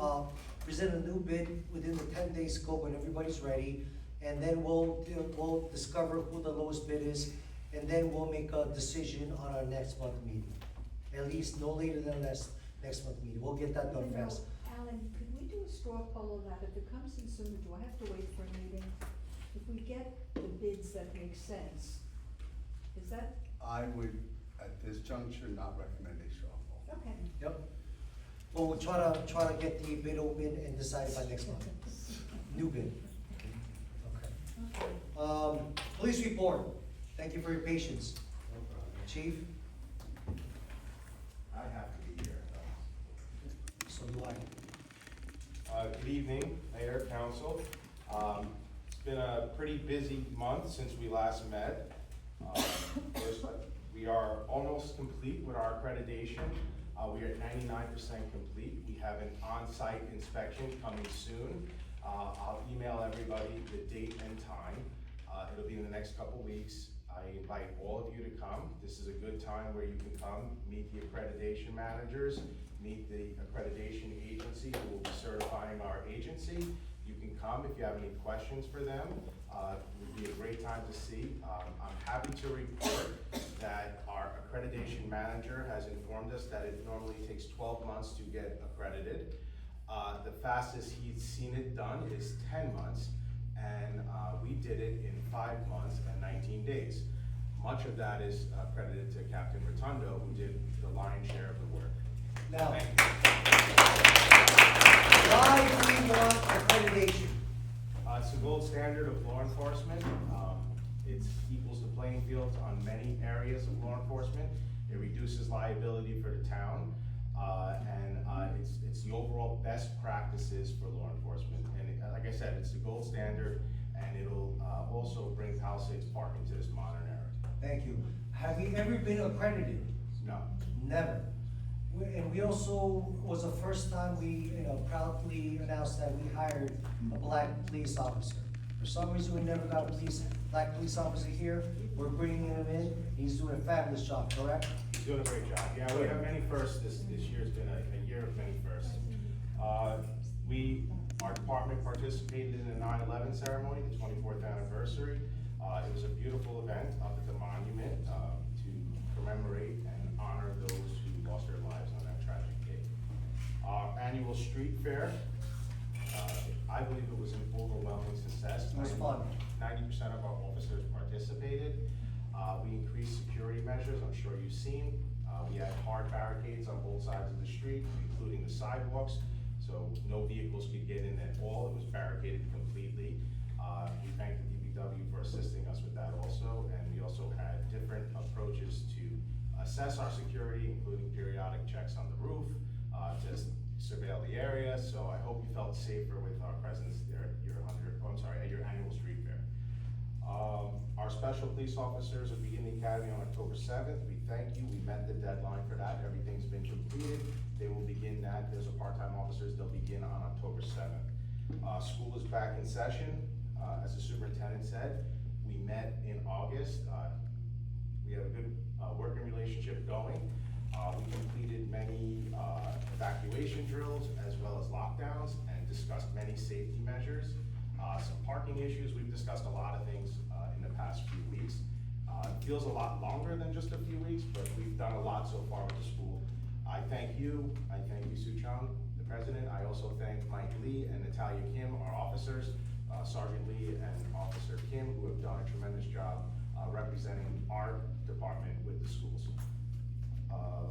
bid within the 10-day scope when everybody's ready. And then we'll discover who the lowest bid is, and then we'll make a decision on our next month meeting. At least no later than next month meeting. We'll get that done fast. Alan, could we do a straw poll of that? If it comes in sooner, do I have to wait for a meeting? If we get the bids that make sense, is that, I would, at this juncture, not recommend a straw poll. okay. Yep. Well, we'll try to get the bid open and decide by next month. New bid. Okay. Police report. Thank you for your patience. No problem. Chief? I have to be here. So do I. Good evening, Mayor, Council. It's been a pretty busy month since we last met. First, we are almost complete with our accreditation. We are at 99% complete. We have an on-site inspection coming soon. I'll email everybody the date and time. It'll be in the next couple weeks. I invite all of you to come. This is a good time where you can come, meet the accreditation managers, meet the accreditation agency who will be certifying our agency. You can come if you have any questions for them. It would be a great time to see. I'm happy to report that our accreditation manager has informed us that it normally takes 12 months to get accredited. The fastest he's seen it done is 10 months, and we did it in 5 months and 19 days. Much of that is credited to Captain Rotundo, who did the lion's share of the work. Now, Thank you. why do we want accreditation? It's the gold standard of law enforcement. It equals the playing field on many areas of law enforcement. It reduces liability for the town. It's the overall best practices for law enforcement. And like I said, it's the gold standard, and it'll also bring Palisades Park into this modern era. Thank you. Have we ever been accredited? No. Never. And we also, was the first time we, proudly announced that we hired a black police officer. For some reason, we never got a black police officer here. We're bringing him in. He's doing a fabulous job, correct? He's doing a great job. Yeah, we have many firsts. This year's been a year of many firsts. Our department participated in the 9/11 ceremony, the 24th anniversary. It was a beautiful event up at the monument to commemorate and honor those who lost their lives on that tragic day. Our annual street fair, I believe it was an overwhelming success. It was fun. 90% of our officers participated. We increased security measures, I'm sure you've seen. We had hard barricades on both sides of the street, including the sidewalks, so no vehicles could get in at all. It was barricaded completely. We thank the DPW for assisting us with that also, and we also had different approaches to assess our security, including periodic checks on the roof, just surveil the area. So I hope you felt safer with our presence there at your annual street fair. Our special police officers will begin the academy on October 7th. We thank you. We met the deadline for that. Everything's been completed. They will begin that. Those are part-time officers. They'll begin on October 7th. School is back in session. As the superintendent said, we met in August. We have a good working relationship going. We completed many evacuation drills as well as lockdowns and discussed many safety measures. Some parking issues. We've discussed a lot of things in the past few weeks. It feels a lot longer than just a few weeks, but we've done a lot so far with the school. I thank you. I thank you, Sue Chung, the president. I also thank Mike Lee and Natalia Kim, our officers, Sergeant Lee and Officer Kim, who have done a tremendous job representing our department with the schools.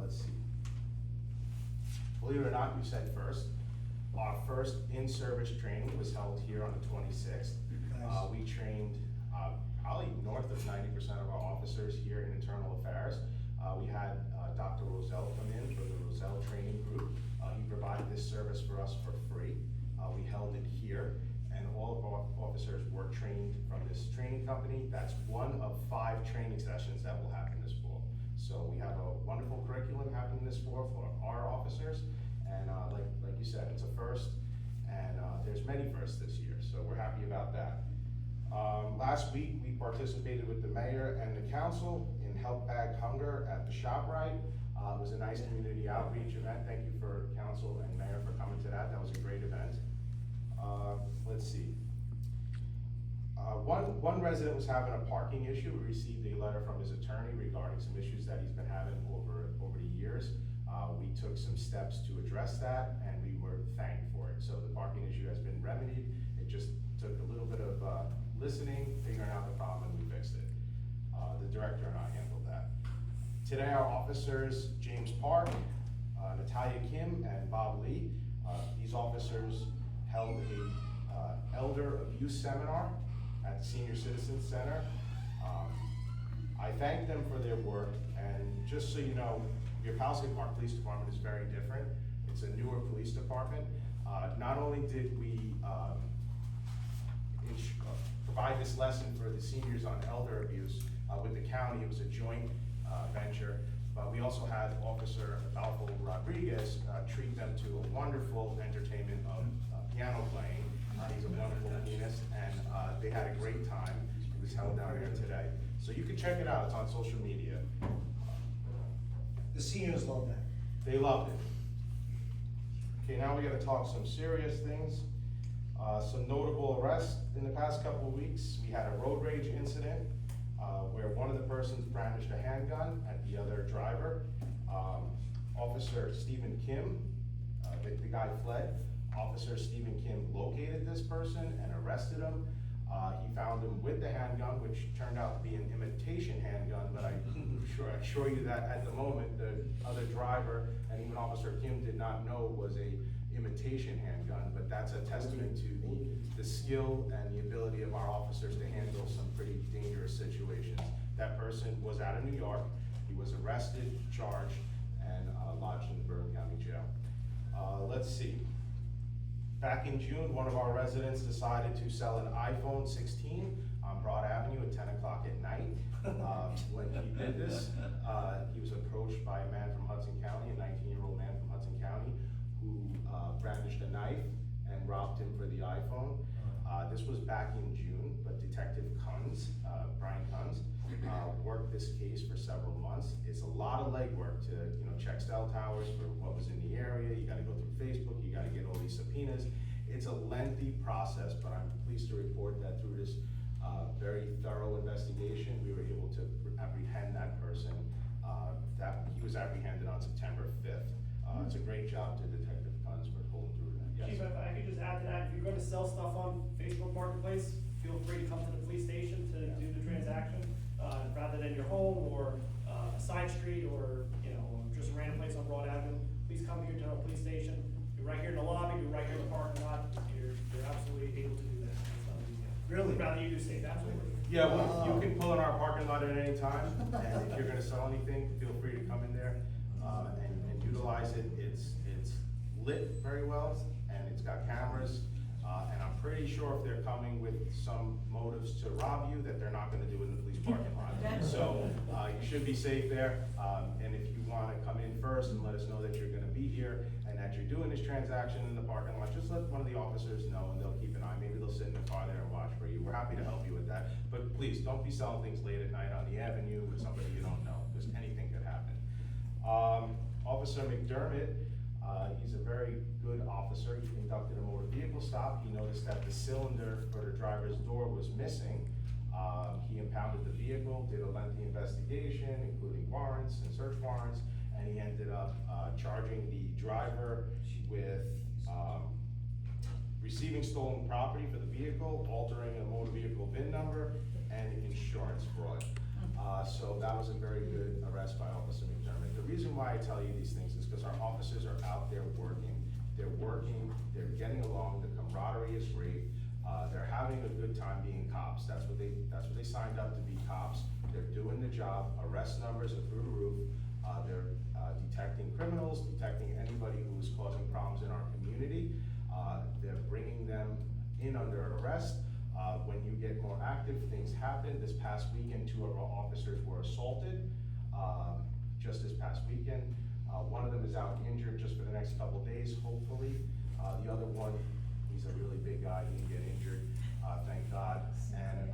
Let's see. Believe it or not, you said first. Our first in-service training was held here on the 26th. We trained probably north of 90% of our officers here in internal affairs. We had Dr. Roselle come in for the Roselle training group. He provided this service for us for free. We held it here, and all of our officers were trained from this training company. That's one of 5 training sessions that will happen this fall. So we have a wonderful curriculum happening this fall for our officers, and like you said, it's a first, and there's many firsts this year, so we're happy about that. Last week, we participated with the mayor and the council in Help Bag Hunger at the ShopRite. It was a nice community outreach event. Thank you for council and mayor for coming to that. That was a great event. Let's see. One resident was having a parking issue. We received a letter from his attorney regarding some issues that he's been having over the years. We took some steps to address that, and we were thanked for it. So the parking issue has been remedied. It just took a little bit of listening, figuring out the problem, and we fixed it. The director and I handled that. Today, our officers, James Park, Natalia Kim, and Bob Lee, these officers held a elder abuse seminar at the Senior Citizens Center. I thank them for their work, and just so you know, your Palisade Park Police Department is very different. It's a newer police department. Not only did we provide this lesson for the seniors on elder abuse with the county, it was a joint venture, but we also had Officer Adolfo Rodriguez treat them to a wonderful entertainment of piano playing. He's a wonderful pianist, and they had a great time. It was held down here today. So you can check it out, it's on social media. The seniors love that. They loved it. Okay, now we gotta talk some serious things. Some notable arrests in the past couple of weeks. We had a road rage incident where one of the persons brandished a handgun at the other driver. Officer Stephen Kim, the guy fled. Officer Stephen Kim located this person and arrested him. He found him with the handgun, which turned out to be an imitation handgun, but I assure you that at the moment, the other driver and even Officer Kim did not know was a imitation handgun, but that's a testament to the skill and the ability of our officers to handle some pretty dangerous situations. That person was out of New York. He was arrested, charged, and lodged in the Bergen County Jail. Let's see. Back in June, one of our residents decided to sell an iPhone 16 on Broad Avenue at 10 o'clock at night. When he did this, he was approached by a man from Hudson County, a 19-year-old man from Hudson County, who brandished a knife and robbed him for the iPhone. This was back in June, but Detective Kunz, Brian Kunz, worked this case for several months. It's a lot of legwork to check cell towers for what was in the area. You gotta go through Facebook, you gotta get all these subpoenas. It's a lengthy process, but I'm pleased to report that through this very thorough investigation, we were able to apprehend that person. He was apprehended on September 5th. It's a great job to Detective Kunz for pulling through that. Yes. Chief, if I could just add to that, if you're gonna sell stuff on Facebook Marketplace, feel free to come to the police station to do the transaction, rather than your home or a side street or just a random place on Broad Avenue. Please come here to our police station, do right here in the lobby, do right here in the parking lot, you're absolutely able to do that. It's not easy. Really? Rather you do state, absolutely. Yeah, well, you can pull in our parking lot at any time, and if you're gonna sell anything, feel free to come in there, and utilize it. It's lit very well, and it's got cameras, and I'm pretty sure if they're coming with some motives to rob you, that they're not gonna do it in the police parking lot. So, you should be safe there, and if you wanna come in first and let us know that you're gonna be here, and that you're doing this transaction in the parking lot, just let one of the officers know, and they'll keep an eye. Maybe they'll sit in the car there and watch for you. We're happy to help you with that, but please, don't be selling things late at night on the avenue with somebody you don't know, because anything could happen. Officer McDermott, he's a very good officer. He conducted a motor vehicle stop. He noticed that the cylinder for the driver's door was missing. He impounded the vehicle, did a lengthy investigation, including warrants and search warrants, and he ended up charging the driver with receiving stolen property for the vehicle, altering a motor vehicle VIN number, and insurance fraud. So that was a very good arrest by Officer McDermott. The reason why I tell you these things is because our officers are out there working. They're working, they're getting along, the camaraderie is great. They're having a good time being cops. That's what they signed up to be, cops. They're doing the job. Arrest numbers are through the roof. They're detecting criminals, detecting anybody who is causing problems in our community. They're bringing them in under arrest. When you get more active, things happen. This past weekend, 2 of our officers were assaulted, just this past weekend. One of them is out injured just for the next couple of days, hopefully. The other one, he's a really big guy, he didn't get injured, thank God. And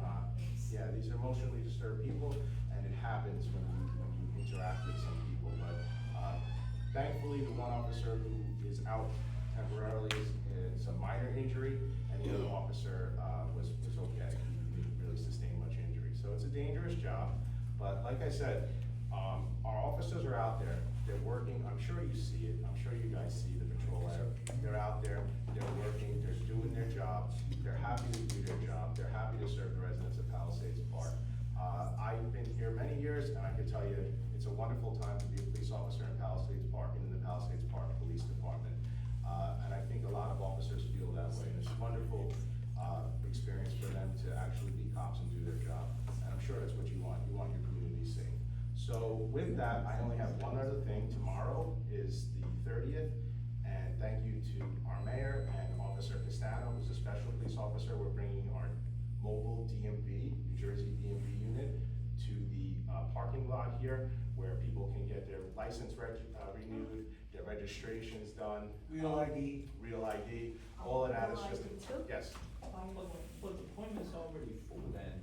yeah, these are emotionally disturbed people, and it happens when you interact with some people. But thankfully, the one officer who is out temporarily is a minor injury, and the other officer was okay. He didn't really sustain much injury. So it's a dangerous job, but like I said, our officers are out there. They're working. I'm sure you see it. I'm sure you guys see the patrol. They're out there. They're working. They're doing their job. They're happy to do their job. They're happy to serve the residents of Palisades Park. I've been here many years, and I can tell you, it's a wonderful time to be a police officer in Palisades Park and in the Palisades Park Police Department. And I think a lot of officers feel that way. And it's a wonderful experience for them to actually be cops and do their job. And I'm sure that's what you want. You want your community safe. So with that, I only have one other thing. Tomorrow is the 30th, and thank you to our mayor and Officer Castano, who's a special police officer. We're bringing our mobile DMV, New Jersey DMV unit, to the parking lot here, where people can get their license renewed, their registrations done. Real ID. Real ID, all of that is just, yes. But the appointment's already full, then,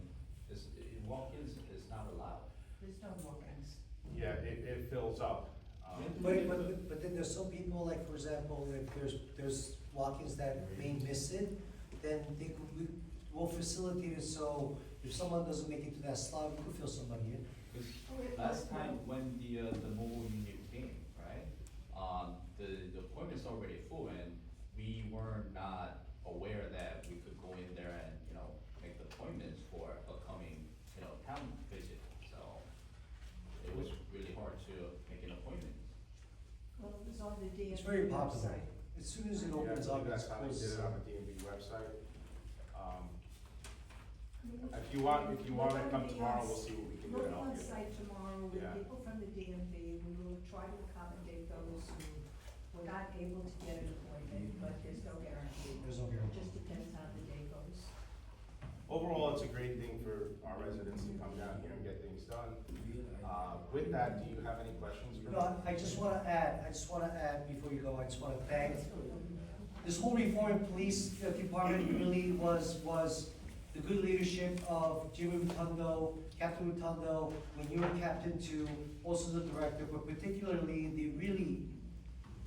walk-ins is not allowed. There's no walk-ins. Yeah, it fills up. But then there's some people, like, for example, if there's walk-ins that may miss it, then we'll facilitate it, so if someone doesn't make it to that slot, we could fill somebody in. Because last time when the mobile unit came, right, the appointment's already full, and we were not aware that we could go in there and, make the appointments for a coming, town visit, so it was really hard to make an appointment. Well, it was on the DMV It's very popular. website. As soon as it opens Yeah, up, that's it's how they did closed. it on the DMV website. If you want to come tomorrow, we'll see what we can do to Look help on you. site tomorrow with Yeah. people from the DMV. We will try to accommodate those who were not able to get an appointment, but there's no guarantee. There's no It guarantee. just depends how the day goes. Overall, it's a great thing for our residents to come down here and get things done. With that, do you have any questions for me? No, I just wanna add, before you go, I just wanna thank, this whole reform police department really was the good leadership of Jimmy Rotundo, Captain Rotundo, when you were captain too, also the director, but particularly the really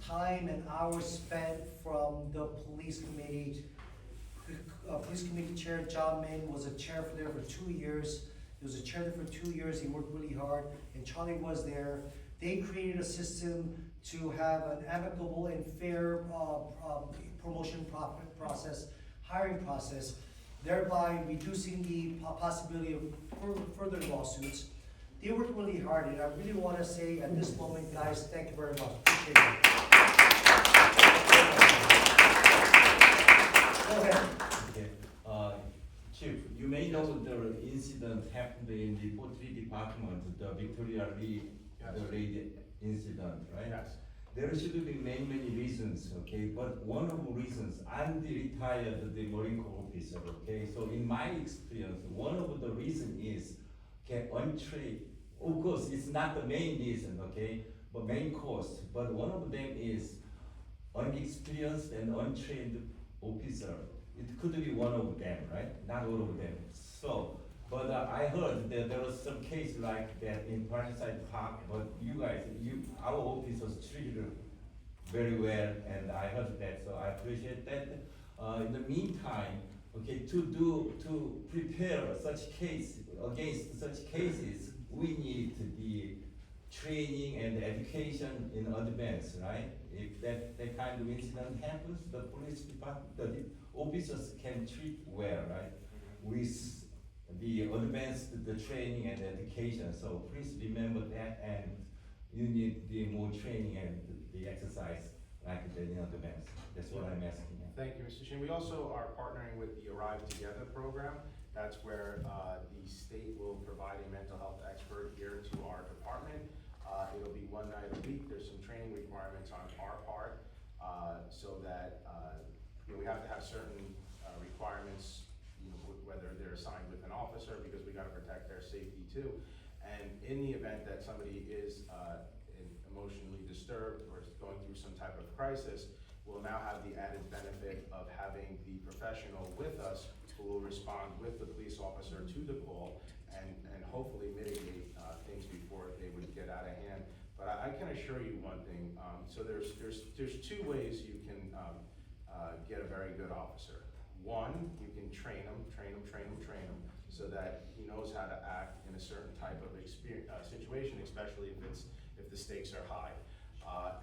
time and hours spent from the police committee. Police committee chair John Min was a chair there for 2 years. He was a chair there for 2 years. He worked really hard, and Charlie was there. They created a system to have an amicable and fair promotion process, hiring process, thereby reducing the possibility of further lawsuits. They worked really hard, and I really want to say at this moment, guys, thank you very much. Appreciate it. Go ahead. Okay, Chief, you may know the incident happened in the poultry department, the Victoria Lee, Yes. the lady incident, right? Yes. There should be many reasons, okay, but one of the reasons, I'm the retired, the Marine Corps officer, okay, so in my experience, one of the reason is, okay, untrained, of course, it's not the main reason, okay, but main cause, but one of them is unexperienced and untrained officer. It could be one of them, right? Not all of them. So, but I heard that there was some case like that in Parkside Park, but you guys, our officers treated very well, and I heard that, so I appreciate that. In the meantime, okay, to prepare such case, against such cases, we need the training and education in advance, right? If that kind of incident happens, the police department, the officers can treat well, right? With the advanced, the training and education, so please remember that, and you need the more training and the exercise like that in advance. That's what I'm asking. Thank you, Mr. Shin. We also are partnering with the Arrive Together program. That's where the state will provide a mental health expert here to our department. It'll be one night a week. There's some training requirements on our part, so that we have to have certain requirements, whether they're assigned with an officer, because we got to protect their safety too. And in the event that somebody is emotionally disturbed or is going through some type of crisis, we'll now have the added benefit of having the professional with us who will respond with the police officer to the call and hopefully mitigate things before they would get out of hand. But I can assure you one thing, so there's two ways you can get a very good officer. One, you can train him, so that he knows how to act in a certain type of situation, especially if the stakes are high.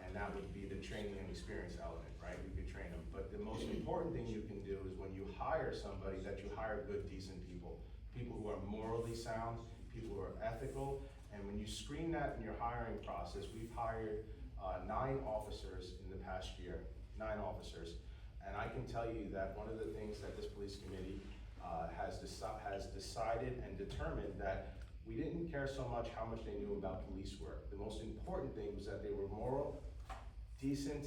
And that would be the training and experience element, right? You could train them. But the most important thing you can do is when you hire somebody, that you hire good, decent people. People who are morally sound, people who are ethical. And when you screen that in your hiring process, we've hired 9 officers in the past year, 9 officers. And I can tell you that one of the things that this police committee has decided and determined that we didn't care so much how much they knew about police work. The most important thing was that they were moral, decent,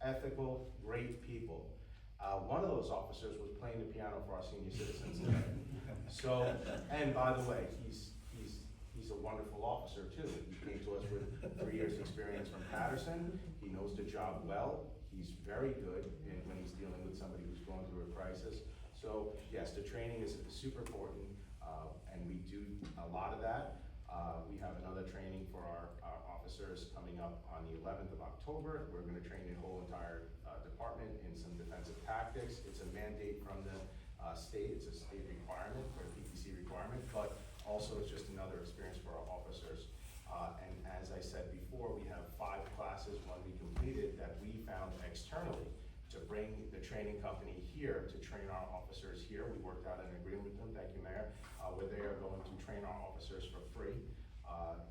ethical, great people. One of those officers was playing the piano for our senior citizens today. So, and by the way, he's a wonderful officer too. He came to us with 3 years experience from Patterson. He knows the job well. He's very good when he's dealing with somebody who's going through a crisis. So yes, the training is super important, and we do a lot of that. We have another training for our officers coming up on the 11th of October. We're going to train the whole entire department in some defensive tactics. It's a mandate from the state. It's a state requirement, or a PTC requirement, but also it's just another experience for our officers. And as I said before, we have 5 classes, one we completed, that we found externally to bring the training company here to train our officers here. We worked out an agreement with them, thank you, Mayor, where they are going to train our officers for free.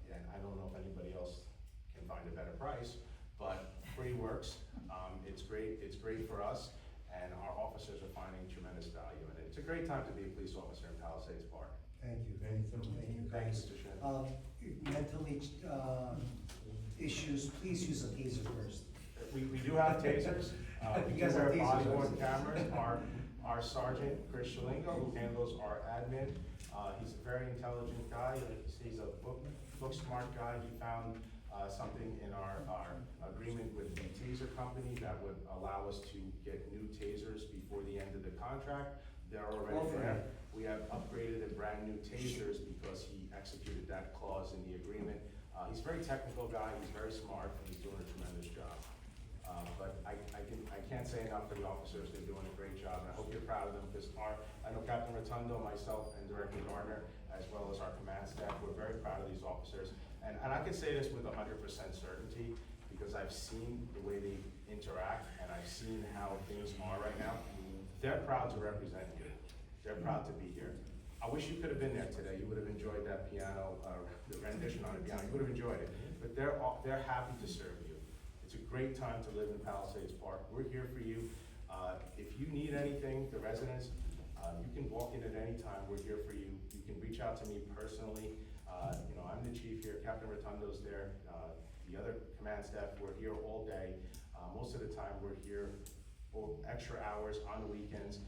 And I don't know if anybody else can find a better price, but free works. It's great for us, and our officers are finding tremendous value in it. It's a great time to be a police officer in Palisades Park. Thank you, thank you. Thanks, Mr. Shin. Mentally issues, please use a taser first. We do have tasers. We do You guys wear have tasers, body worn right? cameras. Our sergeant, Chris Shalingo, who handles our admin, he's a very intelligent guy. He's a book smart guy. He found something in our agreement with the taser company that would allow us to get new tasers before the end of the contract. They're already there. We have upgraded and brand new tasers because he executed that clause in the agreement. He's a very technical guy. He's very smart, and he's doing a tremendous job. But I can't say enough for the officers. They're doing a great job, and I hope you're proud of them, because I know Captain Rotundo, myself, and Director Gardner, as well as our command staff, we're very proud of these officers. And I can say this with 100% certainty, because I've seen the way they interact, and I've seen how things are right now. They're proud to represent you. They're proud to be here. I wish you could have been there today. You would have enjoyed that piano, the rendition on the piano. You would have enjoyed it. But they're happy to serve you. It's It's a great time to live in Palisades Park. We're here for you. If you need anything, the residents, you can walk in at any time. We're here for you. You can reach out to me personally. I'm the chief here. Captain Rotundo's there. The other command staff, we're here all day. Most of the time, we're here for extra hours on the weekends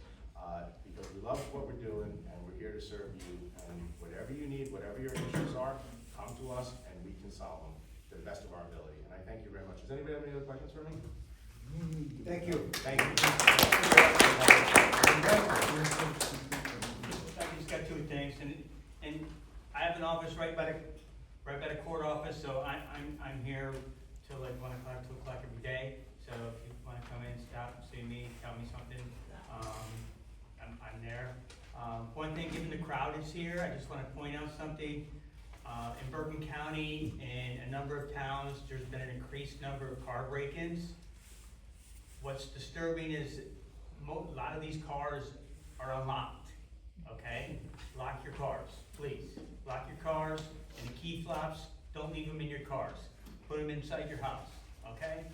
because we love what we're doing and we're here to serve you. And whatever you need, whatever your issues are, come to us and we can solve them to the best of our ability. And I thank you very much. Does anybody have any other questions for me? Thank you. Thank you. I just got two things, and I have an office right by the court office, so I'm here till like 1 o'clock, 2 o'clock every day. So if you wanna come in, stop, see me, tell me something, I'm there. One thing, given the crowd is here, I just wanna point out something. In Bergen County and a number of towns, there's been an increased number of car break-ins. What's disturbing is a lot of these cars are unlocked, okay? Lock your cars, please. Lock your cars, and the key fobs, don't leave them in your cars. Put them inside your house, okay?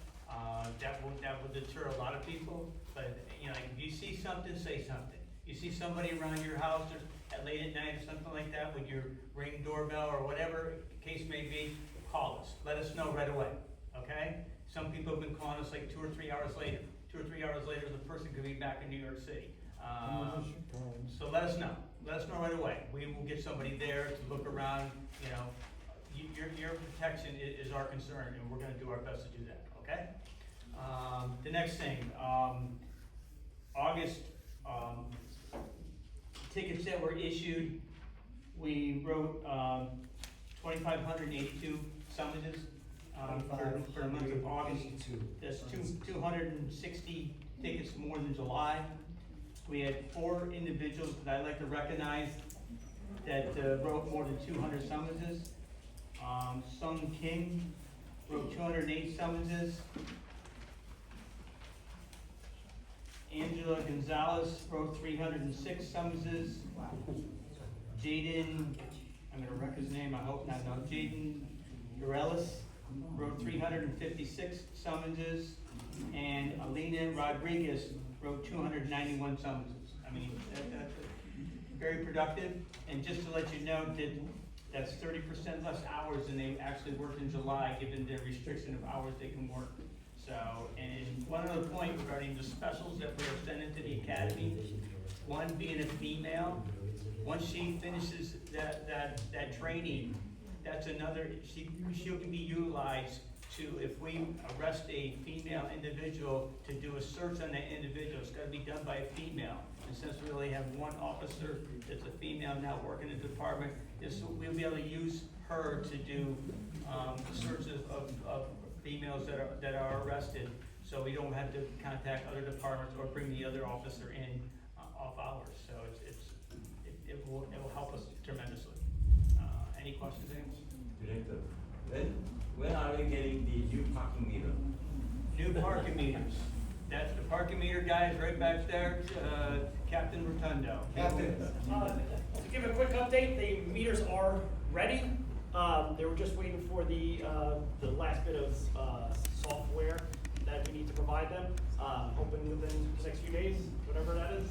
That will deter a lot of people, but if you see something, say something. You see somebody around your house or at late at night or something like that with your Ring doorbell or whatever the case may be, call us. Let us know right away, okay? Some people have been calling us like 2 or 3 hours later. 2 or 3 hours later, the person could be back in New York City. So let us know. Let us know right away. We will get somebody there to look around. Your protection is our concern, and we're going to do our best to do that. Okay. The next thing, August tickets that were issued. We wrote 2,582 summonses. For the month of August, that's 260 tickets more than July. We had 4 individuals that I'd like to recognize that wrote more than 200 summonses. Sung King wrote 208 summonses. Angela Gonzalez wrote 306 summonses. Jaden, I'm gonna wreck his name, I hope not, no, Jaden Urelis wrote 356 summonses, and Alina Rodriguez wrote 291 summonses. I mean, that's very productive, and just to let you know that that's 30% less hours than they actually worked in July, given the restriction of hours they can work. So, and one other point regarding the specials that we are sending to the academy, one being a female, once she finishes that training, that's another, she can be utilized to, if we arrest a female individual, to do a search on that individual. It's gotta be done by a female. And since we only have one officer that's a female now working in the department, we'll be able to use her to do searches of females that are arrested, so we don't have to contact other departments or bring the other officer in off hours. So it will help us tremendously. Any questions, anyone? Director, when are we getting the new parking meter? New parking meters. That's the parking meter guys right back there, Captain Rotundo. Captain. To give a quick update, the meters are ready. They were just waiting for the last bit of software that we need to provide them. Hoping within the next few days, whatever that is.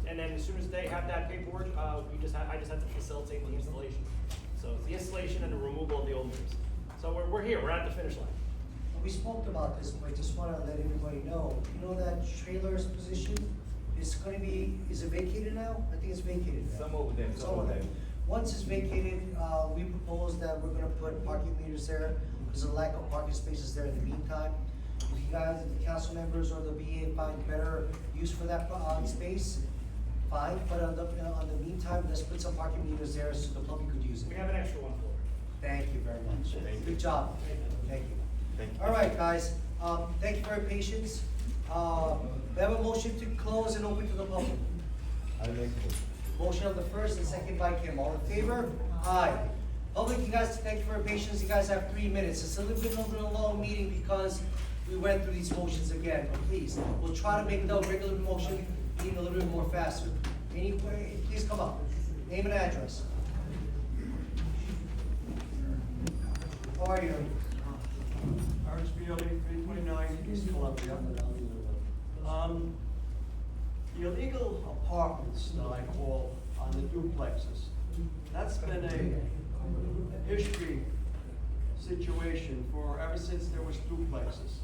And then as soon as they have that paperwork, I just have to facilitate the installation. So it's the installation and the removal of the old meters. So we're here. We're at the finish line. We spoke about this, but I just wanna let everybody know, you know that trailer's position is it vacated now? I think it's vacated now. Some of them, some of them. Once it's vacated, we propose that we're gonna put parking meters there. There's a lack of parking spaces there in the meantime. If you guys, the council members or the BA find better use for that space, fine, but on the meantime, let's put some parking meters there so the public could use it. We have an extra one for it. Thank you very much. Good job. Thank you. Thank you. All right, guys, thank you for your patience. We have a motion to close and open to the public. I like it. Motion of the first and second by Kim, all in favor? Aye. Public, you guys, thank you for your patience, you guys have 3 minutes. It's a little bit of a long meeting because we went through these motions again, but please, we'll try to make the regular motion meeting a little bit more faster. Anyway, please come up, name and address. How are you? Alex Bealey, 329 East Columbia. The illegal apartments that I call on the duplexes, that's been a history situation for ever since there was duplexes.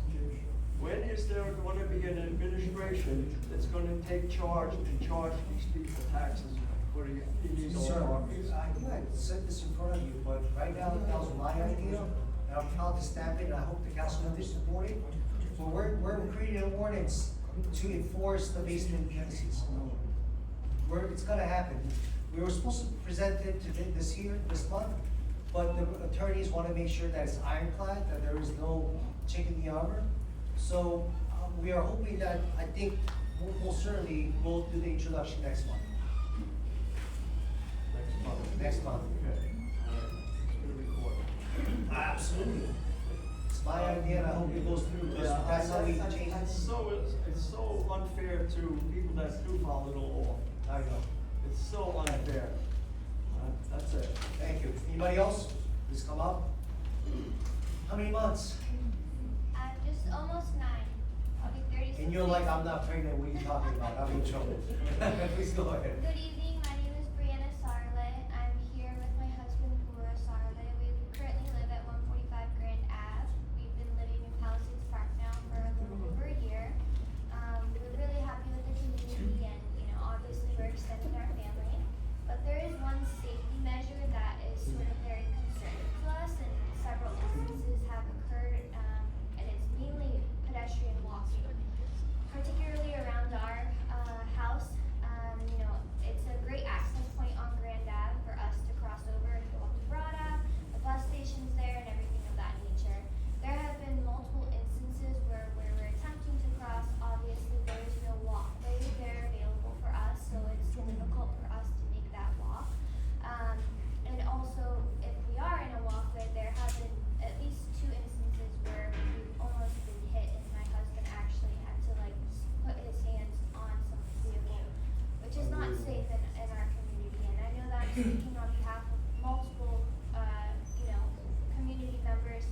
When is there going to be an administration that's going to take charge and charge these people taxes for the illegal Sir, apartments? I think I said this in front of you, but right now, that was my idea, and I'm proud to stamp it, and I hope the council members support it. So we're creating an ordinance to enforce the basement tenancies. It's gonna happen. We were supposed to present it this month, but the attorneys wanna make sure that it's ironclad, that there is no chink in the armor. So, we are hoping that, I think, we'll certainly, we'll do the introduction next month. Next month. Okay. It's gonna be recorded. Absolutely. It's my idea, and I hope it goes through, because Yeah, that's how we change It's so unfair to people that do follow the law. I know. It's so unfair. That's it. Thank you. Anybody else? Please come up. How many months? Just almost 9. I'll be 36. And you're like, I'm not pregnant, what are you talking about? I'm in trouble. Please go ahead. Good evening, my name is Brianna Sarle. I'm here with my husband, Pura Sarle. We currently live at 145 Grand Ave. We've been living in Palisades Park now for a little over a year. We're really happy with the community and, obviously we're extending our family. But there is one safety measure that is sort of very concerning to us, and several instances have occurred, and it's mainly pedestrian walking, particularly around our house. It's a great access point on Grand Ave for us to cross over and go up to Broad Ave. The bus station's there and everything of that nature. There have been multiple instances where we're attempting to cross. Obviously, there is no walkway there available for us, so it's difficult for us to make that walk. And also, if we are in a walkway, there have been at least 2 instances where we've almost been hit, and my husband actually had to put his hands on someone's vehicle, which is not safe in our community. And I know that I'm speaking on behalf of multiple, community members.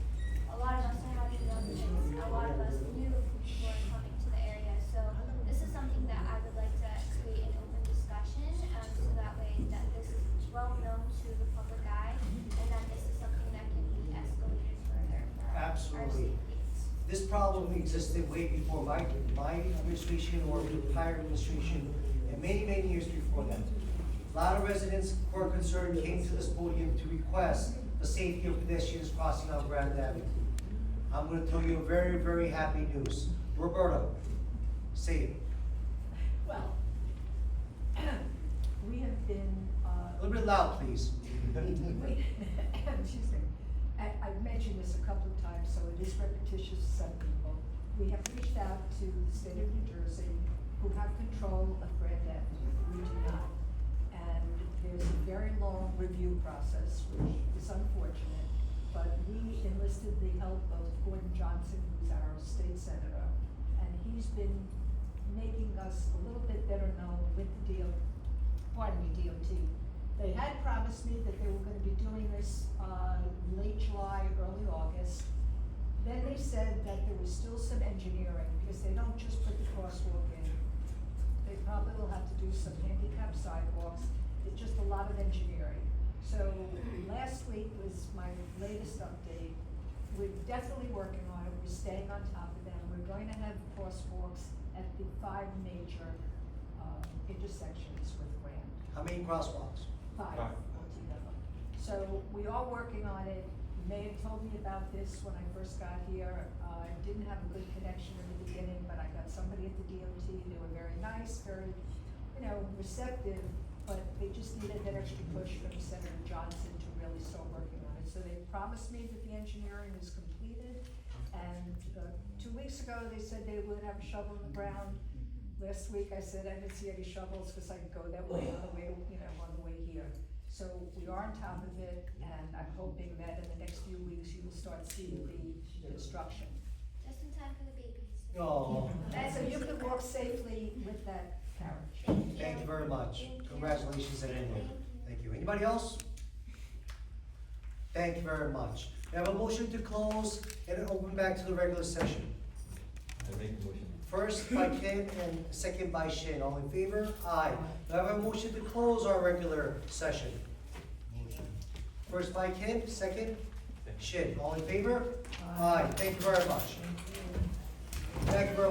A lot of us are having young kids. A lot of us new people are coming to the area. So this is something that I would like to create an open discussion, so that way that this is well known to the public eye, and that this is something that can be escalated further for our Absolutely. safety. This problem existed way before my administration or the prior administration, and many, many years before that. A lot of residents who are concerned came to this podium to request the safety of pedestrians crossing on Grand Avenue. I'm gonna tell you a very, very happy news. Roberto, say it. Well, we have been, A little bit loud, please. excuse me, I've mentioned this a couple of times, so it is repetitious to some people. We have reached out to the state of New Jersey, who have control of Grand Avenue. We do not. And there's a very long review process, which is unfortunate, but we enlisted the help of Gordon Johnson, who's our state senator, and he's been making us a little bit better known with the DOT. They had promised me that they were gonna be doing this, late July, early August. Then they said that there was still some engineering, because they don't just put the crosswalk in. They probably will have to do some handicap sidewalks. It's just a lot of engineering. So last week was my latest update. We're definitely working on it. We're staying on top of them. We're going to have crosswalks at the 5 major intersections with Grand. How many crosswalks? 5 altogether. So we are working on it. You may have told me about this when I first got here. I didn't have a good connection in the beginning, but I got somebody at the DOT. They were very nice, very, receptive, but they just needed that extra push from Senator Johnson to really start working on it. So they promised me that the engineering is completed, and 2 weeks ago, they said they would have a shovel in the ground. Last week, I said I didn't see any shovels, because I could go that way on the way, on the way here. So we are on top of it, and I'm hoping that in the next few weeks, you will start seeing the construction. Just in time for the babies. Oh. And so you can walk safely with that carriage. Thank you very much. Congratulations again. Thank you. Anybody else? Thank you very much. We have a motion to close and then open back to the regular session. I make a motion. First by Ken and second by Shane. All in favor? Aye. Do I have a motion to close our regular session? First by Ken, second? Shin. All in favor? Aye. Thank you very much. Thank you very much.